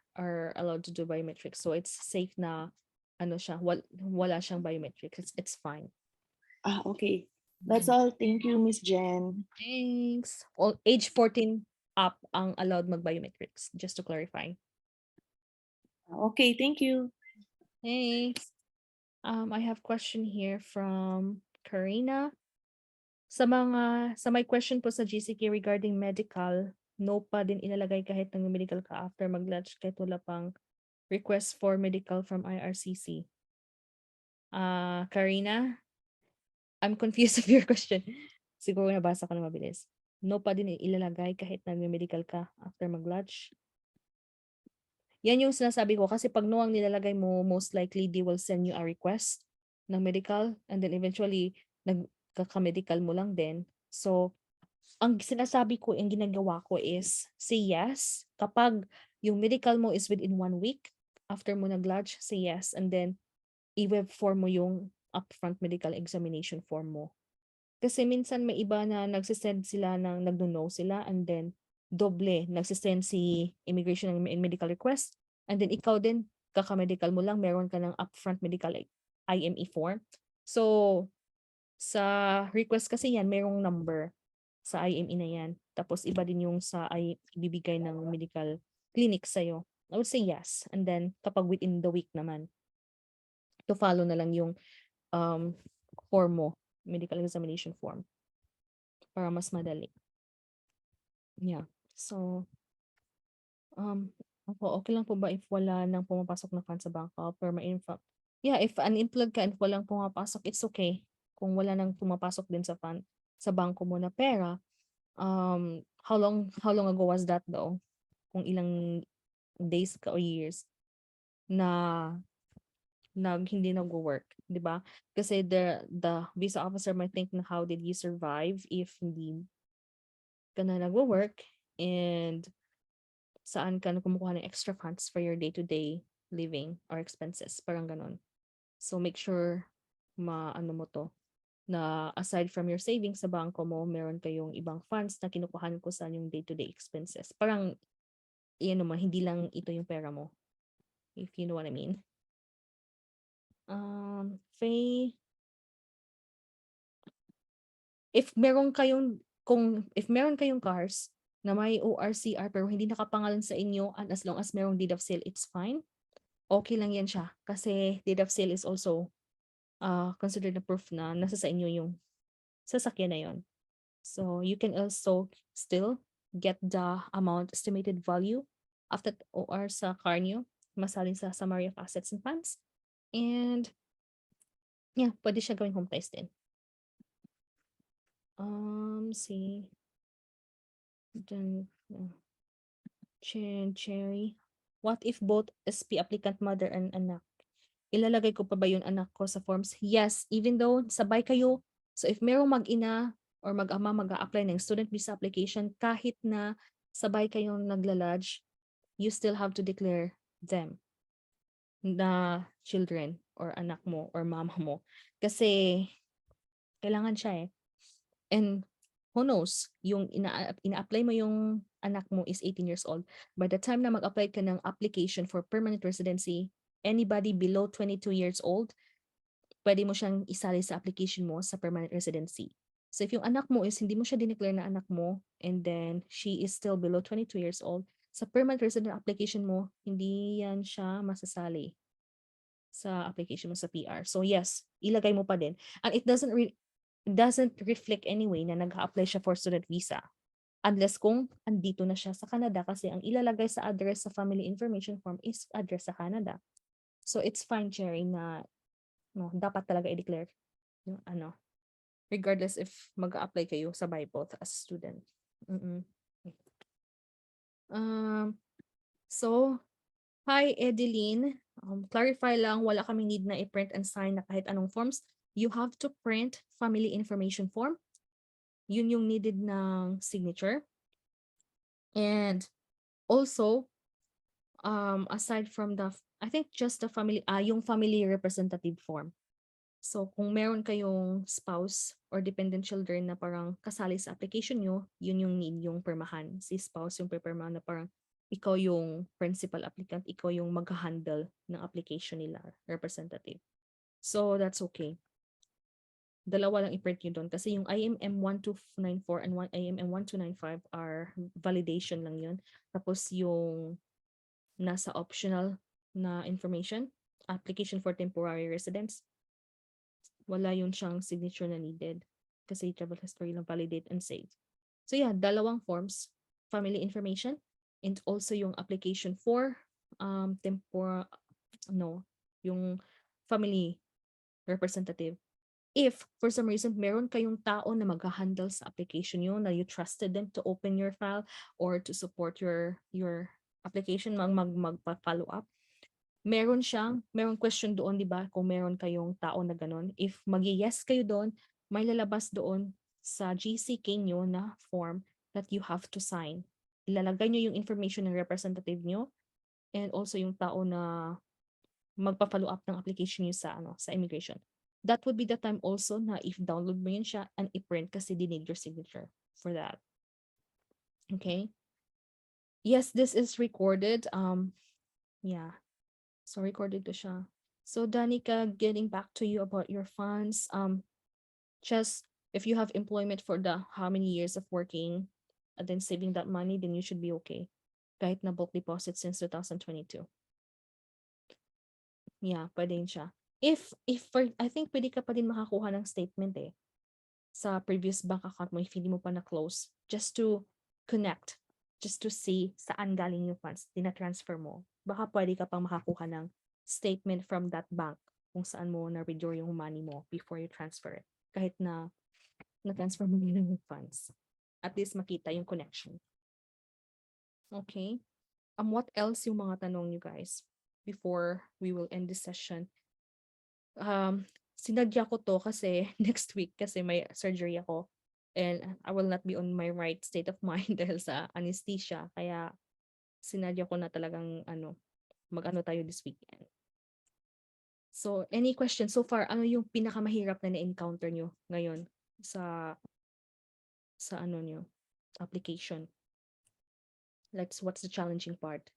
allowed to do biometrics. So it's safe na ano siya, wala siyang biometrics. It's fine. Okay. That's all. Thank you, Miss Jen. Thanks. All age 14 up ang allowed mag-biometrics, just to clarify. Okay, thank you. Thanks. I have question here from Karina. Sa may question po sa GCKey regarding medical, no pa din ilalagay kahit ng medical ka after mag-lodge kahit wala pang request for medical from Ircc. Karina, I'm confused of your question. Siguro nabasa ko na mabilis. No pa din ilalagay kahit nag-medical ka after mag-lodge. Yan yung sinasabi ko kasi pag no ang nilalagay mo, most likely they will send you a request ng medical and then eventually nagkaka-medical mo lang din. So, ang sinasabi ko, ang ginagawa ko is say yes. Kapag yung medical mo is within 1 week after mo nag-lodge, say yes. And then, i-web form mo yung upfront medical examination form mo. Kasi minsan may iba na nagsisend sila ng nagno-no sila and then doble nagsisend si immigration ng medical request and then ikaw din kaka-medical mo lang meron ka ng upfront medical IME form. So sa request kasi yan merong number sa IME na yan. Tapos iba din yung sa ibibigay ng medical clinic sa'yo. I would say yes. And then kapag within the week naman to follow na lang yung form mo, medical examination form para mas madali. Yeah. So, okay lang po ba if wala nang pumapasok na funds sa bangko or yeah, if unemployed ka and walang pumapasok, it's okay. Kung wala nang pumapasok din sa fund sa bangko mo na pera, how long ago was that though? Kung ilang days ka o years na hindi nagwo-work, 'di ba? Kasi the visa officer might think na how did you survive if hindi ka na nagwo-work and saan ka na kumukuha ng extra funds for your day-to-day living or expenses, parang ganon. So make sure maano mo to na aside from your savings sa bangko mo, meron kayong ibang funds na kinukuhaan ko sa yung day-to-day expenses. Parang naman, hindi lang ito yung pera mo. If you know what I mean. Faye, if meron kayong cars na may ORCR pero hindi nakapangalan sa inyo and as long as merong deed of sale, it's fine. Okay lang yan siya kasi deed of sale is also considered a proof na nasa sa inyo yung sasakyan na yon. So you can also still get the amount estimated value of that OR sa car nyo, masalin sa summary of assets and funds. And yeah, pwede siya gawing home price din. See. Then, Cherry. What if both SP applicant mother and anak? Ilalagay ko pa ba yung anak ko sa forms? Yes, even though sabay kayo. So if merong mag-ina or mag-ama mag-a-apply ng student visa application, kahit na sabay kayong naglalodge, you still have to declare them na children or anak mo or mama mo. Kasi kailangan siya eh. And who knows, yung ina-apply mo yung anak mo is 18 years old. By the time na mag-apply ka ng application for permanent residency, anybody below 22 years old, pwede mo siyang isali sa application mo sa permanent residency. So if yung anak mo is hindi mo siya dineclare na anak mo and then she is still below 22 years old, sa permanent resident application mo, hindi yan siya masasali sa application mo sa PR. So yes, ilagay mo pa din. And it doesn't reflect anyway na nag-apply siya for student visa. Unless kung andito na siya sa Canada kasi ang ilalagay sa address sa family information form is address sa Canada. So it's fine, Cherry, na no, dapat talaga i-declare yung ano. Regardless if mag-apply kayo sabay both as student. So, hi Edeline. Clarify lang, wala kaming need na i-print and sign na kahit anong forms. You have to print family information form. Yun yung needed ng signature. And also, aside from the, I think just the family, yung family representative form. So kung meron kayong spouse or dependent children na parang kasali sa application nyo, yun yung need yung permahan. Si spouse yung permahan na parang ikaw yung principal applicant, ikaw yung mag-handle ng application nila, representative. So that's okay. Dalawa lang i-print nyo doon kasi yung IMM 1294 and IMM 1295 are validation lang yun. Tapos yung nasa optional na information, application for temporary residence, wala yun siyang signature na needed kasi travel history lang validate and save. So yeah, dalawang forms, family information and also yung application for yung family representative. If for some reason meron kayong tao na mag-handle sa application nyo na you trusted them to open your file or to support your application, magpa-follow up, meron question doon, di ba? Kung meron kayong tao na ganun, if mag-yes kayo doon, may lalabas doon sa GCKey nyo na form that you have to sign. Ilalagay nyo yung information ng representative nyo and also yung tao na magpa-follow up ng application nyo sa immigration. That would be the time also na if download mo yun siya and i-print kasi they need your signature for that. Okay? Yes, this is recorded. Yeah. So recorded to siya. So Danica, getting back to you about your funds. Just if you have employment for the how many years of working and then saving that money, then you should be okay. Kahit na bulk deposit since 2022. Yeah, pwede yun siya. I think pwede ka pa din makakuha ng statement sa previous bank account mo if hindi mo pa na-close just to connect, just to see saan galing yung funds, tina-transfer mo. Baka pwede ka pang makakuha ng statement from that bank kung saan mo na-withdraw yung money mo before you transfer it. Kahit na na-transfer mo yun yung funds. At least makita yung connection. Okay. What else yung mga tanong nyo guys before we will end this session? Sinadya ko to kasi next week kasi may surgery ako and I will not be on my right state of mind dahil sa anesthesia. Kaya sinadya ko na talagang mag-ano tayo this weekend. So, any questions so far? Ano yung pinakamahirap na na-encounter nyo ngayon sa nyo application? Like, what's the challenging part?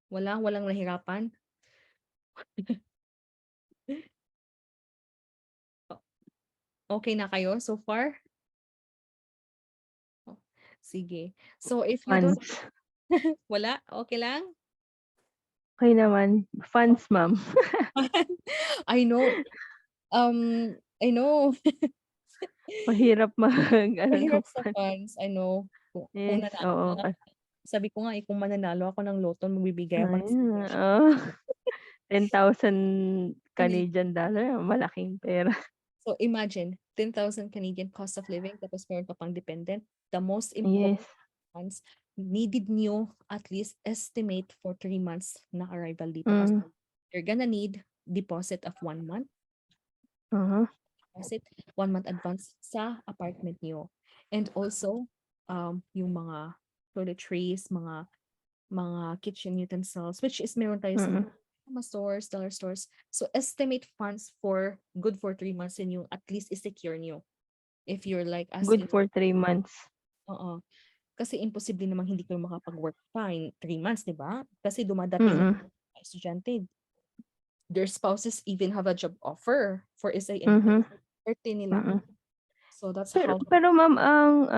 Walang nahirapan? Okay na kayo so far? Sige. So, if you don't... Funds. Wala? Okay lang? Okay naman. Funds, ma'am. I know. I know. Mahirap Mahirap ng sa funds. funds. I know. Kung Yes, oo. sabi ko nga, kung mananalo ako ng loto, magbibigay ako ng Ayun, signature. oo. 10,000 Canadian dollar, malaking pera. So imagine, 10,000 Canadian cost of living, tapos meron pa pang dependent. The most important Yes. ones, needed nyo at least estimate for 3 months na arrival dito. Kasi Mm. you're gonna need deposit of 1 month, Uh-huh. deposit 1 month advance sa apartment nyo. And also, yung mga toiletries, mga kitchen utensils, which is meron tayo sa Mm. mga stores, dollar stores. So estimate funds for good for 3 months and yung at least is-secure nyo. If you're like Good asking, for 3 months. oo. Kasi imposible namang hindi kayo makapag-work pa in 3 months, di ba? Kasi dumadating Mm. mga estudyante. Their spouses even have a job offer for SA and Mhm. birthday nila. Mm. So that's Pero how, pero ma'am, ang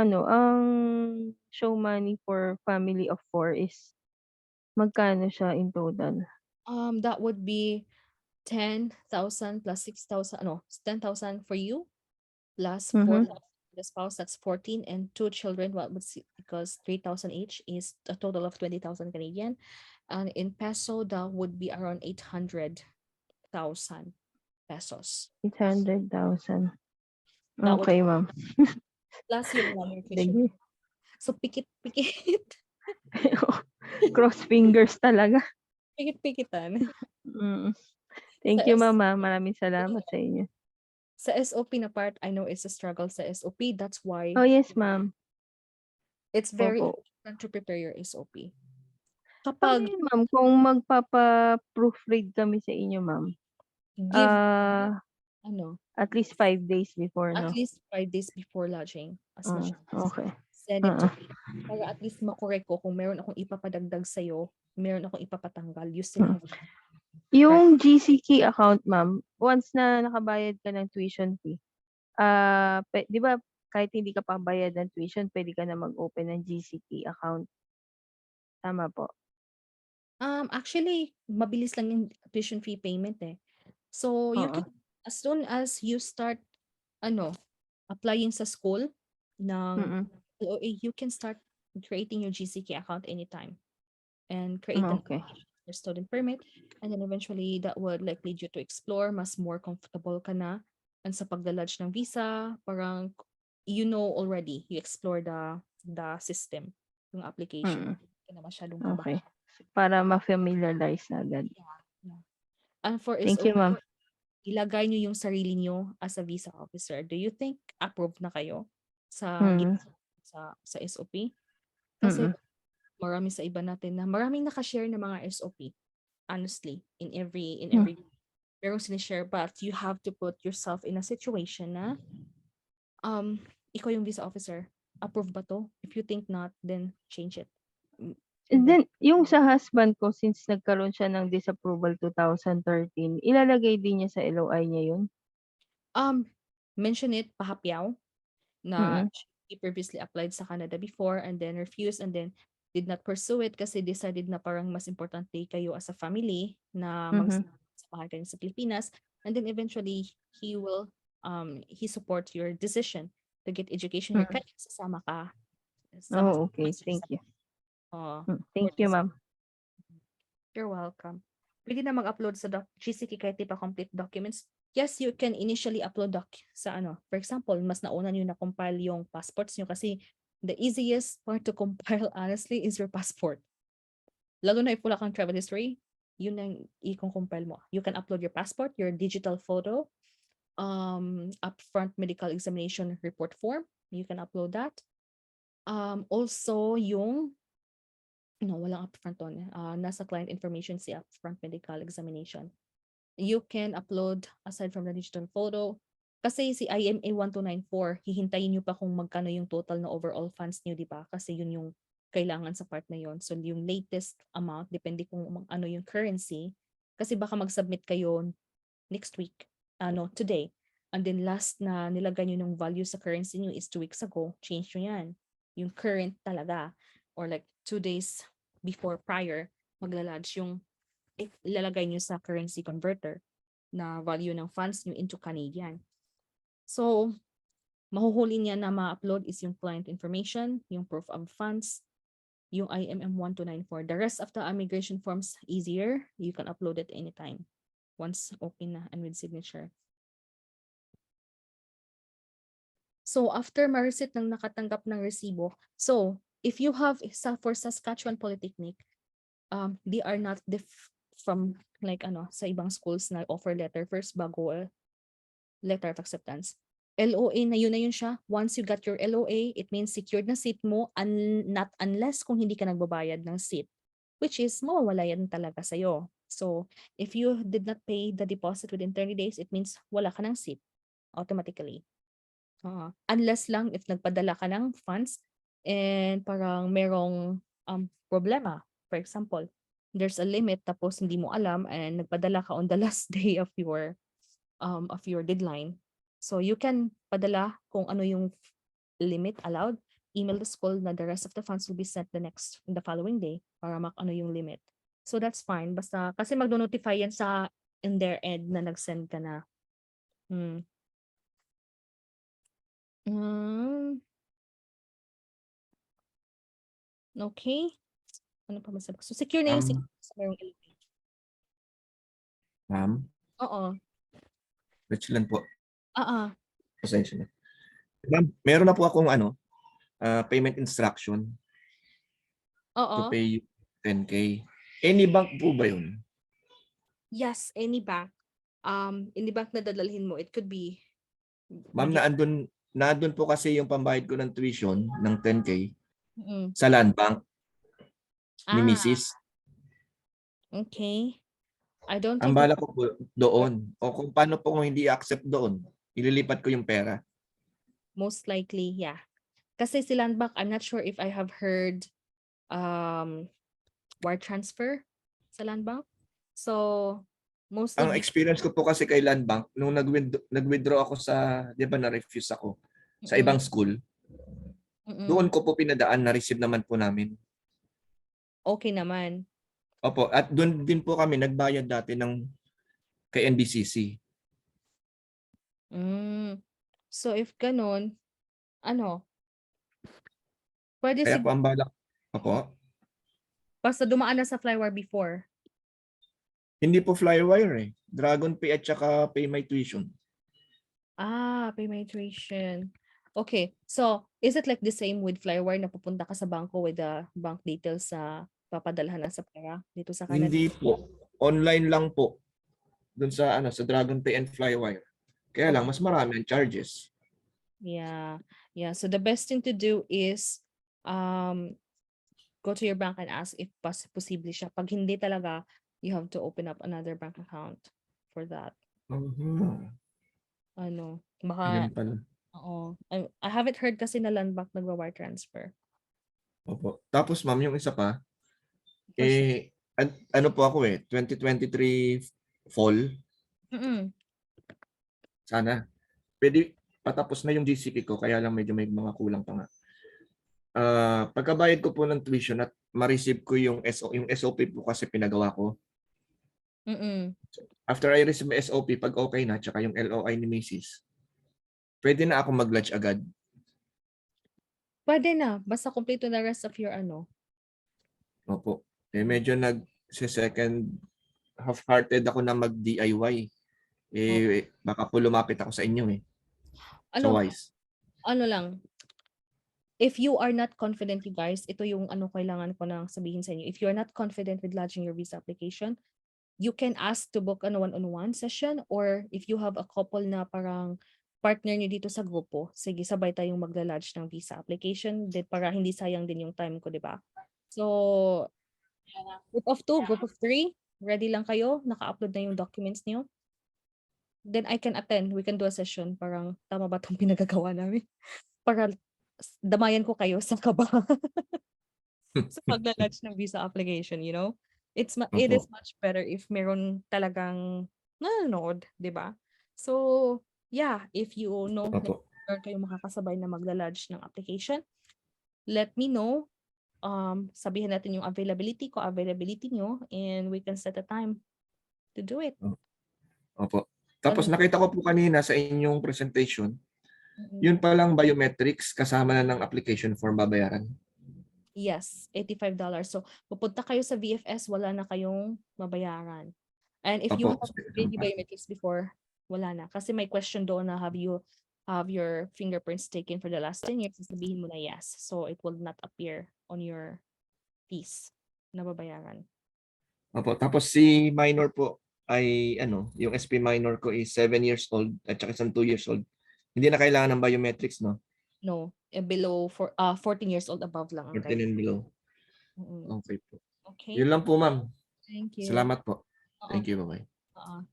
show money for family of 4 is magkano siya in total? that would be 10,000 plus 6,000, 10,000 for you plus Mhm. 4,000 for the spouse, that's 14, and 2 children, what would see, because 3,000 each is a total of 20,000 Canadian. And in peso, that would be around 800,000 pesos. 800,000. That would Okay, ma'am. plus yung nutrition. Sige. So pikit. Cross fingers talaga. Pikit-pikitan. Mm. Sa Thank you, S- ma'am, Maraming salamat sa inyo. Sa SOP na part, I know it's a struggle sa SOP. That's why Oh, yes, ma'am. it's very Opo. important to prepare your SOP. Paano Kapag yun, ma'am, kung magpapa-proofread kami sa inyo, ma'am? give, At least 5 days before, at no? least 5 days before lodging, as much as Okay. send it to Oo. me. Para at least makorek ko kung meron akong ipapadagdag sa'yo, meron akong ipapatanggal, you still have Yung GCKey account, ma'am, once na nakabayad ka ng tuition fee, 'di ba kahit hindi ka pa bayad ng tuition, pwede ka na mag-open ng GCKey account. Tama po? Actually, mabilis lang yung tuition fee payment eh. So, you Oo. can, as soon as you start, applying sa school ng Mm. LOA, you can start creating your GCK account anytime and create an Okay. application for student permit. And then eventually, that would like lead you to explore, mas more comfortable ka na. And sa paglalodge ng visa, parang you know already, you explore the system, yung application. Mm. Hindi ka na masyadong kabahan. Okay. Para ma-familiarize na agad. Yeah. And for Thank you, SOP, ma'am. ilagay nyo yung sarili nyo as a visa officer. Do you think approved na kayo sa Mm. sa SOP? Kasi Mm. marami sa iba natin na maraming nakashare ng mga SOP. Honestly, in every merong sinishare, but you have to put yourself in a situation na ikaw yung visa officer. Approve ba to? If you think not, then change it. And then, yung sa husband ko, since nagkaroon siya ng disapproval 2013, ilalagay din niya sa LOI niya yun? Mention it, pahapyaw, na Mm. he previously applied sa Canada before and then refused and then did not pursue it kasi decided na parang mas importante kayo as a family na Mhm. magsamahan kayo sa Pilipinas, and then eventually he support your decision to get education here kaya sasama ka sa Oh, okay. Thank you. Thank you, ma'am. You're welcome. Pwede na mag-upload sa GCKey kahit di pa complete documents. Yes, you can initially upload sa for example, mas nauna nyo na compile yung passports nyo kasi the easiest part to compile honestly is your passport. Lalo na if wala kang travel history, yun ang i-compile mo. You can upload your passport, your digital photo, upfront medical examination report form, you can upload that. Also yung walang upfront on. Nasa client information si upfront medical examination. You can upload aside from the digital photo. Kasi si IMA 1294, hihintayin nyo pa kung magkano yung total na overall funds nyo, di ba? Kasi yun yung kailangan sa part na yun. So yung latest amount, depende kung ano yung currency. Kasi baka mag-submit kayo next week, today. And then last na nilagay nyo ng value sa currency nyo is 2 weeks ago. Change nyo yan. Yung current talaga. Or like 2 days before prior, maglalodge yung ilalagay nyo sa currency converter na value ng funds nyo into Canadian. So, mahuhuli niya na ma-upload is yung client information, yung proof of funds, yung IMM 1294. The rest of the immigration forms easier. You can upload it anytime once okay na and with signature. So after ma-receipt ng nakatanggap ng resibo, so if you have for Saskatchewan Polytechnic, they are not from like sa ibang schools na offer letter first bago letter of acceptance. LOA na yun siya. Once you got your LOA, it means secured na seat mo, not unless kung hindi ka nagbabayad ng seat, which is mawawala yan talaga sa'yo. So if you did not pay the deposit within 30 days, it means wala ka ng seat automatically. Unless lang if nagpadala ka ng funds and parang merong problema. For example, there's a limit tapos hindi mo alam and nagpadala ka on the last day of your deadline. So you can padala kung ano yung limit allowed, email the school na the rest of the funds will be sent the following day para ano yung limit. So that's fine. Basta kasi magno-notify yan in their end na nag-send ka na. Okay. Ano pa masabi? So secure na yung seat sa merong LOA. Ma'am, Oo. Rich lang po. Oo. Ma'am, meron na po akong payment instruction to Oo. pay 10K. Any bank po ba yun? Yes, any bank. Any bank na dadalhin mo, it could be. Ma'am, naandun po kasi yung pambayad ko ng tuition ng 10K Mm. sa land bank ni Mrs. Okay. I don't Ang think bala ko po doon. O kung paano po kung hindi accept doon, ililipat ko yung pera. most likely, yeah. Kasi si land bank, I'm not sure if I have heard wire transfer sa land bank. So mostly Ang experience ko po kasi kay land bank, nung nag-withdraw ako di ba na-refuse ako sa ibang school, doon ko po pinadaan, na-receive naman po namin. Okay naman. Opo, at doon din po kami nagbayad dati kay NBCC. So if ganun, pwede Kaya po ang balak. Opo. Basta dumaan na sa flywire before. Hindi po flywire eh. Dragon Pay at saka Pay My Tuition. Pay my tuition. Okay, so is it like the same with flywire na pupunta ka sa bangko with the bank details sa papadalhan na sa pera dito sa Canada? Hindi po. Online lang po. Doon sa Dragon Pay and Flywire. Kaya lang mas marami ang charges. Yeah. So the best thing to do is go to your bank and ask if posible siya. Pag hindi talaga, you have to open up another bank account for that. Baka Yan pala. oo. I haven't heard kasi na land bank nagwa-wire transfer. Opo. Tapos ma'am, yung isa pa, ano po ako 2023 fall. Sana. Pwede patapos na yung GCKey ko, kaya lang medyo may mga kulang pa nga. Pagkabayad ko po ng tuition at ma-receive ko yung SOP po kasi pinagawa ko. After I receive my SOP, pag okay na, tsaka yung LOI ni Mrs., pwede na ako mag-lodge agad. Pwede na. Basta complete the rest of your Opo. Medyo second half-hearted ako na mag-DIY. Baka po lumapit ako sa inyo So wise. Lang. If you are not confident, you guys, ito yung kailangan ko na sabihin sa inyo. If you are not confident with lodging your visa application, you can ask to book one-on-one session, or if you have a couple na parang partner niyo dito sa grupo, sige, sabay tayong magla-lodge ng visa application para hindi sayang din yung time ko, di ba? So, group of 2, group of 3, ready lang kayo? Naka-upload na yung documents niyo? Then I can attend. We can do a session. Parang tama ba itong pinagagawa namin? Para damayan ko kayo sa kaba sa pagla-lodge ng visa application, it is much better if meron talagang nanonood, di ba? So, yeah, if you know na kayo makakasabay na magla-lodge ng application, let me know. Sabihin natin yung availability nyo, and we can set a time to do it. Opo. Tapos nakita ko po kanina sa inyong presentation, yun palang biometrics kasama na ng application form babayaran. Yes, $85. So, pupunta kayo sa VFS, wala na kayong mabayaran. And if you Opo. have already biometrics before, wala na. Kasi may question doon na have you have your fingerprints taken for the last 10 years? Sabihin mo na yes. So, it will not appear on your fees na babayaran. Opo. Tapos si minor po ay ano, yung SP minor ko is 7 years old at saka isang 2 years old. Hindi na kailangan ng biometrics, no? No, below 14 years old above lang ang 14 and below. Mm. Okay po. Okay. Yun lang po, ma'am. Thank you. Salamat po. Oo. Thank you, bye-bye.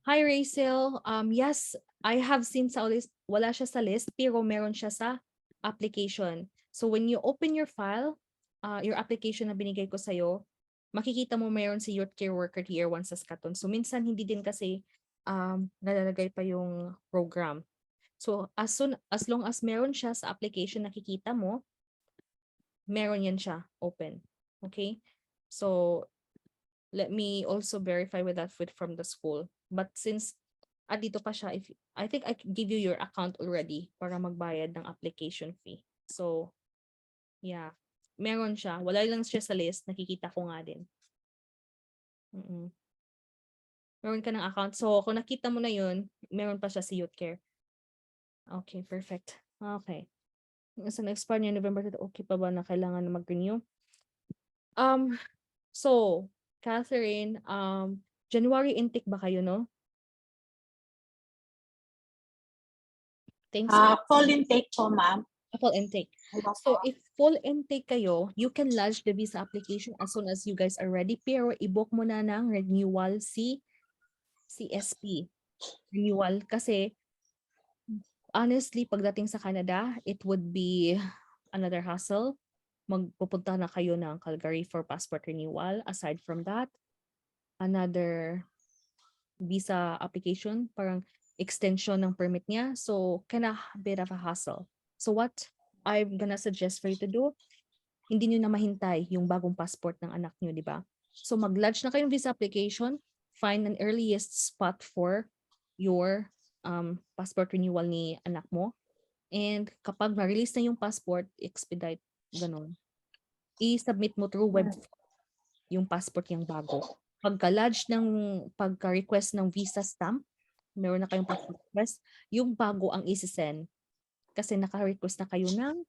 Hi, Rachel. Yes, I have seen sa list, wala siya sa list, pero meron siya sa application. So when you open your file, your application na binigay ko sa'yo, makikita mo meron si Youth Care Worker Tier 1 Saskatoon. So minsan hindi din kasi nalalagay pa yung program. So as long as meron siya sa application nakikita mo, meron yan siya open. Okay? So let me also verify with that from the school. But since dito pa siya, I think I can give you your account already para magbayad ng application fee. So, yeah. Meron siya. Wala lang siya sa list. Nakikita ko nga din. Meron ka ng account. So, kung nakita mo na yun, meron pa siya si Youth Care. Okay, perfect. Okay. Sa next part niya, November 2, okay pa ba na kailangan na mag-renew? So, Catherine, January intake ba kayo, no? Thanks. Full intake po, ma'am. Full intake. So if full intake kayo, you can lodge the visa application as soon as you guys are ready. Pero i-book mo na ng renewal si CSP. Renewal kasi honestly, pagdating sa Canada, it would be another hassle. Magpupunta na kayo ng Calgary for passport renewal. Aside from that, another visa application, parang extension ng permit niya. So, kinda bit of a hassle. So what I'm gonna suggest for you to do, hindi nyo na mahintay yung bagong passport ng anak nyo, di ba? So mag-lodge na kayong visa application, find an earliest spot for your passport renewal ni anak mo. And kapag na-release na yung passport, expedite, ganun. I-submit mo through web yung passport yung bago. Pagka-lodge pagka-request ng visa stamp, meron na kayong passport request, yung bago ang isi-send. Kasi naka-request na kayo ng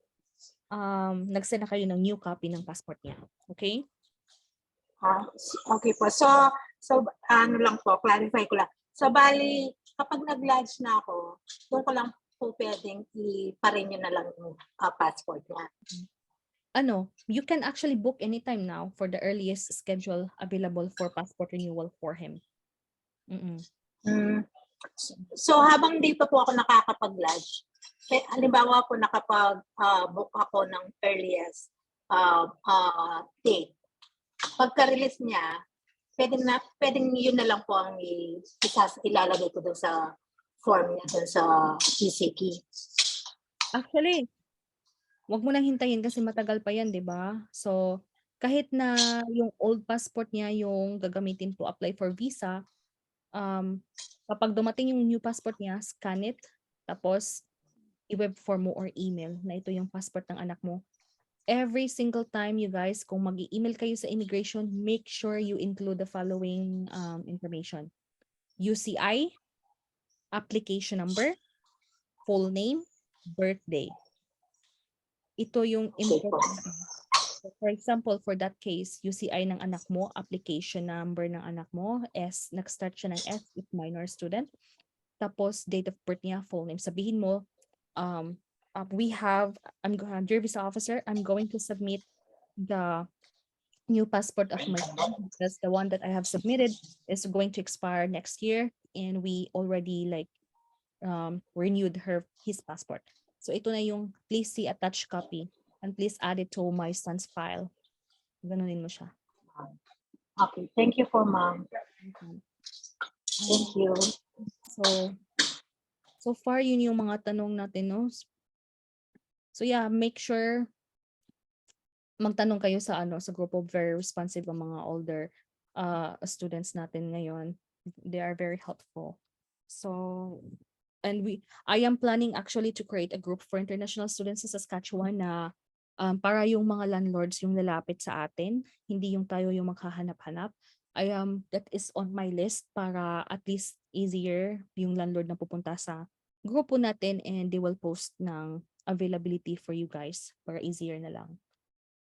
nag-send na kayo ng new copy ng passport niya. Okay? Okay po. So ano lang po, clarify ko lang. So bali, kapag nag-lodge na ako, doon ko lang po pwedeng i-pa-renew na lang yung passport niya. You can actually book anytime now for the earliest schedule available for passport renewal for him. So habang dito po ako nakakapag-lodge, halimbawa po nakapag-book ako ng earliest date. Pagka-release niya, pwedeng yun na lang po ang ilalagay ko dun sa form niya dun sa GCKey. Actually, wag mo nang hintayin kasi matagal pa yan, di ba? So, kahit na yung old passport niya yung gagamitin to apply for visa, kapag dumating yung new passport niya, scan it, tapos i-web form mo or email na ito yung passport ng anak mo. Every single time, you guys, kung mag-email kayo sa immigration, make sure you include the following information. UCI, application number, full name, birthday. Ito yung important. So, for example, for that case, UCI ng anak mo, application number ng anak mo, nag-start siya ng S, if minor student. Tapos, date of birth niya, full name. Sabihin mo, dear visa officer, I'm going to submit the new passport of my son because the one that I have submitted is going to expire next year and we already renewed his passport. So ito na yung please see attached copy and please add it to my son's file. Ganunin mo siya. Okay, thank you po, ma'am. Thank you. So far, yun yung mga tanong natin, no? So yeah, make sure magtanong kayo sa group of very responsive ang mga older students natin ngayon. They are very helpful. So, and I am planning actually to create a group for international students sa Saskatchewan na para yung mga landlords yung lalapit sa atin, hindi yung tayo yung maghahanap-hanap. That is on my list para at least easier yung landlord na pupunta sa grupo natin and they will post ng availability for you guys para easier na lang.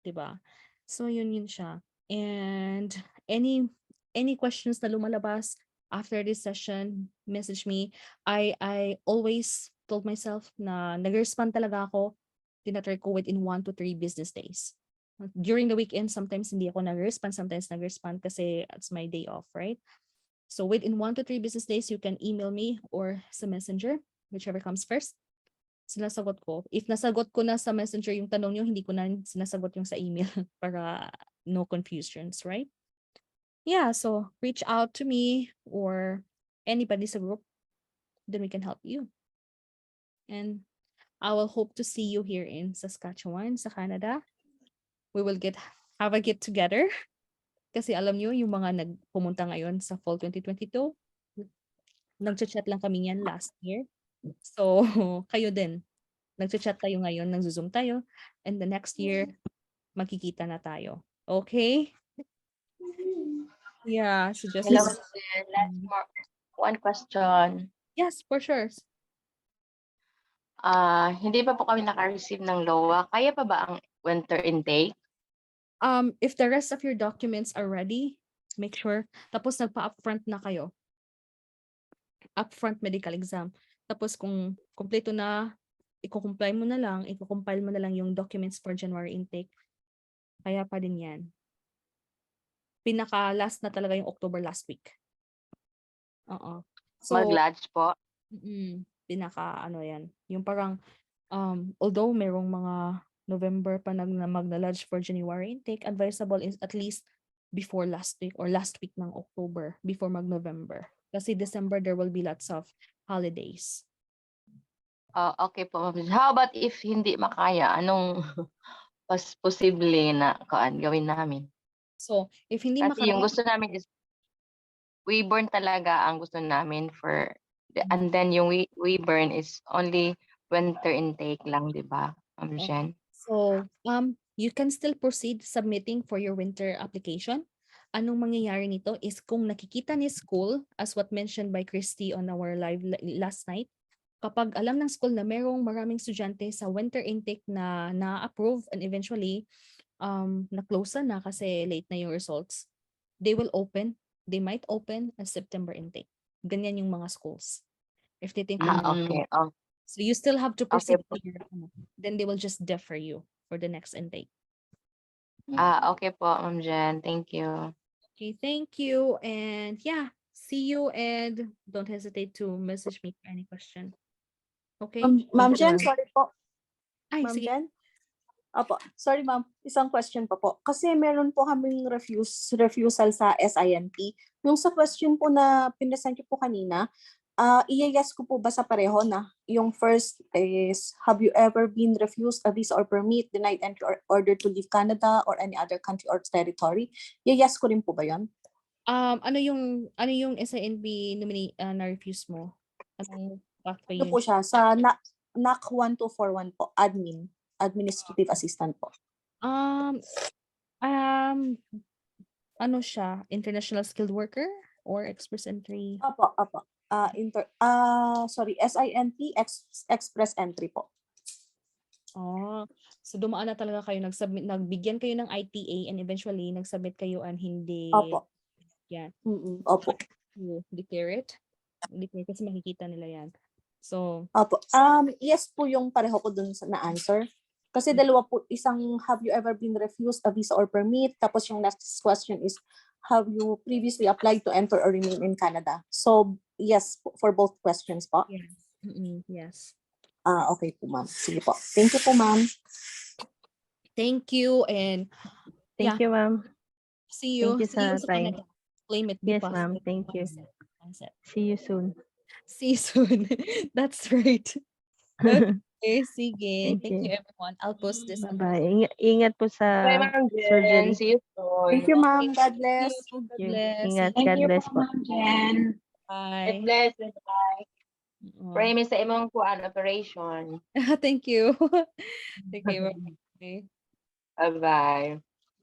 'Di ba? So yun siya. And any questions na lumalabas after this session, message me. I always told myself na nag-respond talaga ako. Tinatry ko within 1 to 3 business days. During the weekend, sometimes hindi ako nag-respond, sometimes nag-respond kasi it's my day off, right? So within 1 to 3 business days, you can email me or sa messenger, whichever comes first. Sinasagot ko. If nasagot ko na sa messenger yung tanong nyo, hindi ko na sinasagot yung sa email para no confusions, right? Yeah, so reach out to me or anybody sa group, then we can help you. And I will hope to see you here in Saskatchewan, sa Canada. We will have a get together. Kasi alam nyo, yung mga nagpumunta ngayon sa Fall 2022, nag-chat lang kami yan last year. So, kayo din. Nag-chat tayo ngayon, nag-zoom tayo. And the next year, magkikita na tayo. Okay? Yeah, so just... Hello, one question. Yes, for sure. Hindi pa po kami naka-receive ng LOA. Kaya pa ba ang winter intake? If the rest of your documents are ready, make sure. Tapos nagpa-upfront na kayo. Upfront medical exam. Tapos kung kompleto na, i-compile mo na lang yung documents for January intake. Kaya pa din yan. Pinaka-last na talaga yung October last week. Oo. So, Mag-lodge po? yan. Yung parang, although merong mga November pa mag-lodge for January intake, advisable is at least before last week or last week ng October, before mag-November. Kasi December, there will be lots of holidays. Okay po. How about if hindi makaya? Anong posible na gawin namin? So, if hindi Kasi yung makaya, gusto namin is we-burn talaga ang gusto namin for and then yung we-burn is only winter intake lang, di ba, Ma'am Jen? so, you can still proceed submitting for your winter application. Anong mangyayari nito is kung nakikita ni school, as what mentioned by Christy on our live last night, kapag alam ng school na merong maraming estudyante sa winter intake na na-approve and eventually na-close na kasi late na yung results, they might open a September intake. Ganyan yung mga schools. If they think Okay. so you still have to Okay proceed po. then they will just defer you for the next intake. Okay po, Ma'am Jen. Thank you. Okay, thank you. And yeah, see you and don't hesitate to message me for any question. Okay? Ma'am Thank you, Jen, ma'am. sorry po. Ay, Ma'am sige. Jen? Opo, sorry ma'am, isang question pa po. Kasi meron po kaming refusal sa SINP. Yung sa question po na pinresent po kanina, i-yes ko po ba sa pareho na yung first is, have you ever been refused a visa or permit, denied entry or order to leave Canada or any other country or territory? I-yes ko rin po ba yun? Ano yung SINP na-refuse mo? Anong pathway Ito yun? po siya, sa NAC 1241 po, administrative assistant po. Ano siya? International skilled worker or express entry? Opo. SINP express entry po. So dumaan na talaga kayo, nagbigyan kayo ng ITA and eventually nagsubmit kayo and hindi. Opo. Yan. Opo. You declare it? Declare kasi makikita nila yan. So, Opo. Yes po yung pareho ko dun na answer. Kasi dalawa po, isang have you ever been refused a visa or permit? Tapos yung next question is, have you previously applied to enter or remain in Canada? So, yes for both questions po. yes. Yes. Okay po ma'am. Sige po. Thank you po ma'am. Thank you and Thank you, ma'am. see you. Thank you See you sa sa time. Canada. Claim it. Be Yes, ma'am. positive. Thank you. Mindset. See you soon. See you soon. That's right. Okay, sige. Thank Thank you you. everyone. I'll post this on Bye-bye. Ingat po sa Bye, Ma'am Jen. surgery. See you soon. Thank you ma'am. God Thank bless. you. God You. bless. Ingat. Thank God bless po. Ma'am Jen. Bye. Bless. Bye. Oo. Pray me sa imong operation. Thank you. Okay, bye. Bye-bye.